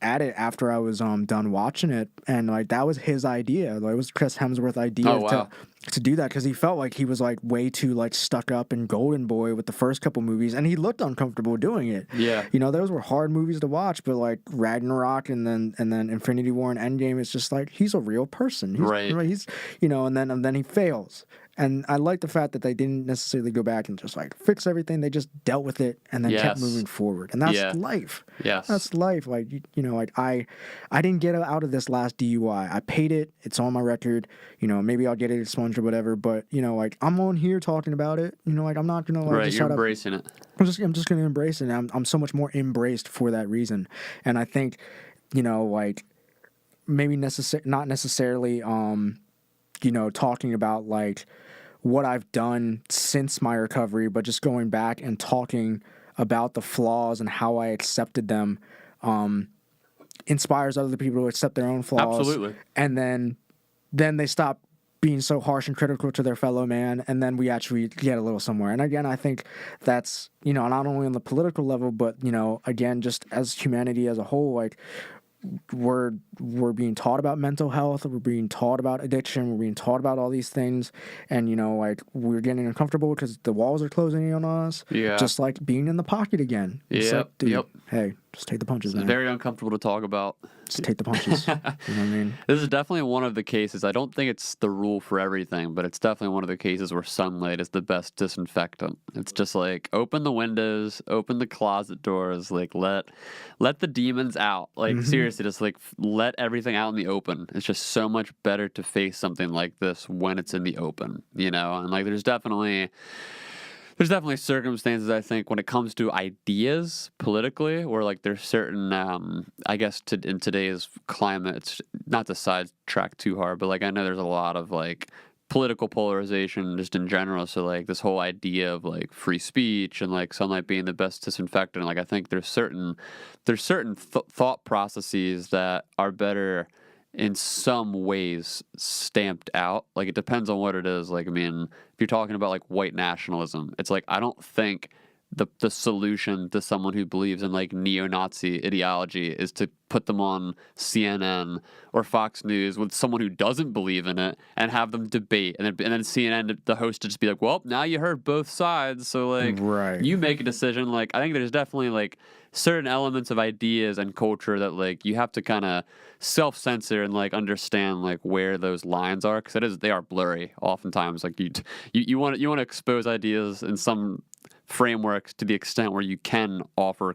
at it after I was done watching it, and like that was his idea. Like, it was Chris Hemsworth's idea to do that, because he felt like he was like way too like stuck up in Golden Boy with the first couple movies, and he looked uncomfortable doing it. Yeah, you know, those were hard movies to watch, but like Ragnarok and then Infinity War and Endgame, it's just like he's a real person. He's you know, and then he fails. And I like the fact that they didn't necessarily go back and just like fix everything. They just dealt with it and then kept moving forward. And that's life. Yes. That's life. Like, you know, like I didn't get out of this last DUI. I paid it. It's on my record. You know, maybe I'll get it expunged or whatever. But, you know, like I'm on here talking about it. You know, like I'm not going to like just you're embracing it. I'm just going to embrace it. And I'm so much more embraced for that reason. And I think, you know, like maybe not necessarily, you know, talking about like what I've done since my recovery, but just going back and talking about the flaws and how I accepted them inspires other people to accept their own flaws. Absolutely. And then they stop being so harsh and critical to their fellow man, and then we actually get a little somewhere. And again, I think that's, you know, not only on the political level, but, you know, again, just as humanity as a whole, like we're being taught about mental health, we're being taught about addiction, we're being taught about all these things, and you know, like we're getting uncomfortable because the walls are closing in on us. Yeah, just like being in the pocket again. It's like, dude, hey, just take the punches, man. Very uncomfortable to talk about. Just take the punches. You know what I mean? This is definitely one of the cases. I don't think it's the rule for everything, but it's definitely one of the cases where sunlight is the best disinfectant. It's just like open the windows, open the closet doors, like let the demons out. Like seriously, just like let everything out in the open. It's just so much better to face something like this when it's in the open, you know? And like there's definitely circumstances, I think, when it comes to ideas politically, where like there's certain, I guess in today's climate, it's not to sidetrack too hard, but like I know there's a lot of like political polarization just in general. So like this whole idea of like free speech and like sunlight being the best disinfectant, like I think there's certain thought processes that are better in some ways stamped out. Like it depends on what it is. Like, I mean, if you're talking about like white nationalism, it's like I don't think the solution to someone who believes in like neo-Nazi ideology is to put them on CNN or Fox News with someone who doesn't believe in it and have them debate, and then CNN, the host, to just be like, well, now you heard both sides, so like you make a decision. Like I think there's definitely like certain elements of ideas and culture that like you have to kind of self-censor and like understand like where those lines are, because they are blurry oftentimes. Like you want to expose ideas in some frameworks to the extent where you can offer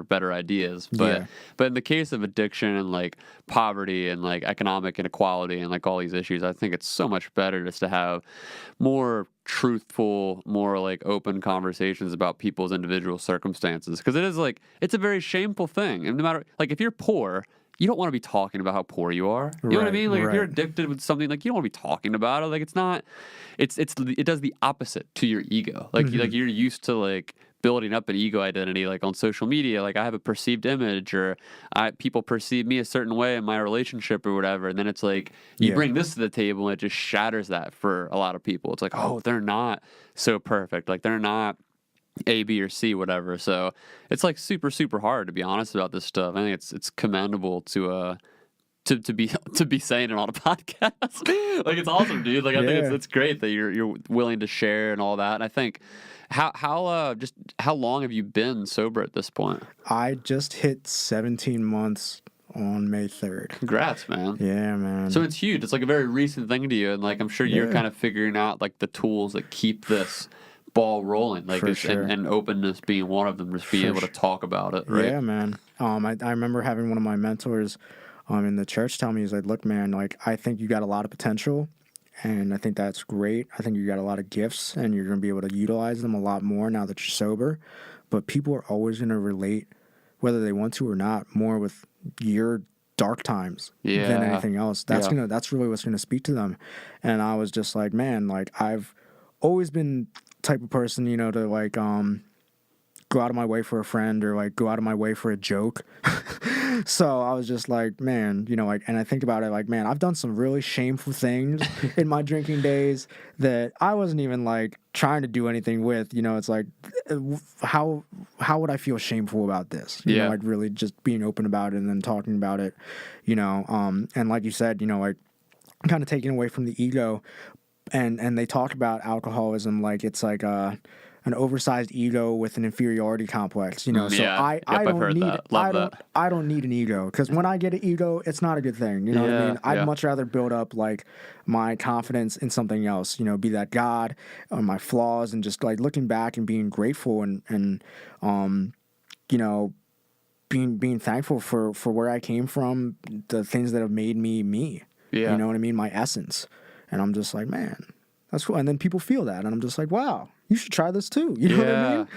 better ideas, but in the case of addiction and like poverty and like economic inequality and like all these issues, I think it's so much better just to have more truthful, more like open conversations about people's individual circumstances, because it is like it's a very shameful thing, and no matter like if you're poor, you don't want to be talking about how poor you are. You know what I mean? Like if you're addicted with something, like you don't want to be talking about it. Like it's not. It does the opposite to your ego. Like you're used to like building up an ego identity, like on social media. Like I have a perceived image, or people perceive me a certain way in my relationship or whatever. And then it's like you bring this to the table, and it just shatters that for a lot of people. It's like, oh, they're not so perfect. Like they're not A, B, or C, whatever. So it's like super, super hard to be honest about this stuff. I think it's commendable to be saying it on a podcast. Like it's awesome, dude. Like I think it's great that you're willing to share and all that. And I think how long have you been sober at this point? I just hit 17 months on May 3rd. Congrats, man. Yeah, man. So it's huge. It's like a very recent thing to you, and like I'm sure you're kind of figuring out like the tools that keep this ball rolling, like and openness being one of them, just being able to talk about it, right? Yeah, man. I remember having one of my mentors in the church tell me, he's like, look, man, like I think you got a lot of potential, and I think that's great. I think you got a lot of gifts, and you're going to be able to utilize them a lot more now that you're sober, but people are always going to relate, whether they want to or not, more with your dark times than anything else. That's really what's going to speak to them. And I was just like, man, like I've always been type of person, you know, to like go out of my way for a friend, or like go out of my way for a joke. So I was just like, man, like, and I think about it like, man, I've done some really shameful things in my drinking days that I wasn't even like trying to do anything with. It's like, how would I feel shameful about this? Like really just being open about it and then talking about it, and like you said, like kind of taking away from the ego, and they talk about alcoholism like it's like an oversized ego with an inferiority complex, So I don't need I don't need an ego, because when I get an ego, it's not a good thing. You know what I mean? I'd much rather build up like my confidence in something else. Be that God or my flaws, and just like looking back and being grateful and being thankful for where I came from, the things that have made me. Yeah. You know what I mean? My essence. And I'm just like, man, that's cool. And then people feel that, and I'm just like, wow, you should try this too. You know what I mean?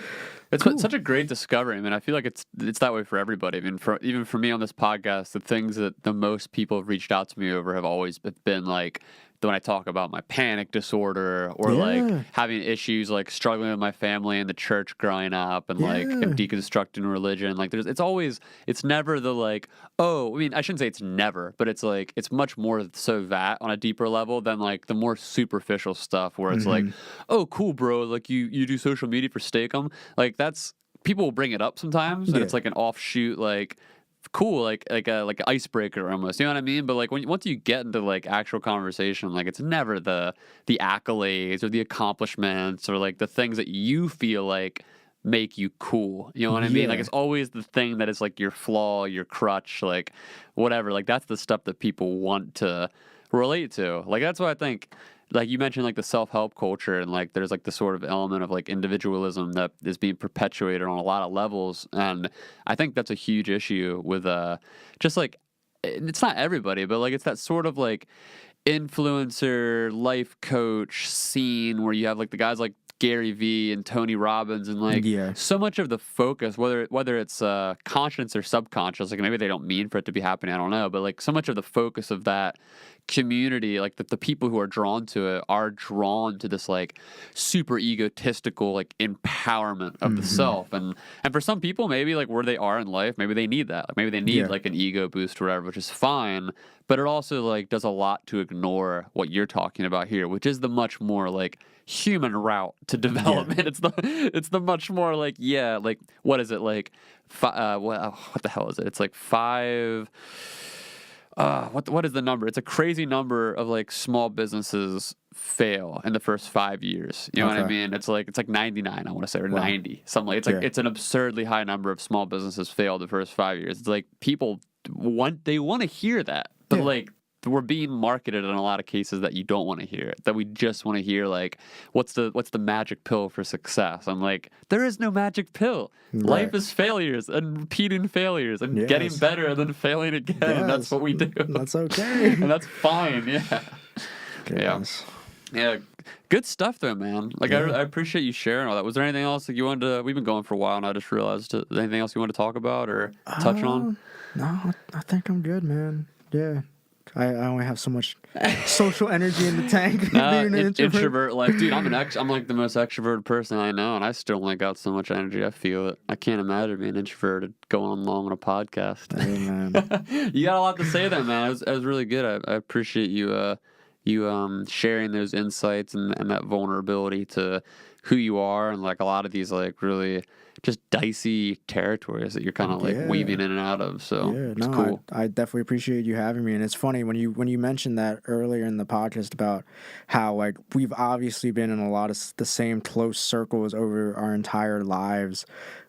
It's such a great discovery. I mean, I feel like it's that way for everybody. I mean, even for me on this podcast, the things that the most people have reached out to me over have always been like, when I talk about my panic disorder, or like having issues, like struggling with my family and the church growing up, and like and deconstructing religion. Like it's never the like, oh, I mean, I shouldn't say it's never, but it's like, it's much more so that on a deeper level than like the more superficial stuff where it's like, oh, cool, bro, like you do social media for Steakum. Like that's, people will bring it up sometimes, and it's like an offshoot, like, cool, like an icebreaker almost, you know what I mean? But like once you get into like actual conversation, like it's never the accolades or the accomplishments or like the things that you feel like make you cool, you know what I mean? Like it's always the thing that is like your flaw, your crutch, like whatever. Like that's the stuff that people want to relate to. Like that's what I think. Like you mentioned, like the self-help culture, and like there's like the sort of element of like individualism that is being perpetuated on a lot of levels, and I think that's a huge issue with just like, it's not everybody, but like it's that sort of like influencer life coach scene where you have like the guys like Gary Vee and Tony Robbins, and like so much of the focus, whether it's conscious or subconscious, like maybe they don't mean for it to be happening, I don't know, but like so much of the focus of that community, like the people who are drawn to it are drawn to this like super egotistical like empowerment of the self, and for some people maybe like where they are in life, maybe they need that, like maybe they need like an ego boost or whatever, which is fine, but it also like does a lot to ignore what you're talking about here, which is the much more like human route to development. It's the much more like, like what is it, like what the hell is it? It's like 5 what is the number? It's a crazy number of like small businesses fail in the first 5 years. You know what I mean? It's like 99, I want to say, or 90, something like. It's like it's an absurdly high number of small businesses fail the first 5 years. It's like people want to hear that, but like we're being marketed in a lot of cases that you don't want to hear it, that we just want to hear like, what's the magic pill for success? I'm like, there is no magic pill. Life is failures and repeating failures and getting better and then failing again. And that's what we do. That's okay. And that's fine. Yeah. Good stuff though, man. Like I appreciate you sharing all that. Was there anything else that you wanted to, we've been going for a while and I just realized, anything else you want to talk about or touch on? No, I think I'm good, man. Yeah. I only have so much social energy in the tank. Being an introvert life, dude. I'm like the most extroverted person I know, and I still only got so much energy. I feel it. I can't imagine being introverted going along on a podcast. Hey, man. You got a lot to say there, man. It was really good. I appreciate you sharing those insights and that vulnerability to who you are, and like a lot of these like really just dicey territories that you're kind of like weaving in and out of. So it's cool. I definitely appreciate you having me. And it's funny when you mentioned that earlier in the podcast about how like we've obviously been in a lot of the same close circles over our entire lives.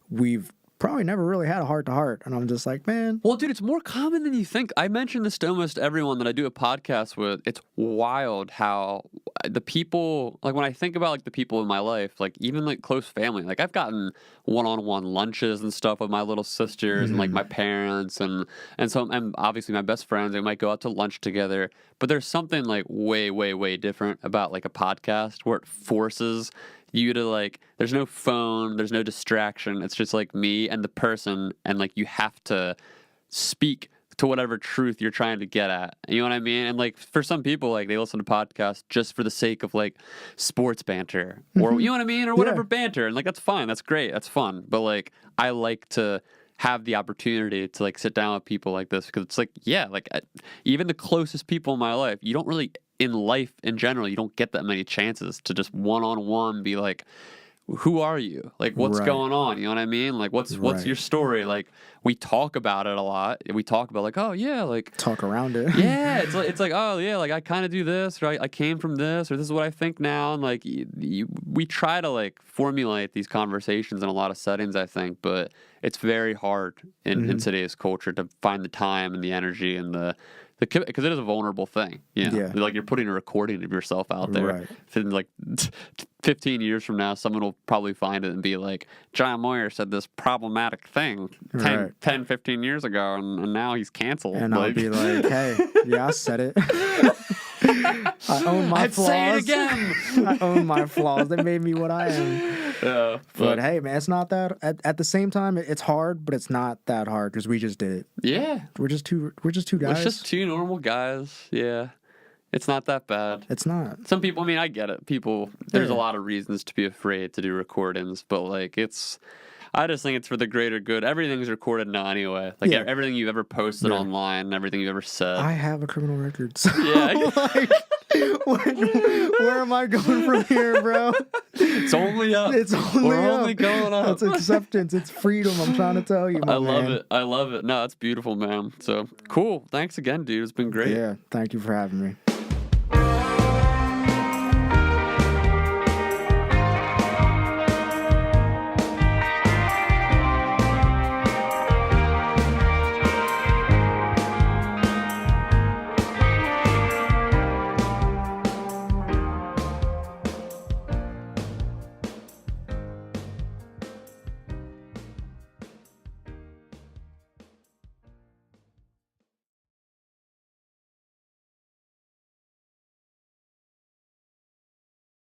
We've probably never really had a heart-to-heart, and I'm just like, man. Well, dude, it's more common than you think. I mention this to almost everyone that I do a podcast with. It's wild how the people, like when I think about like the people in my life, like even like close family, like I've gotten one-on-one lunches and stuff with my little sisters and like my parents and obviously my best friends. They might go out to lunch together, but there's something like way, way, way different about like a podcast where it forces you to like, there's no phone, there's no distraction. It's just like me and the person, and like you have to speak to whatever truth you're trying to get at. You know what I mean? And like for some people, like they listen to podcasts just for the sake of like sports banter or you know what I mean, or whatever banter, and like that's fine, that's great, that's fun. But like I like to have the opportunity to like sit down with people like this, because it's like, yeah, like even the closest people in my life, you don't really, in life in general, you don't get that many chances to just one-on-one be like, who are you? Like, what's going on? You know what I mean? Like, what's your story? Like, we talk about it a lot. We talk about like, oh yeah, like talk around it. Yeah, it's like, oh yeah, like I kind of do this, or I came from this, or this is what I think now, and like we try to like formulate these conversations in a lot of settings, I think, but it's very hard in today's culture to find the time and the energy and the because it is a vulnerable thing. You know? Like you're putting a recording of yourself out there. Right. In like 15 years from now, someone will probably find it and be like, Jon Moyer said this problematic thing 10, 15 years ago, and now he's canceled. And I'll be like, hey, yeah, I said it. I own my flaws. Say it again. I own my flaws. They made me what I am. Yeah, but hey, man, it's not that. At the same time, it's hard, but it's not that hard because we just did it. Yeah, we're just two guys. We're just two normal guys. Yeah, it's not that bad. It's not. Some people, I mean, I get it. There's a lot of reasons to be afraid to do recordings, but like I just think it's for the greater good. Everything's recorded now anyway. Like everything you've ever posted online, everything you've ever said. I have a criminal record. So yeah. Like, where am I going from here, bro? It's only up. We're only going up. It's acceptance. It's freedom. I'm trying to tell you, my man. I love it. No, it's beautiful, man. So cool. Thanks again, dude. It's been great. Yeah. Thank you for having me.